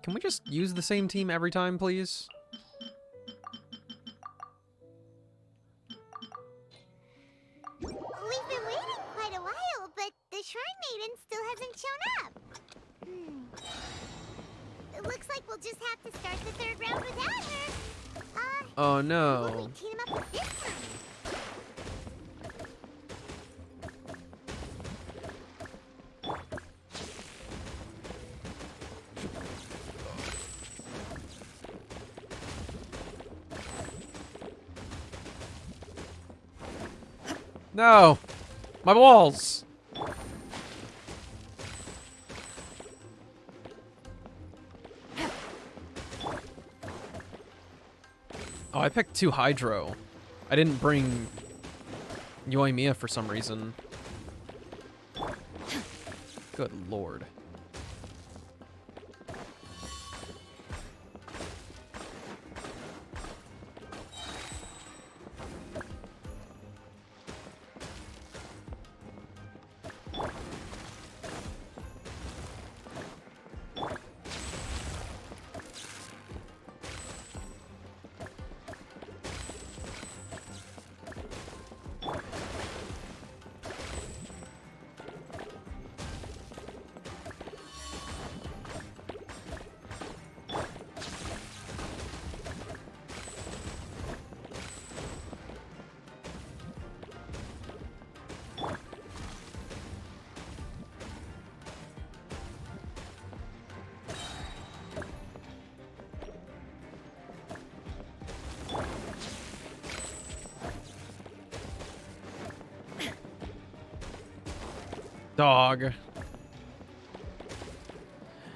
[SPEAKER 1] Can we just use the same team every time, please?
[SPEAKER 2] We've been waiting quite a while, but the Shrine Maiden still hasn't shown up. It looks like we'll just have to start the third round without her.
[SPEAKER 1] Oh
[SPEAKER 2] What do
[SPEAKER 1] no.
[SPEAKER 2] we team him up with this time?
[SPEAKER 1] No! My balls! Oh, I picked 2 Hydro. I didn't bring Yoimiya for some reason. Good lord. Dog.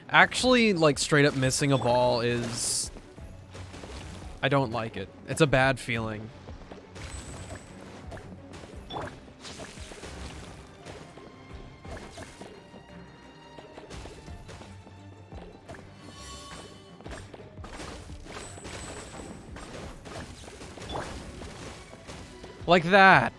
[SPEAKER 1] Actually, like, straight up missing a ball is... I don't like it. It's a bad feeling. Like that.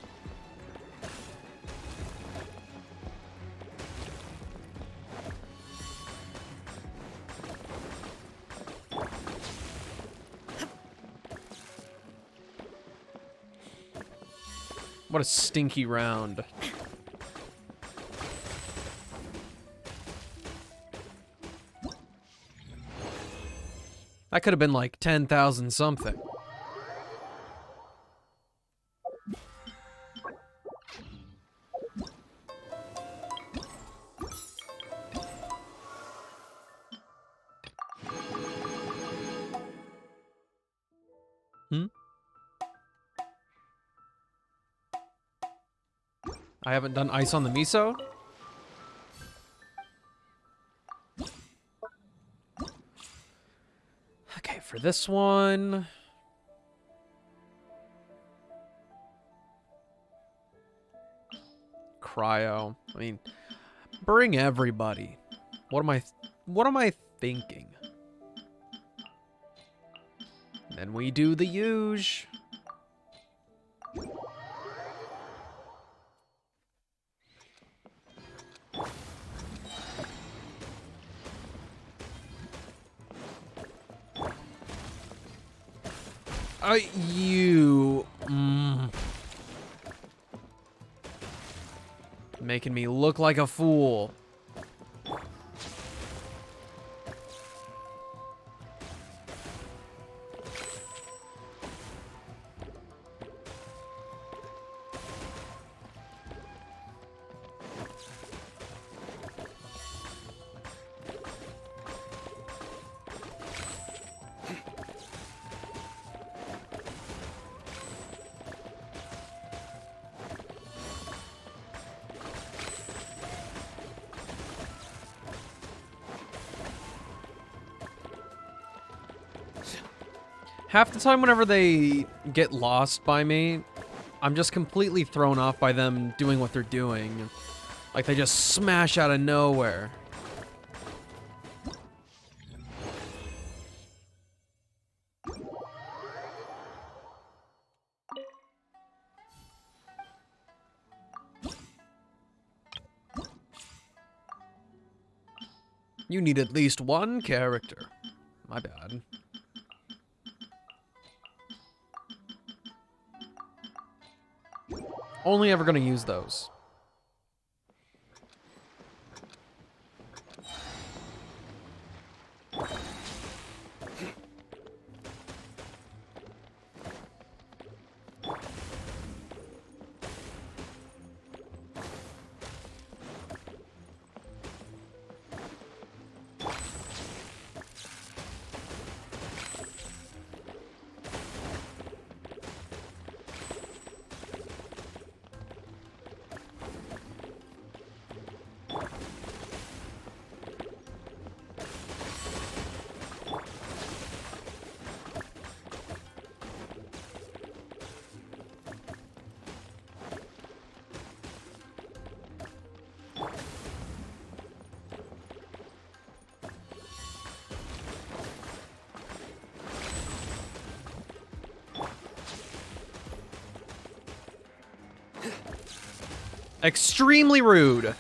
[SPEAKER 1] What a stinky round. That could have been like 10,000 something. I haven't done ice on the miso? this one. Cryo. I mean, bring everybody. What am I thinking? Then we do the huge. You... Making me look like a fool. Half the time whenever they get lost by me, I'm just completely thrown off by them doing what they're doing. Like they just smash out of nowhere. You need at least one character. My bad. Only ever gonna use those. Extremely rude.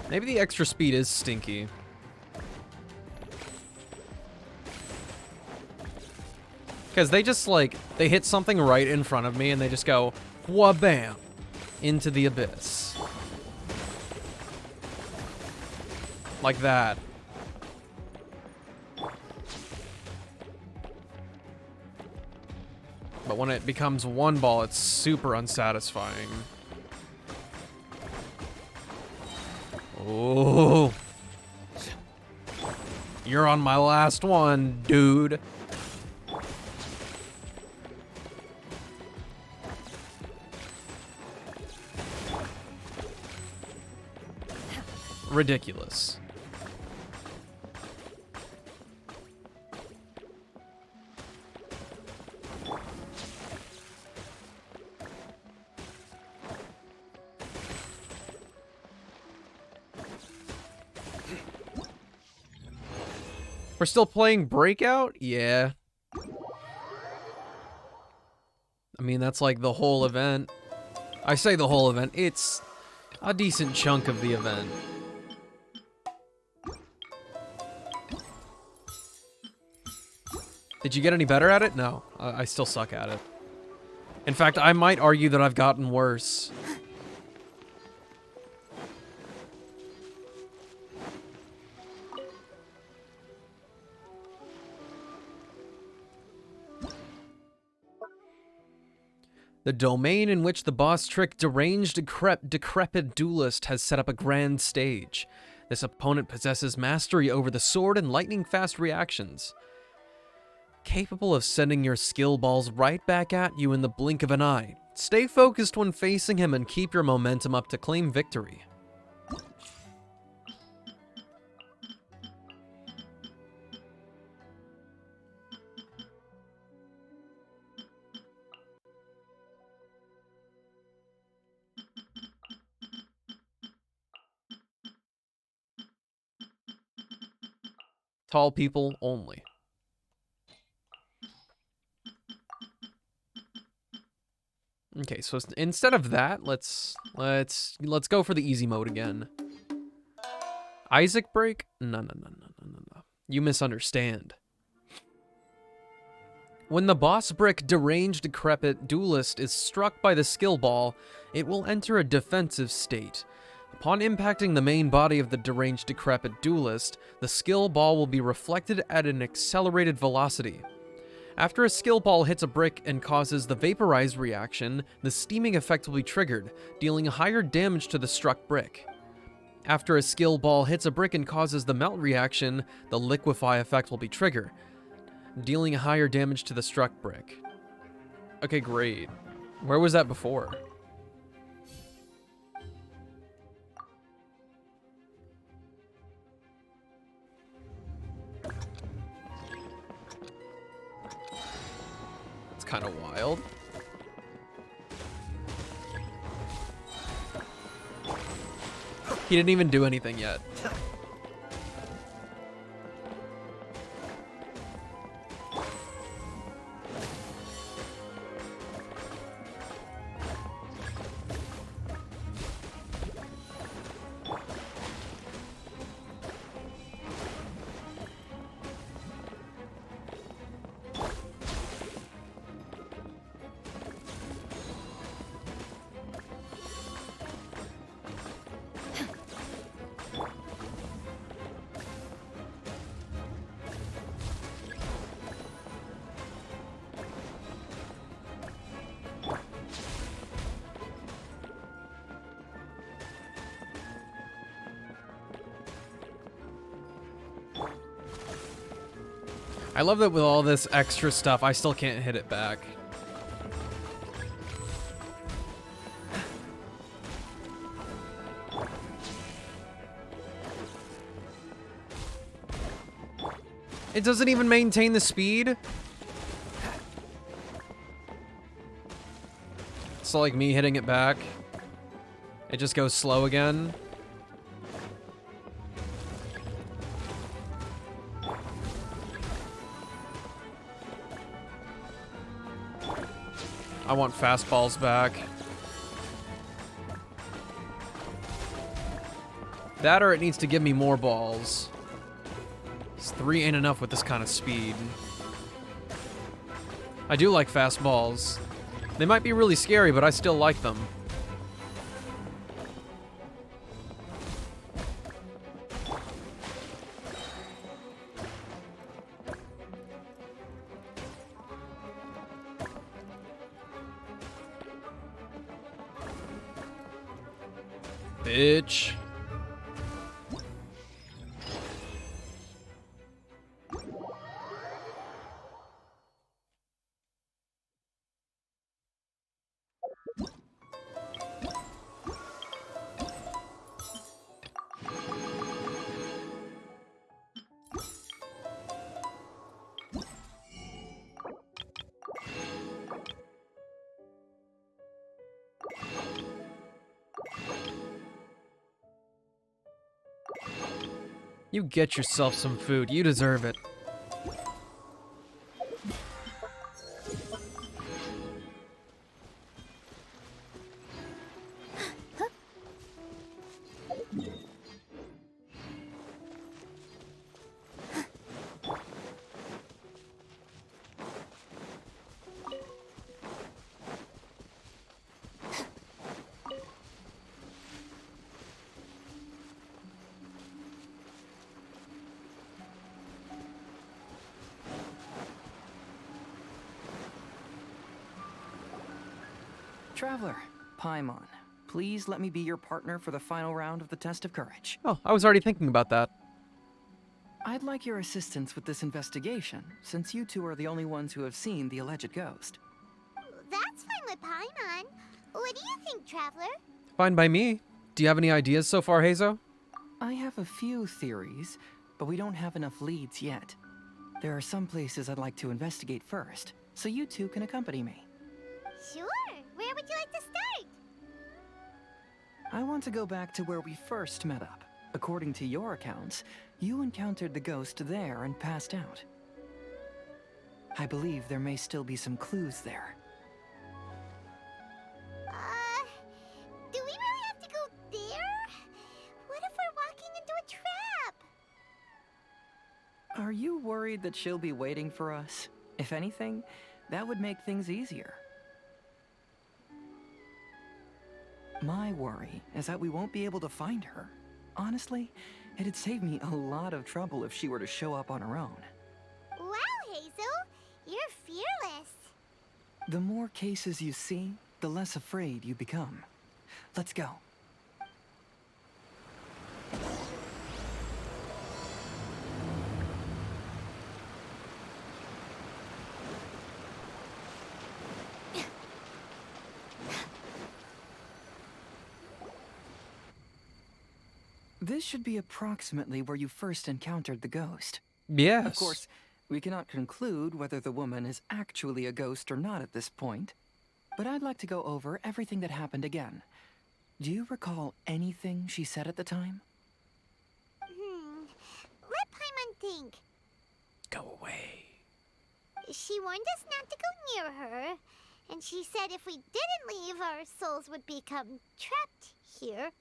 [SPEAKER 1] Maybe the extra speed is stinky. Because they just, like, they hit something right in front of me and they just go, wha-bam, into the abyss. Like that. But when it becomes one ball, it's super unsatisfying. Oh, you're on my last one, dude. Ridiculous. We're still playing Breakout? Yeah. I mean, that's like the whole event. I say the whole event. It's a decent chunk of the event. Did you get any better at it? No, I still suck at it. In fact, I might argue that I've gotten worse. The domain in which the boss trick deranged decrepit duelist has set up a grand stage. This opponent possesses mastery over the sword and lightning-fast reactions, capable of sending your skill balls right back at you in the blink of an eye. Stay focused when facing him and keep your momentum up to claim victory. Tall people only. Okay, so instead of that, let's go for the easy mode again. Isaac break? No. You misunderstand. When the boss brick deranged decrepit duelist is struck by the skill ball, it will enter a defensive state. Upon impacting the main body of the deranged decrepit duelist, the skill ball will be reflected at an accelerated velocity. After a skill ball hits a brick and causes the vaporize reaction, the steaming effect will be triggered, dealing higher damage to the struck brick. After a skill ball hits a brick and causes the melt reaction, the liquefy effect will be triggered, dealing higher damage to the struck brick. Okay, great. Where was that before? It's kind of wild. He didn't even do anything yet. I love that with all this extra stuff, I still can't hit it back. It doesn't even maintain the speed. So like me hitting it back, it just goes slow again. I want fastballs back. That or it needs to give me more balls. 3 ain't enough with this kind of speed. I do like fastballs. They might be really scary, but I still like them. Bitch. You get yourself some food. You deserve it.
[SPEAKER 8] Traveler, Paimon, please let me be your partner for the final round of the test of courage.
[SPEAKER 1] Oh, I was already thinking about that.
[SPEAKER 8] I'd like your assistance with this investigation, since you two are the only ones who have seen the alleged ghost.
[SPEAKER 2] That's fine with Paimon. What do you think, Traveler?
[SPEAKER 1] Fine by me. Do you have any ideas so far, Hazo?
[SPEAKER 8] I have a few theories, but we don't have enough leads yet. There are some places I'd like to investigate first, so you two can accompany me.
[SPEAKER 2] Sure. Where would you like to start?
[SPEAKER 8] I want to go back to where we first met up. According to your accounts, you encountered the ghost there and passed out. I believe there may still be some clues there.
[SPEAKER 2] Do we really have to go there? What if we're walking into a trap?
[SPEAKER 8] Are you worried that she'll be waiting for us? If anything, that would make things easier. My worry is that we won't be able to find her. Honestly, it'd save me a lot of trouble if she were to show up on her own.
[SPEAKER 2] Wow, Hazel, you're fearless.
[SPEAKER 8] The more cases you see, the less afraid you become. Let's go. This should be approximately where you first encountered the ghost.
[SPEAKER 1] Yes.
[SPEAKER 8] Of course, we cannot conclude whether the woman is actually a ghost or not at this point, but I'd like to go over everything that happened again. Do you recall anything she said at the time?
[SPEAKER 2] Let Paimon think.
[SPEAKER 1] Go away.
[SPEAKER 2] She warned us not to go near her, and she said if we didn't leave, our souls would become trapped here.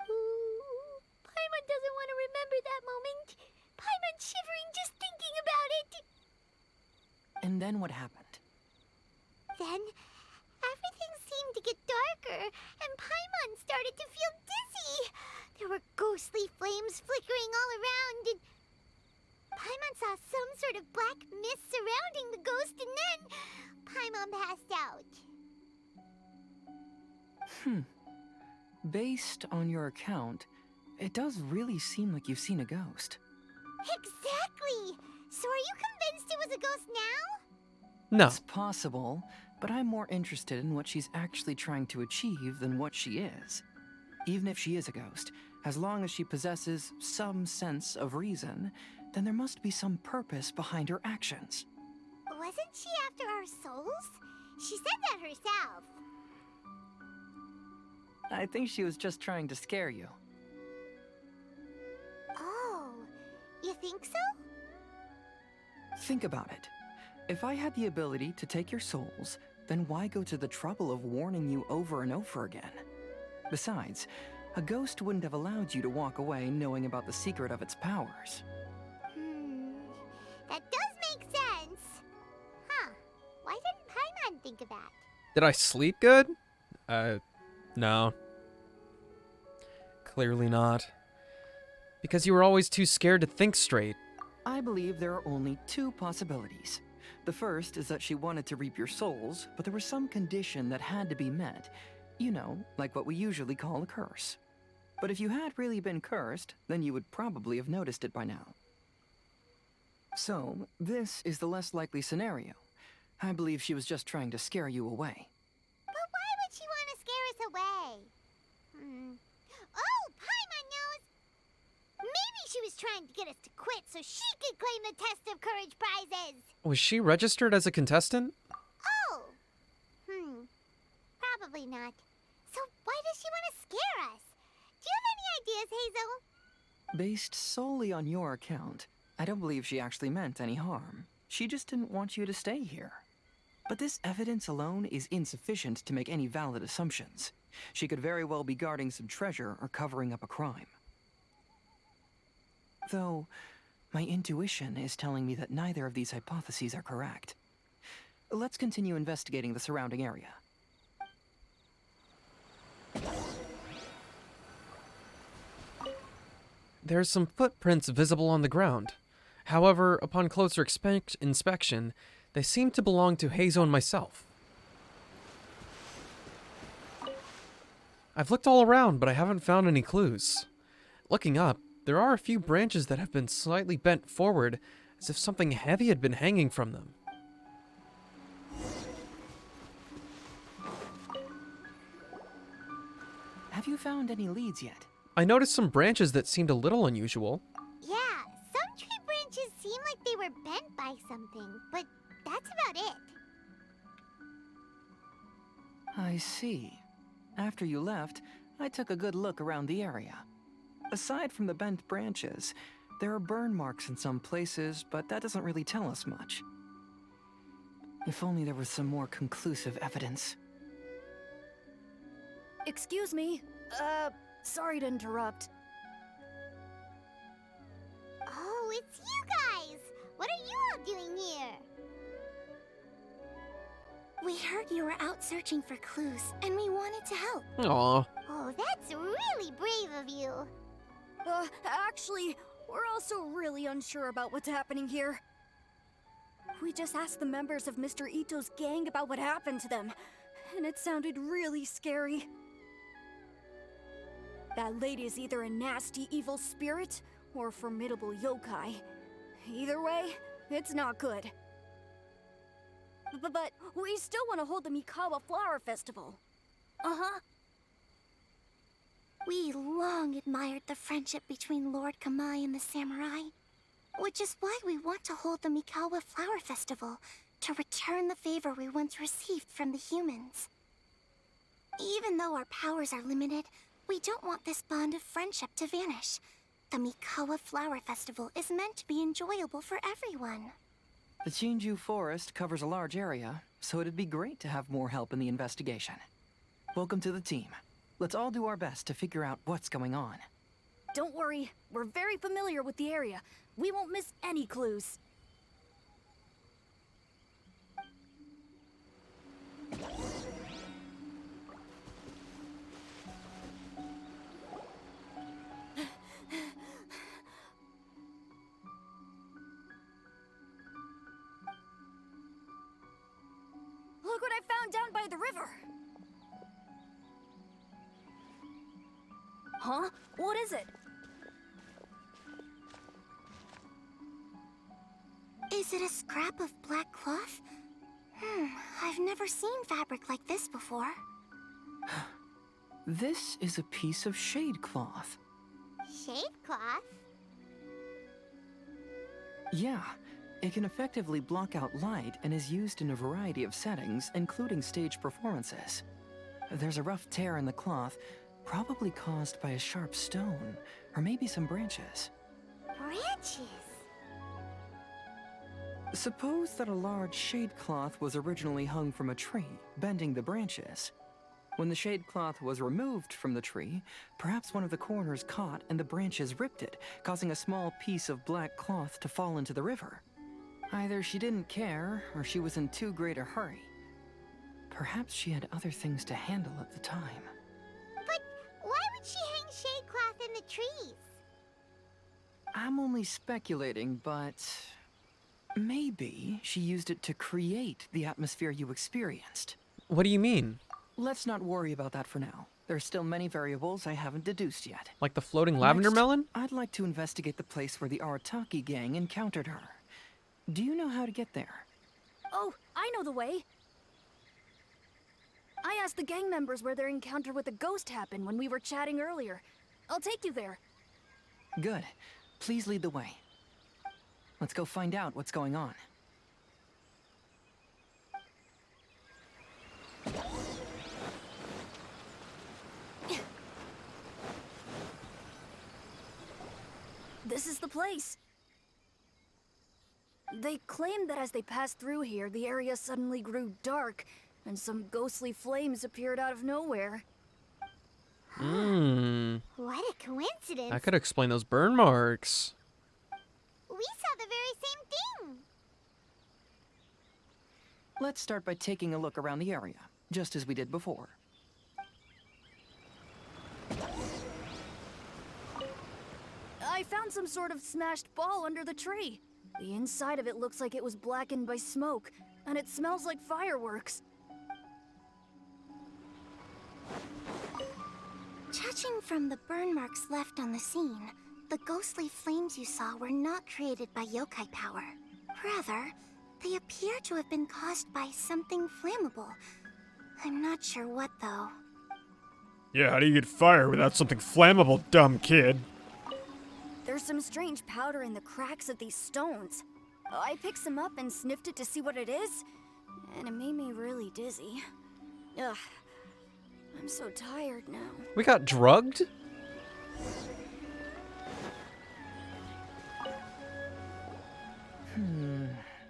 [SPEAKER 2] Ooh, Paimon doesn't want to remember that moment. Paimon's shivering just thinking about it.
[SPEAKER 8] And then what happened?
[SPEAKER 2] Then, everything seemed to get darker, and Paimon started to feel dizzy. There were ghostly flames flickering all around, and Paimon saw some sort of black mist surrounding the ghost, and then Paimon passed out.
[SPEAKER 8] Based on your account, it does really seem like you've seen a ghost.
[SPEAKER 2] Exactly! So are you convinced it was a ghost now?
[SPEAKER 1] No.
[SPEAKER 8] It's possible, but I'm more interested in what she's actually trying to achieve than what she is. Even if she is a ghost, as long as she possesses some sense of reason, then there must be some purpose behind her actions.
[SPEAKER 2] Wasn't she after our souls? She said that herself.
[SPEAKER 8] I think she was just trying to scare you.
[SPEAKER 2] Oh, you think so?
[SPEAKER 8] Think about it. If I had the ability to take your souls, then why go to the trouble of warning you over and over again? Besides, a ghost wouldn't have allowed you to walk away knowing about the secret of its powers.
[SPEAKER 2] That does make sense. Huh. Why didn't Paimon think of that?
[SPEAKER 1] Did I sleep good? No. Clearly not. Because you were always too scared to think straight.
[SPEAKER 8] I believe there are only two possibilities. The first is that she wanted to reap your souls, but there was some condition that had to be met. You know, like what we usually call a curse. But if you had really been cursed, then you would probably have noticed it by now. So, this is the less likely scenario. I believe she was just trying to scare you away.
[SPEAKER 2] But why would she want to scare us away? Oh, Paimon knows! Maybe she was trying to get us to quit so she could claim the Test of Courage prizes!
[SPEAKER 1] Was she registered as a contestant?
[SPEAKER 2] Oh! Probably not. So why does she want to scare us? Do you have any ideas, Hazel?
[SPEAKER 8] Based solely on your account, I don't believe she actually meant any harm. She just didn't want you to stay here. But this evidence alone is insufficient to make any valid assumptions. She could very well be guarding some treasure or covering up a crime. Though, my intuition is telling me that neither of these hypotheses are correct. Let's continue investigating the surrounding area.
[SPEAKER 1] There's some footprints visible on the ground. However, upon closer inspection, They seem to belong to Heizo and myself. I've looked all around, but I haven't found any clues. Looking up, there are a few branches that have been slightly bent forward, as if something heavy had been hanging from them.
[SPEAKER 8] Have you found any leads yet?
[SPEAKER 1] I noticed some branches that seemed a little unusual.
[SPEAKER 2] Yeah, some tree branches seem like they were bent by something, but that's about it.
[SPEAKER 8] I see. After you left, I took a good look around the area. Aside from the bent branches, there are burn marks in some places, but that doesn't really tell us much. If only there was some more conclusive evidence.
[SPEAKER 3] Excuse me. Sorry to interrupt.
[SPEAKER 2] Oh, it's you guys! What are you all doing here? We heard you were out searching for clues, and we wanted to help.
[SPEAKER 1] Aw.
[SPEAKER 2] Oh, that's really brave of you.
[SPEAKER 3] Actually, we're also really unsure about what's happening here. We just asked the members of Mr. Ito's gang about what happened to them, and it sounded really scary. That lady is either a nasty evil spirit or a formidable yokai. Either way, it's not good. But we still want to hold the Mikawa Flower Festival. Uh-huh.
[SPEAKER 2] We long admired the friendship between Lord Kamai and the samurai, which is why we want to hold the Mikawa Flower Festival, to return the favor we once received from the humans. Even though our powers are limited, we don't want this bond of friendship to vanish. The Mikawa Flower Festival is meant to be enjoyable for everyone.
[SPEAKER 8] The Chinju Forest covers a large area, so it'd be great to have more help in the investigation. Welcome to the team. Let's all do our best to figure out what's going on.
[SPEAKER 3] Don't worry, we're very familiar with the area. We won't miss any clues. Look what I found down by the river! Huh? What is it?
[SPEAKER 2] Is it a scrap of black cloth? I've never seen fabric like this before.
[SPEAKER 8] This is a piece of shade cloth.
[SPEAKER 2] Shade cloth?
[SPEAKER 8] Yeah, it can effectively block out light and is used in a variety of settings, including stage performances. There's a rough tear in the cloth, probably caused by a sharp stone, or maybe some branches.
[SPEAKER 2] Branches?
[SPEAKER 8] Suppose that a large shade cloth was originally hung from a tree, bending the branches. When the shade cloth was removed from the tree, perhaps one of the corners caught and the branches ripped it, causing a small piece of black cloth to fall into the river. Either she didn't care, or she was in too great a hurry. Perhaps she had other things to handle at the time.
[SPEAKER 2] But why would she hang shade cloth in the trees?
[SPEAKER 8] I'm only speculating, but maybe she used it to create the atmosphere you experienced.
[SPEAKER 1] What do you mean?
[SPEAKER 8] Let's not worry about that for now. There's still many variables I haven't deduced yet.
[SPEAKER 1] Like the floating lavender
[SPEAKER 8] Next,
[SPEAKER 1] melon?
[SPEAKER 8] I'd like to investigate the place where the Arataki gang encountered her. Do you know how to get there?
[SPEAKER 3] Oh, I know the way. I asked the gang members where their encounter with the ghost happened when we were chatting earlier. I'll take you there.
[SPEAKER 8] Good. Please lead the way. Let's go find out what's going on.
[SPEAKER 3] This is the place. They claimed that as they passed through here, the area suddenly grew dark, and some ghostly flames appeared out of nowhere.
[SPEAKER 2] What a coincidence.
[SPEAKER 1] That could explain those burn marks.
[SPEAKER 2] We saw the very same thing.
[SPEAKER 8] Let's start by taking a look around the area, just as we did before.
[SPEAKER 3] I found some sort of smashed ball under the tree. The inside of it looks like it was blackened by smoke, and it smells like fireworks.
[SPEAKER 2] Judging from the burn marks left on the scene, the ghostly flames you saw were not created by yokai power. Rather, they appear to have been caused by something flammable. I'm not sure what, though.
[SPEAKER 1] Yeah, how do you get fire without something flammable, dumb kid?
[SPEAKER 3] There's some strange powder in the cracks of these stones. I picked some up and sniffed it to see what it is, and it made me really dizzy. Ugh, I'm so tired now.
[SPEAKER 1] We got drugged?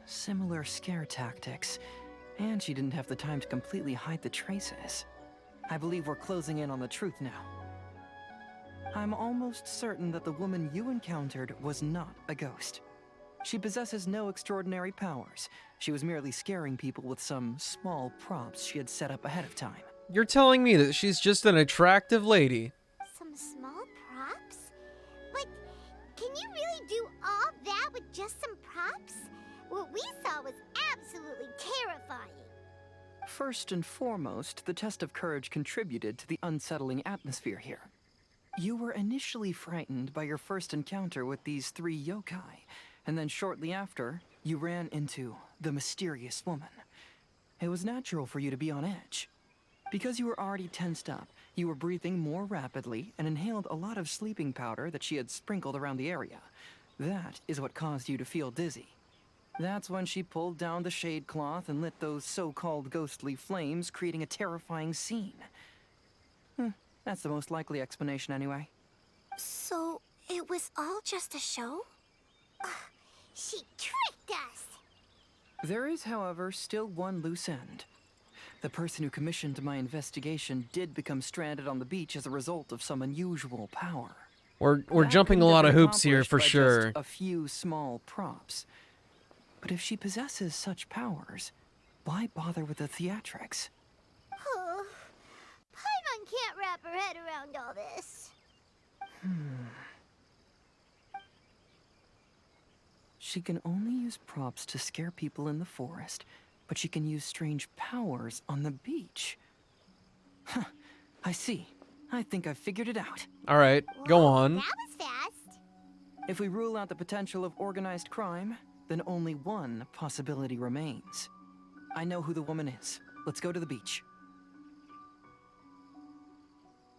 [SPEAKER 8] Similar scare tactics. And she didn't have the time to completely hide the traces. I believe we're closing in on the truth now. I'm almost certain that the woman you encountered was not a ghost. She possesses no extraordinary powers. She was merely scaring people with some small props she had set up ahead of time.
[SPEAKER 1] You're telling me that she's just an attractive lady?
[SPEAKER 2] Some small props? But can you really do all that with just some props? What we saw was absolutely terrifying.
[SPEAKER 8] First and foremost, the test of courage contributed to the unsettling atmosphere here. You were initially frightened by your first encounter with these 3 yokai, and then shortly after, you ran into the mysterious woman. It was natural for you to be on edge. Because you were already tensed up, you were breathing more rapidly and inhaled a lot of sleeping powder that she had sprinkled around the area. That is what caused you to feel dizzy. That's when she pulled down the shade cloth and lit those so-called ghostly flames, creating a terrifying scene. That's the most likely explanation anyway.
[SPEAKER 2] So, it was all just a show? Ugh, she tricked us!
[SPEAKER 8] There is, however, still one loose end. The person who commissioned my investigation did become stranded on the beach as a result of some unusual power.
[SPEAKER 1] We're
[SPEAKER 8] That
[SPEAKER 1] jumping a
[SPEAKER 8] couldn't
[SPEAKER 1] lot
[SPEAKER 8] have
[SPEAKER 1] of
[SPEAKER 8] been
[SPEAKER 1] hoops here for
[SPEAKER 8] accomplished by
[SPEAKER 1] sure.
[SPEAKER 8] just a few small props. But if she possesses such powers, why bother with the theatrics?
[SPEAKER 2] Oh, Paimon can't wrap her head around all this.
[SPEAKER 8] She can only use props to scare people in the forest, but she can use strange powers on the beach. Huh, I see. I think I've figured it out.
[SPEAKER 1] All right, go on.
[SPEAKER 2] That was fast.
[SPEAKER 8] If we rule out the potential of organized crime, then only one possibility remains. I know who the woman is. Let's go to the beach.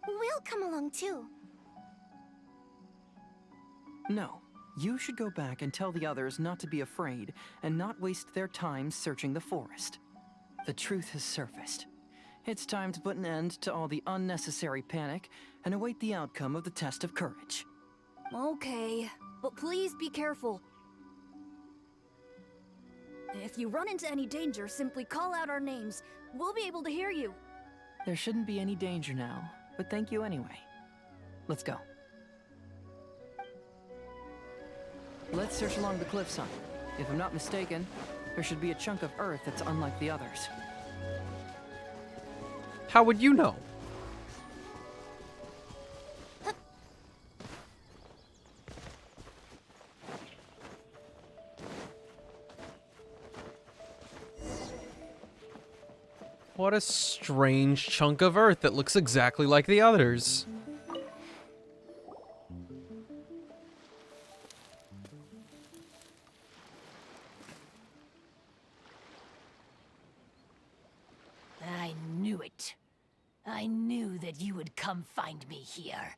[SPEAKER 2] We'll come along too.
[SPEAKER 8] No. You should go back and tell the others not to be afraid and not waste their time searching the forest. The truth has surfaced. It's time to put an end to all the unnecessary panic and await the outcome of the test of courage.
[SPEAKER 3] Okay, but please be careful. If you run into any danger, simply call out our names. We'll be able to hear you.
[SPEAKER 8] There shouldn't be any danger now, but thank you anyway. Let's go. Let's search along the cliffside. If I'm not mistaken, there should be a chunk of earth that's unlike the others.
[SPEAKER 1] How would you know? What a strange chunk of earth that looks exactly like the others.
[SPEAKER 7] I knew it. I knew that you would come find me here.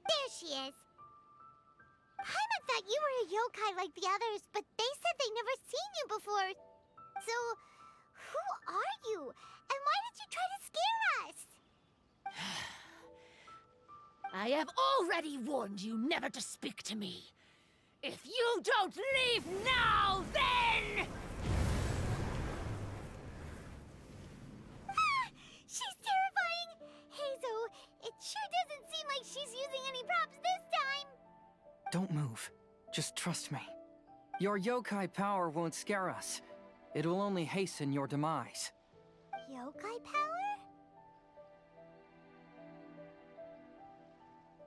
[SPEAKER 2] There she is. Paimon thought you were a yokai like the others, but they said they never seen you before. So, who are you? And why did you try to scare us?
[SPEAKER 7] I have already warned you never to speak to me. If you don't leave now, then...
[SPEAKER 2] She's terrifying! Hazel, it sure doesn't seem like she's using any props this time!
[SPEAKER 8] Don't move. Just trust me. Your yokai power won't scare us. It will only hasten your demise.
[SPEAKER 2] Yokai power?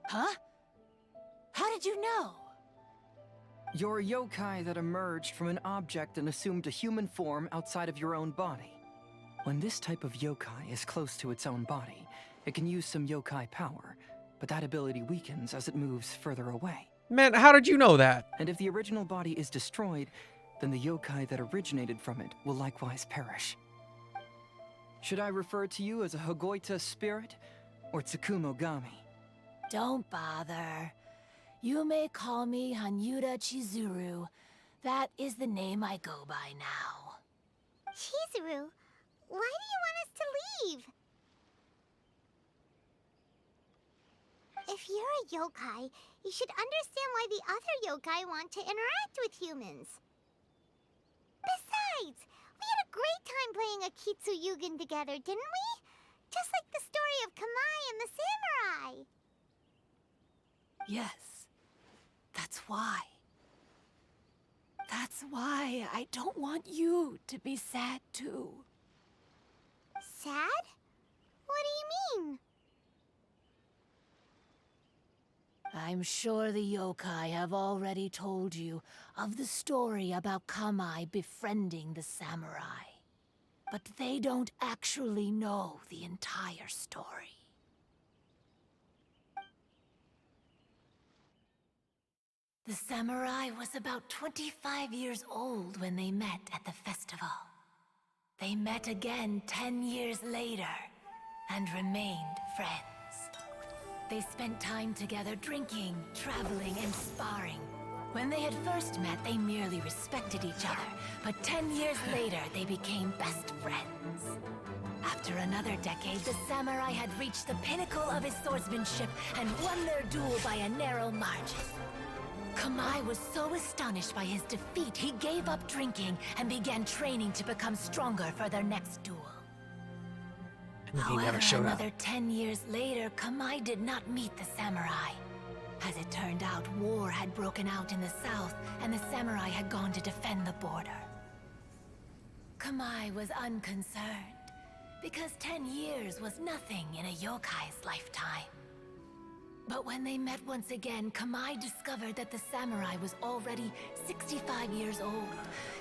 [SPEAKER 7] Huh? How did you know?
[SPEAKER 8] You're a yokai that emerged from an object and assumed a human form outside of your own body. When this type of yokai is close to its own body, it can use some yokai power, but that ability weakens as it moves further away.
[SPEAKER 1] Man, how did you know that?
[SPEAKER 8] And if the original body is destroyed, then the yokai that originated from it will likewise perish. Should I refer to you as a Hagoita spirit or Tsukumogami?
[SPEAKER 7] Don't bother. You may call me Hanyuda Chizuru. That is the name I go by now.
[SPEAKER 2] Chizuru, why do you want us to leave? If you're a yokai, you should understand why the other yokai want to interact with humans. Besides, we had a great time playing Akitsu Yugen together, didn't we? Just like the story of Kamai and the samurai.
[SPEAKER 7] Yes, that's why. That's why I don't want you to be sad too.
[SPEAKER 2] Sad? What do you mean?
[SPEAKER 7] I'm sure the yokai have already told you of the story about Kamai befriending the samurai. But they don't actually know the entire story. The samurai was about 25 years old when they met at the festival. They met again 10 years later and remained friends. They spent time together drinking, traveling, and sparring. When they had first met, they merely respected each other, but 10 years later, they became best friends. After another decade, the samurai had reached the pinnacle of his swordsmanship and won their duel by a narrow margin. Kamai was so astonished by his defeat, he gave up drinking and began training to become stronger for their next duel. However, another 10 years later, Kamai did not meet the samurai. As it turned out, war had broken out in the south, and the samurai had gone to defend the border. Kamai was unconcerned, because 10 years was nothing in a yokai's lifetime. But when they met once again, Kamai discovered that the samurai was already 65 years old.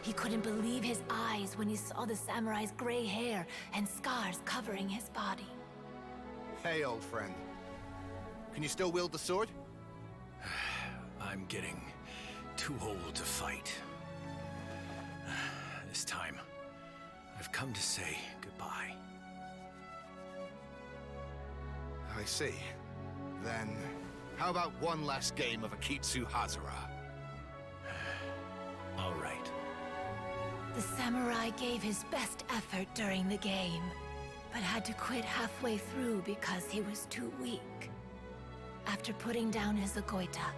[SPEAKER 7] He couldn't believe his eyes when he saw the samurai's gray hair and scars covering his body.
[SPEAKER 11] Hey, old friend. Can you still wield the sword?
[SPEAKER 12] I'm getting too old to fight. This time, I've come to say goodbye.
[SPEAKER 11] I see. Then, how about one last game of Akitsu Hazara?
[SPEAKER 12] All right.
[SPEAKER 7] The samurai gave his best effort during the game, but had to quit halfway through because he was too weak. After putting down his Agoita,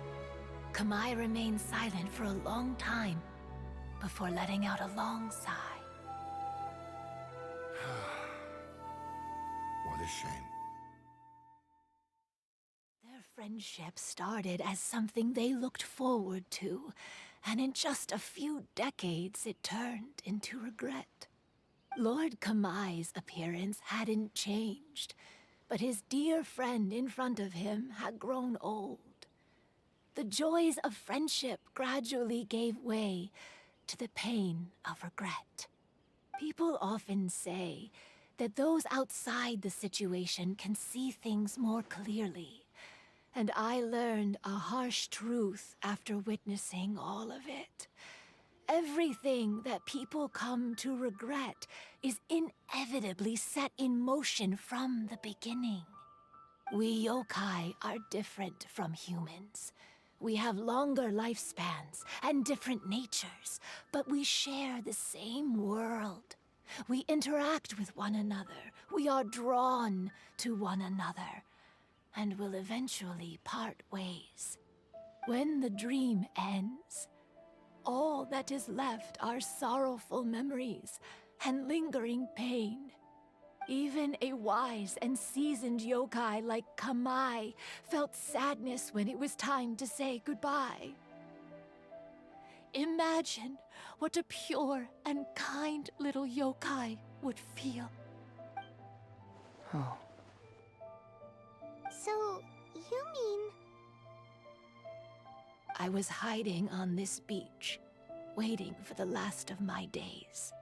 [SPEAKER 7] Kamai remained silent for a long time before letting out a long sigh.
[SPEAKER 11] What a shame.
[SPEAKER 7] Their friendship started as something they looked forward to, and in just a few decades it turned into regret. Lord Kamai's appearance hadn't changed, but his dear friend in front of him had grown old. The joys of friendship gradually gave way to the pain of regret. People often say that those outside the situation can see things more clearly, and I learned a harsh truth after witnessing all of it. Everything that people come to regret is inevitably set in motion from the beginning. We yokai are different from humans. We have longer lifespans and different natures, but we share the same world. We interact with one another. We are drawn to one another, and will eventually part ways. When the dream ends, all that is left are sorrowful memories and lingering pain. Even a wise and seasoned yokai like Kamai felt sadness when it was time to say goodbye. Imagine what a pure and kind little yokai would feel.
[SPEAKER 8] Oh.
[SPEAKER 2] So, you mean...
[SPEAKER 7] I was hiding on this beach, waiting for the last of my days.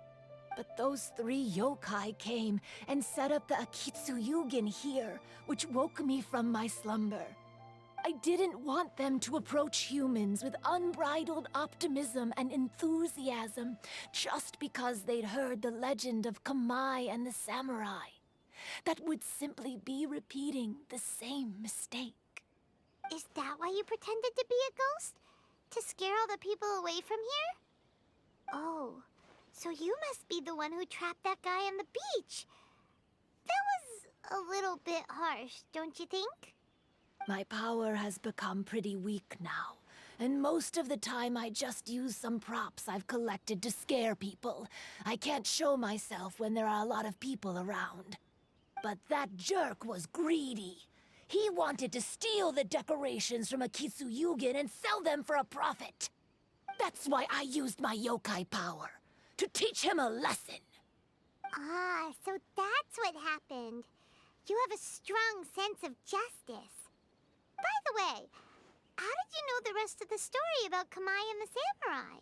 [SPEAKER 7] But those 3 yokai came and set up the Akitsuyugin here, which woke me from my slumber. I didn't want them to approach humans with unbridled optimism and enthusiasm just because they'd heard the legend of Kamai and the samurai. That would simply be repeating the same mistake.
[SPEAKER 2] Is that why you pretended to be a ghost? To scare all the people away from here? Oh, so you must be the one who trapped that guy on the beach. That was a little bit harsh, don't you think?
[SPEAKER 7] My power has become pretty weak now, and most of the time I just use some props I've collected to scare people. I can't show myself when there are a lot of people around. But that jerk was greedy. He wanted to steal the decorations from Akitsuyugin and sell them for a profit. That's why I used my yokai power, to teach him a lesson.
[SPEAKER 2] Ah, so that's what happened. You have a strong sense of justice. By the way, how did you know the rest of the story about Kamai and the samurai?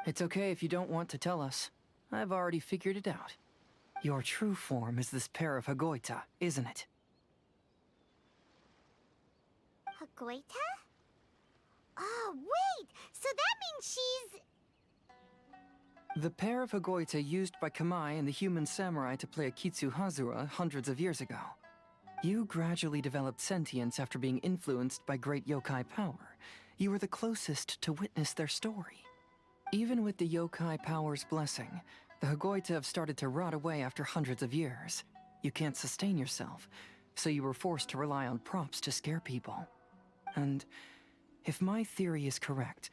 [SPEAKER 8] It's okay if you don't want to tell us. I've already figured it out. Your true form is this pair of Hagoita, isn't it?
[SPEAKER 2] Hagoita? Oh, wait! So that means she's...
[SPEAKER 8] The pair of Hagoita used by Kamai and the human samurai to play Akitsu Hazura hundreds of years ago. You gradually developed sentience after being influenced by great yokai power. You were the closest to witness their story. Even with the yokai power's blessing, the Hagoita have started to rot away after hundreds of years. You can't sustain yourself, so you were forced to rely on props to scare people. And if my theory is correct,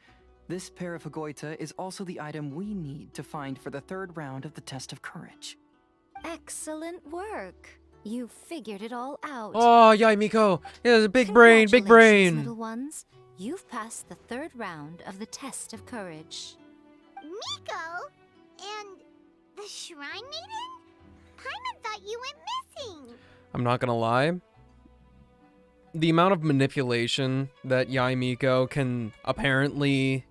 [SPEAKER 8] this pair of Hagoita is also the item we need to find for the 3rd round of the test of courage.
[SPEAKER 3] Excellent work. You figured it all out.
[SPEAKER 1] Oh, yay, Miko. Yeah, big brain, big
[SPEAKER 3] Congratulations,
[SPEAKER 1] brain.
[SPEAKER 3] little ones. You've passed the 3rd round of the test of courage.
[SPEAKER 2] Miko? And the Shrine Maiden? Paimon thought you went missing.
[SPEAKER 1] I'm not gonna lie. The amount of manipulation that Yai Miko can apparently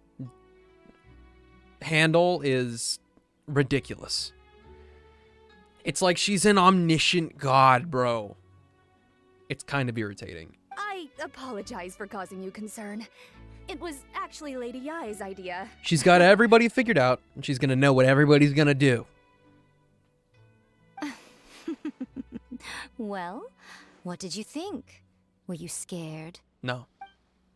[SPEAKER 1] handle is ridiculous. It's like she's an omniscient god, bro. It's kind of irritating.
[SPEAKER 3] I apologize for causing you concern. It was actually Lady Yai's idea.
[SPEAKER 1] She's got everybody figured out, and she's gonna know what everybody's gonna do.
[SPEAKER 3] Well, what did you think? Were you scared?
[SPEAKER 1] No.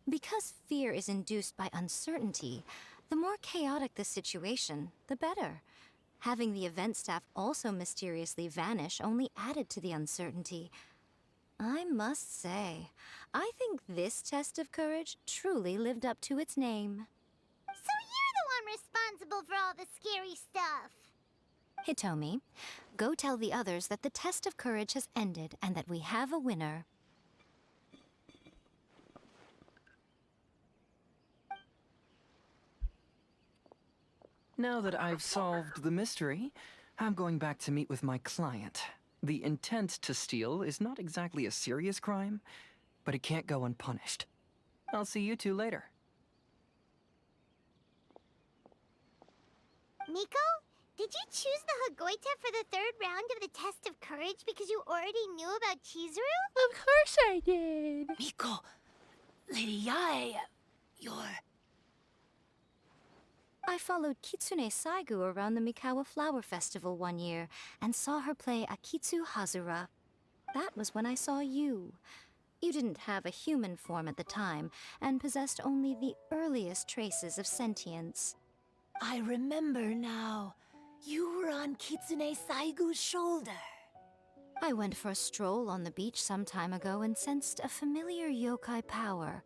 [SPEAKER 3] Because fear is induced by uncertainty, the more chaotic the situation, the better. Having the event staff also mysteriously vanish only added to the uncertainty. I must say, I think this test of courage truly lived up to its name.
[SPEAKER 2] So you're the one responsible for all the scary stuff.
[SPEAKER 3] Hitomi, go tell the others that the test of courage has ended and that we have a winner.
[SPEAKER 8] Now that I've solved the mystery, I'm going back to meet with my client. The intent to steal is not exactly a serious crime, but it can't go unpunished. I'll see you two later.
[SPEAKER 2] Miko, did you choose the Hagoita for the 3rd round of the test of courage because you already knew about Chizuru?
[SPEAKER 7] Of course I did. Miko, Lady Yai, you're...
[SPEAKER 3] I followed Kitsune Saigu around the Mikawa Flower Festival one year and saw her play Akitsu Hazura. That was when I saw you. You didn't have a human form at the time and possessed only the earliest traces of sentience.
[SPEAKER 7] I remember now. You were on Kitsune Saigu's shoulder.
[SPEAKER 3] I went for a stroll on the beach some time ago and sensed a familiar yokai power.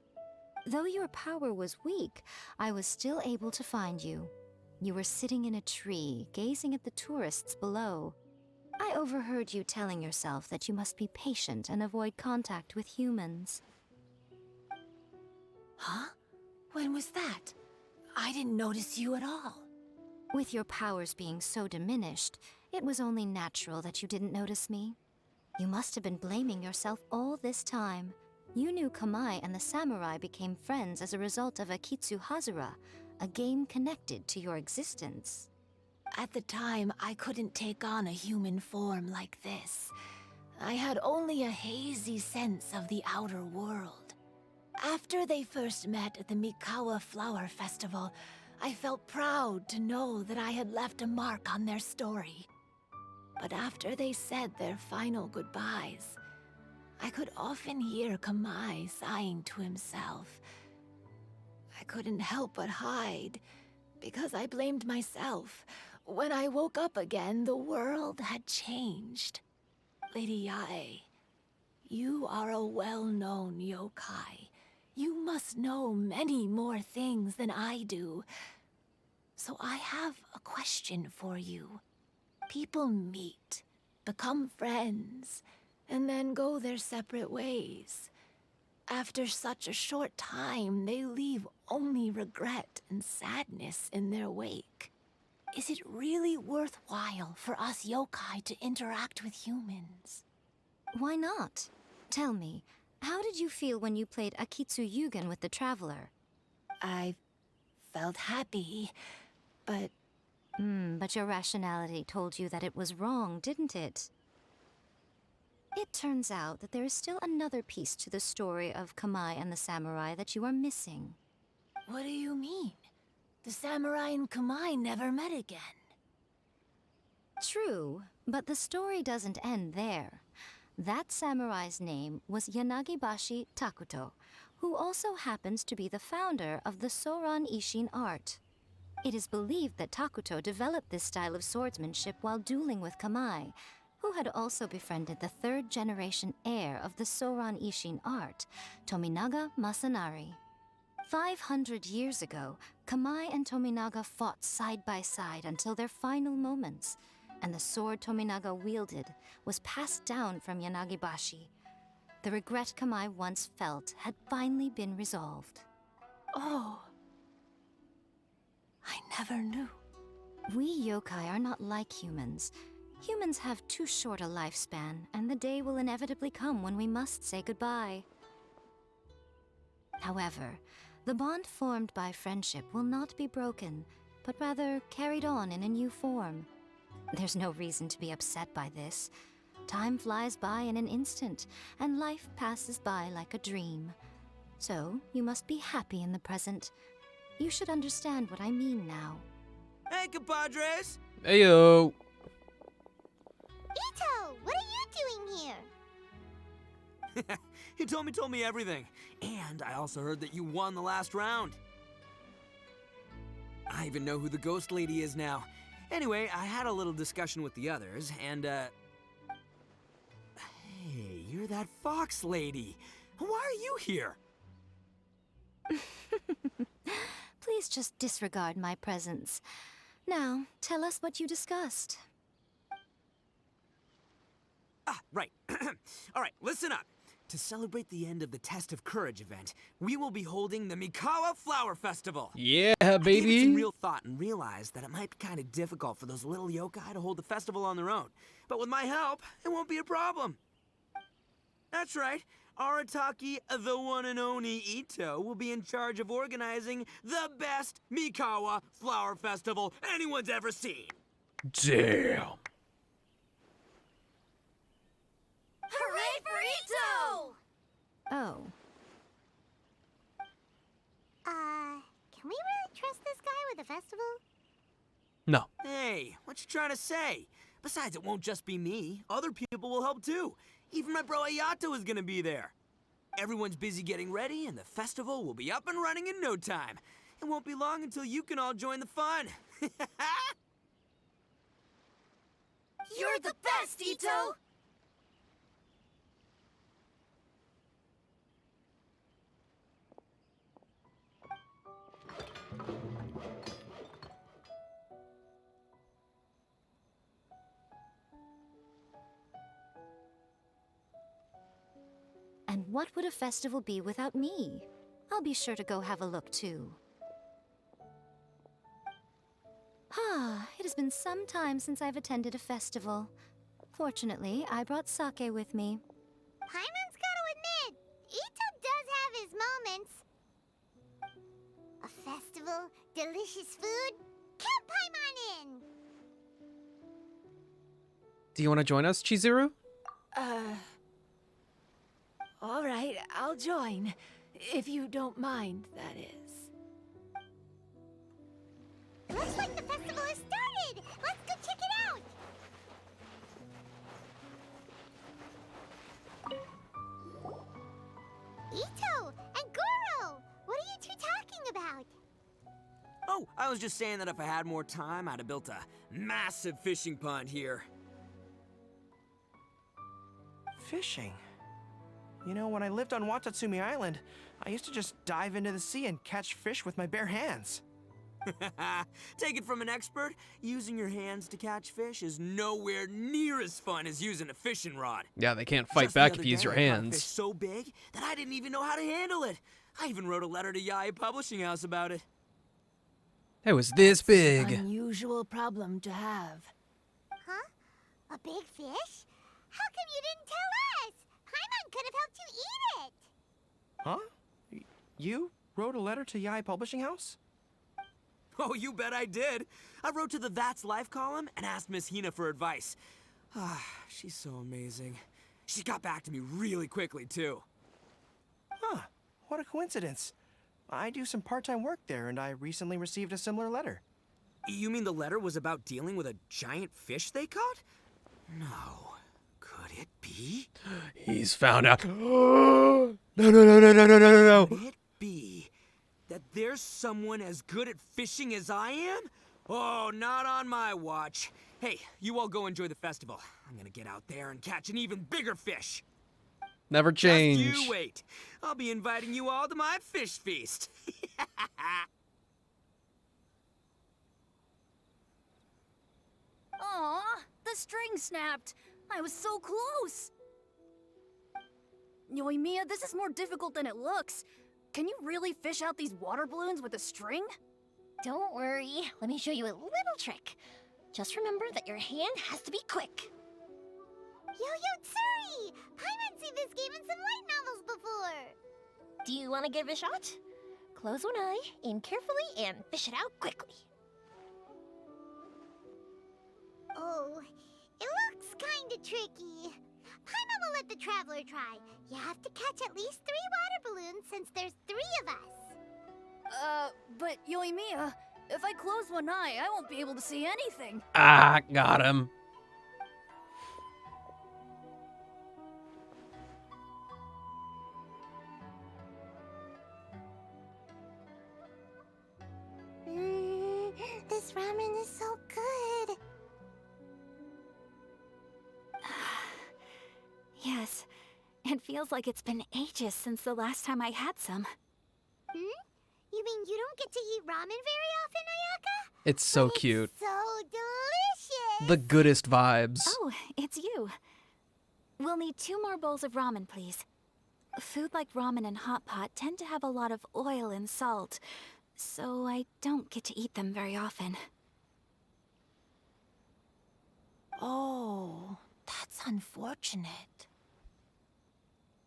[SPEAKER 3] Though your power was weak, I was still able to find you. You were sitting in a tree, gazing at the tourists below. I overheard you telling yourself that you must be patient and avoid contact with humans.
[SPEAKER 7] Huh? When was that? I didn't notice you at all.
[SPEAKER 3] With your powers being so diminished, it was only natural that you didn't notice me. You must have been blaming yourself all this time.
[SPEAKER 15] You knew Kamai and the samurai became friends as a result of Akitsu Hazura, a game connected to your existence.
[SPEAKER 7] At the time, I couldn't take on a human form like this. I had only a hazy sense of the outer world. After they first met at the Mikawa Flower Festival, I felt proud to know that I had left a mark on their story. But after they said their final goodbyes, I could often hear Kamai sighing to himself. I couldn't help but hide, because I blamed myself. When I woke up again, the world had changed. Lady Yae, you are a well-known yokai. You must know many more things than I do. So I have a question for you. People meet, become friends, and then go their separate ways. After such a short time, they leave only regret and sadness in their wake. Is it really worthwhile for us yokai to interact with humans?
[SPEAKER 15] Why not? Tell me, how did you feel when you played Akitsu Yugen with the Traveler?
[SPEAKER 7] I felt happy, but...
[SPEAKER 15] But your rationality told you that it was wrong, didn't it? It turns out that there is still another piece to the story of Kamai and the samurai that you are missing.
[SPEAKER 7] What do you mean? The samurai and Kamai never met again.
[SPEAKER 15] True, but the story doesn't end there. That samurai's name was Yanagibashi Takuto, who also happens to be the founder of the Soran Ishin art. It is believed that Takuto developed this style of swordsmanship while dueling with Kamai, who had also befriended the third-generation heir of the Soran Ishin art, Tominaga Masanari. 500 years ago, Kamai and Tominaga fought side by side until their final moments, and the sword Tominaga wielded was passed down from Yanagibashi. The regret Kamai once felt had finally been resolved.
[SPEAKER 7] Oh. I never knew.
[SPEAKER 15] We yokai are not like humans. Humans have too short a lifespan, and the day will inevitably come when we must say goodbye. However, the bond formed by friendship will not be broken, but rather carried on in a new form. There's no reason to be upset by this. Time flies by in an instant, and life passes by like a dream. So, you must be happy in the present. You should understand what I mean now.
[SPEAKER 4] Hey, compadres!
[SPEAKER 1] Heyo!
[SPEAKER 2] Ito, what are you doing here?
[SPEAKER 4] He told me everything. And I also heard that you won the last round. I even know who the ghost lady is now. Anyway, I had a little discussion with the others, and, Hey, you're that fox lady. Why are you here?
[SPEAKER 15] Please just disregard my presence. Now, tell us what you discussed.
[SPEAKER 4] Ah, right. All right, listen up. To celebrate the end of the Test of Courage event, we will be holding the Mikawa Flower Festival.
[SPEAKER 1] Yeah,
[SPEAKER 4] I gave it
[SPEAKER 1] baby!
[SPEAKER 4] some real thought and realized that it might be kind of difficult for those little yokai to hold the festival on their own. But with my help, it won't be a problem. That's right. Arataki, the one and only Ito, will be in charge of organizing the best Mikawa Flower Festival anyone's ever seen.
[SPEAKER 1] Damn.
[SPEAKER 9] Hooray for Ito!
[SPEAKER 15] Oh.
[SPEAKER 2] Can we really trust this guy with the festival?
[SPEAKER 1] No.
[SPEAKER 4] Hey, what you trying to say? Besides, it won't just be me. Other people will help too. Even my bro Ayato is gonna be there. Everyone's busy getting ready, and the festival will be up and running in no time. It won't be long until you can all join the fun.
[SPEAKER 9] You're the best, Ito!
[SPEAKER 15] And what would a festival be without me? I'll be sure to go have a look too. It has been some time since I've attended a festival. Fortunately, I brought sake with me.
[SPEAKER 2] Paimon's gotta admit, Ito festival, delicious food. Count Paimon in!
[SPEAKER 1] Do you want to join us, Chizuru?
[SPEAKER 7] All right, I'll join. If you don't mind, that is.
[SPEAKER 2] Looks like the festival has started! Let's go check it out! Ito and Goro! What are you two talking about?
[SPEAKER 4] Oh, I was just saying that if I had more time, I'd have built a massive fishing pond here.
[SPEAKER 5] Fishing? You know, when I lived on Watatsumi Island, I used to just dive into the sea and catch fish with my bare hands.
[SPEAKER 4] Take it from an expert, using your hands to catch fish is nowhere near as fun as using a fishing rod.
[SPEAKER 1] Yeah, they can't fight
[SPEAKER 4] Just the
[SPEAKER 1] back
[SPEAKER 4] other
[SPEAKER 1] if you use
[SPEAKER 4] day,
[SPEAKER 1] your
[SPEAKER 4] I caught a
[SPEAKER 1] hands.
[SPEAKER 4] fish so big that I didn't even know how to handle it. I even wrote a letter to Yae Publishing House about it.
[SPEAKER 1] It was this big.
[SPEAKER 7] Unusual problem to have.
[SPEAKER 2] Huh? A big fish? How come you didn't tell us? Paimon could have helped you eat it!
[SPEAKER 5] Huh? You wrote a letter to Yae Publishing House?
[SPEAKER 4] Oh, you bet I did. I wrote to the That's Life column and asked Miss Hina for advice. She's so amazing. She got back to me really quickly, too.
[SPEAKER 5] Huh. What a coincidence. I do some part-time work there, and I recently received a similar letter.
[SPEAKER 4] You mean the letter was about dealing with a giant fish they caught? No. Could it be?
[SPEAKER 1] He's found out. No, no, no, no, no, no, no, no,
[SPEAKER 4] Could it be that there's someone as good at fishing as I am? Oh, not on my watch. Hey, you all go enjoy the festival. I'm gonna get out there and catch an even bigger fish.
[SPEAKER 1] Never change.
[SPEAKER 4] Just you wait. I'll be inviting you all to my fish feast.
[SPEAKER 3] Aw, the string snapped. I was so close. Yoimiya, this is more difficult than it looks. Can you really fish out these water balloons with a string?
[SPEAKER 9] Don't worry. Let me show you a little trick. Just remember that your hand has to be quick.
[SPEAKER 2] Yo-Yo Tsuri! Paimon's seen this game in some light novels before!
[SPEAKER 9] Do you want to give it a shot? Close one eye, aim carefully, and fish it out quickly.
[SPEAKER 2] Oh, it looks kinda tricky. Paimon will let the traveler try. You have to catch at least 3 water balloons since there's 3 of us.
[SPEAKER 3] But Yoimiya, if I close one eye, I won't be able to see anything.
[SPEAKER 1] Ah, got him.
[SPEAKER 2] This ramen is so good.
[SPEAKER 3] Yes, it feels like it's been ages since the last time I had some.
[SPEAKER 2] You mean you don't get to eat ramen very often, Ayaka?
[SPEAKER 1] It's so cute.
[SPEAKER 2] So delicious!
[SPEAKER 1] The goodest vibes.
[SPEAKER 3] Oh, it's you. We'll need 2 more bowls of ramen, please. Food like ramen and hot pot tend to have a lot of oil and salt, so I don't get to eat them very often.
[SPEAKER 7] Oh, that's unfortunate.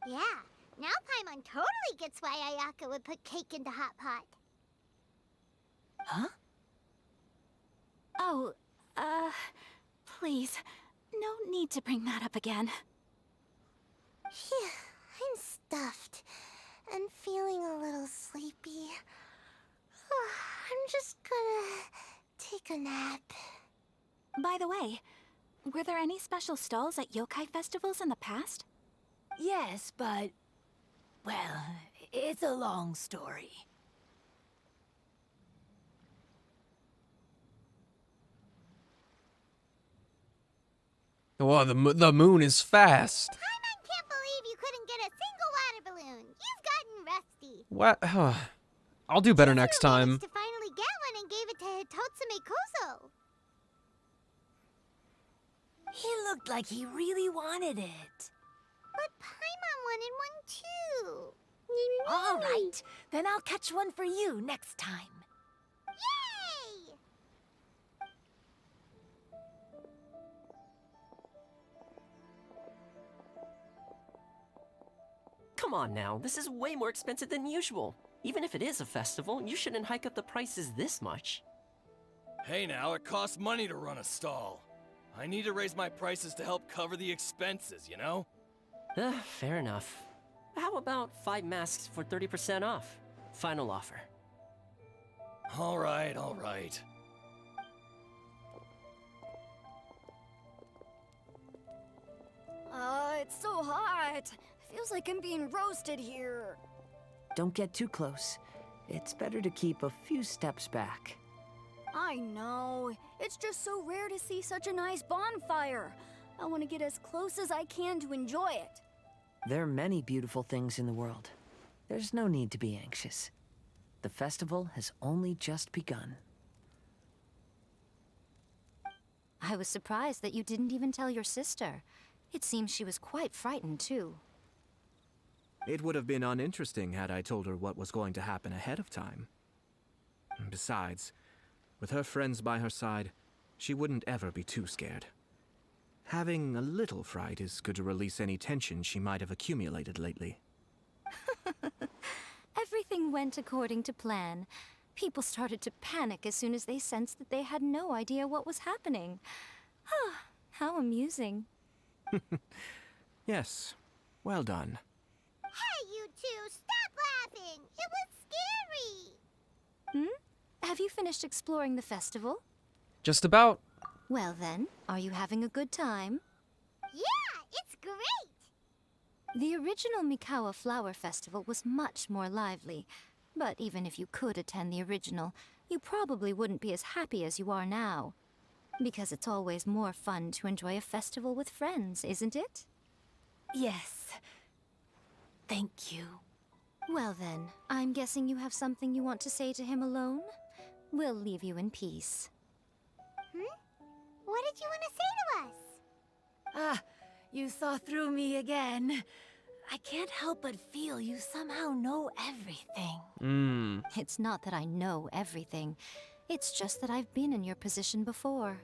[SPEAKER 2] Yeah, now Paimon totally gets why Ayaka would put cake into hot pot.
[SPEAKER 7] Huh?
[SPEAKER 3] Oh, please, no need to bring that up again.
[SPEAKER 2] Phew, I'm stuffed and feeling a little sleepy. I'm just gonna take a nap.
[SPEAKER 3] By the way, were there any special stalls at yokai festivals in the past?
[SPEAKER 7] Yes, but... well, it's a long story.
[SPEAKER 1] Well, the moon is fast.
[SPEAKER 2] Paimon can't believe you couldn't get a single water balloon. You've gotten rusty.
[SPEAKER 1] What? I'll do better next time.
[SPEAKER 2] Managed to finally get one and gave it to Hitotsume Kozo.
[SPEAKER 7] He looked like he really wanted it.
[SPEAKER 2] But Paimon wanted one too.
[SPEAKER 7] All right, then I'll catch one for you next time.
[SPEAKER 2] Yay!
[SPEAKER 14] Come on now, this is way more expensive than usual. Even if it is a festival, you shouldn't hike up the prices this much.
[SPEAKER 16] Hey now, it costs money to run a stall. I need to raise my prices to help cover the expenses, you know?
[SPEAKER 14] Fair enough. How about 5 masks for 30% off? Final offer.
[SPEAKER 16] All right, all right.
[SPEAKER 3] It's so hot. Feels like I'm being roasted here.
[SPEAKER 13] Don't get too close. It's better to keep a few steps back.
[SPEAKER 3] I know. It's just so rare to see such a nice bonfire. I want to get as close as I can to enjoy it.
[SPEAKER 13] There are many beautiful things in the world. There's no need to be anxious. The festival has only just begun.
[SPEAKER 15] I was surprised that you didn't even tell your sister. It seems she was quite frightened, too.
[SPEAKER 5] It would have been uninteresting had I told her what was going to happen ahead of time. Besides, with her friends by her side, she wouldn't ever be too scared. Having a little fright is good to release any tension she might have accumulated lately.
[SPEAKER 15] Everything went according to plan. People started to panic as soon as they sensed that they had no idea what was happening. How amusing.
[SPEAKER 5] Yes, well done.
[SPEAKER 2] Hey, you two, stop laughing! It was scary!
[SPEAKER 15] Have you finished exploring the festival?
[SPEAKER 1] Just about.
[SPEAKER 15] Well then, are you having a good time?
[SPEAKER 2] Yeah, it's great!
[SPEAKER 15] The original Mikawa Flower Festival was much more lively, but even if you could attend the original, you probably wouldn't be as happy as you are now. Because it's always more fun to enjoy a festival with friends, isn't it?
[SPEAKER 7] Yes. Thank you.
[SPEAKER 15] Well then, I'm guessing you have something you want to say to him alone? We'll leave you in peace.
[SPEAKER 2] What did you want to say to us?
[SPEAKER 7] You saw through me again. I can't help but feel you somehow know everything.
[SPEAKER 15] It's not that I know everything. It's just that I've been in your position before.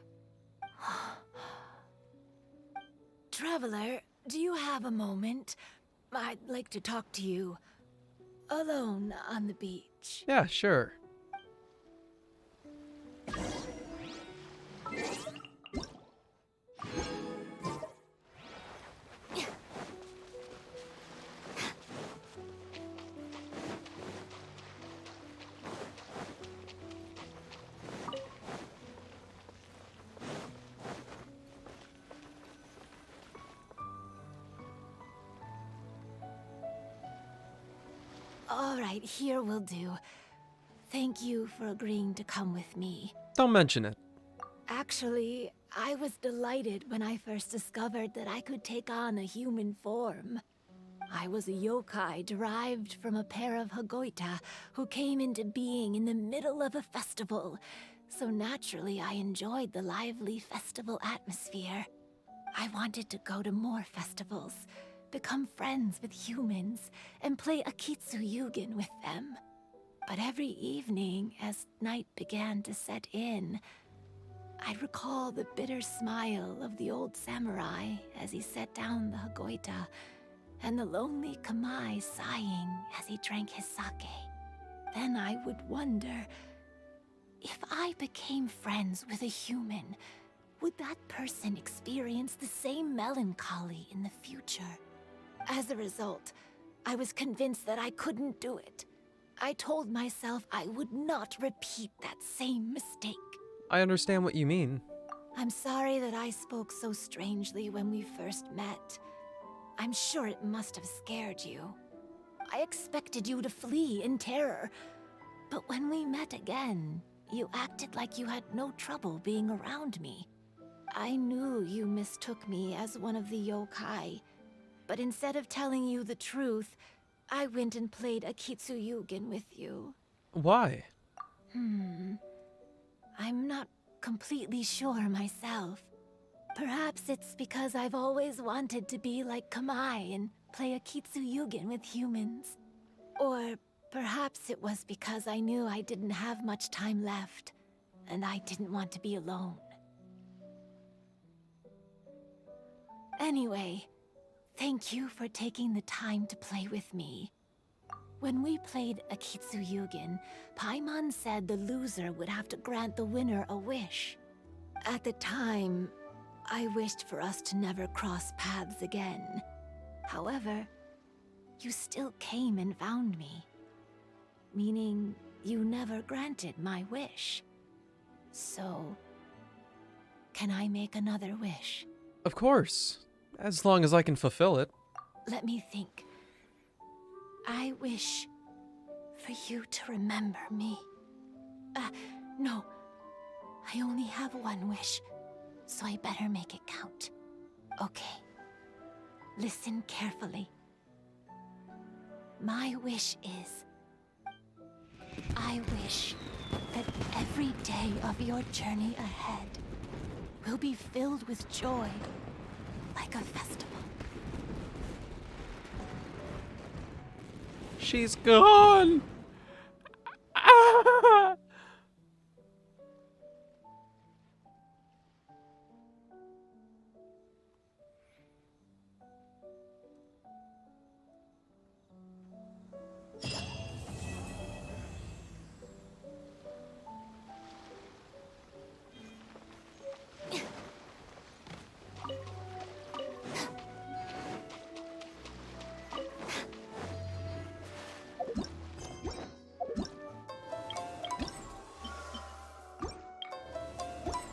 [SPEAKER 7] Traveler, do you have a moment? I'd like to talk to you. Alone on the beach.
[SPEAKER 1] Yeah, sure.
[SPEAKER 7] All right, here will do. Thank you for agreeing to come with me.
[SPEAKER 1] Don't mention it.
[SPEAKER 7] Actually, I was delighted when I first discovered that I could take on a human form. I was a yokai derived from a pair of Hagoita who came into being in the middle of a festival, so naturally I enjoyed the lively festival atmosphere. I wanted to go to more festivals, become friends with humans, and play Akitsu Yugen with them. But every evening, as night began to set in, I'd recall the bitter smile of the old samurai as he set down the Hagoita, and the lonely Kamai sighing as he drank his sake. Then I would wonder, if I became friends with a human, would that person experience the same melancholy in the future? As a result, I was convinced that I couldn't do it. I told myself I would not repeat that same mistake.
[SPEAKER 1] I understand what you mean.
[SPEAKER 7] I'm sorry that I spoke so strangely when we first met. I'm sure it must have scared you. I expected you to flee in terror, but when we met again, you acted like you had no trouble being around me. I knew you mistook me as one of the yokai, but instead of telling you the truth, I went and played Akitsu Yugen with you.
[SPEAKER 1] Why?
[SPEAKER 7] I'm not completely sure myself. Perhaps it's because I've always wanted to be like Kamai and play Akitsu Yugen with humans. Or perhaps it was because I knew I didn't have much time left, and I didn't want to be alone. Anyway, thank you for taking the time to play with me. When we played Akitsu Yugen, Paimon said the loser would have to grant the winner a wish. At the time, I wished for us to never cross paths again. However, you still came and found me. Meaning, you never granted my wish. So, can I make another wish?
[SPEAKER 1] Of course. As long as I can fulfill it.
[SPEAKER 7] Let me think. I wish for you to remember me. No. I only have one wish, so I better make it count. Okay. Listen carefully. My wish is... I wish that every day of your journey ahead will be filled with joy, like a festival.
[SPEAKER 1] She's gone! Ah!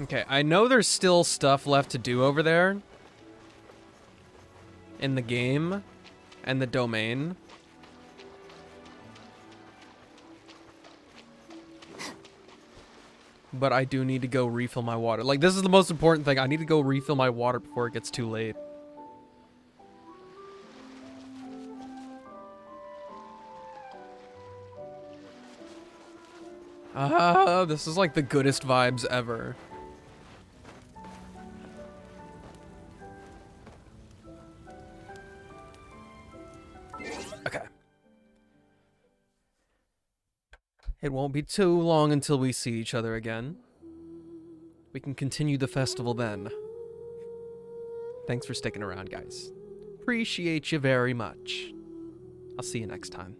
[SPEAKER 1] Okay, I know there's still stuff left to do over there in the game and the domain. But I do need to go refill my water. Like, this is the most important thing. I need to go refill my water before it gets too late. This is like the goodest vibes ever. Okay. It won't be too long until we see each other again. We can continue the festival then. Thanks for sticking around, guys. Appreciate you very much. I'll see you next time.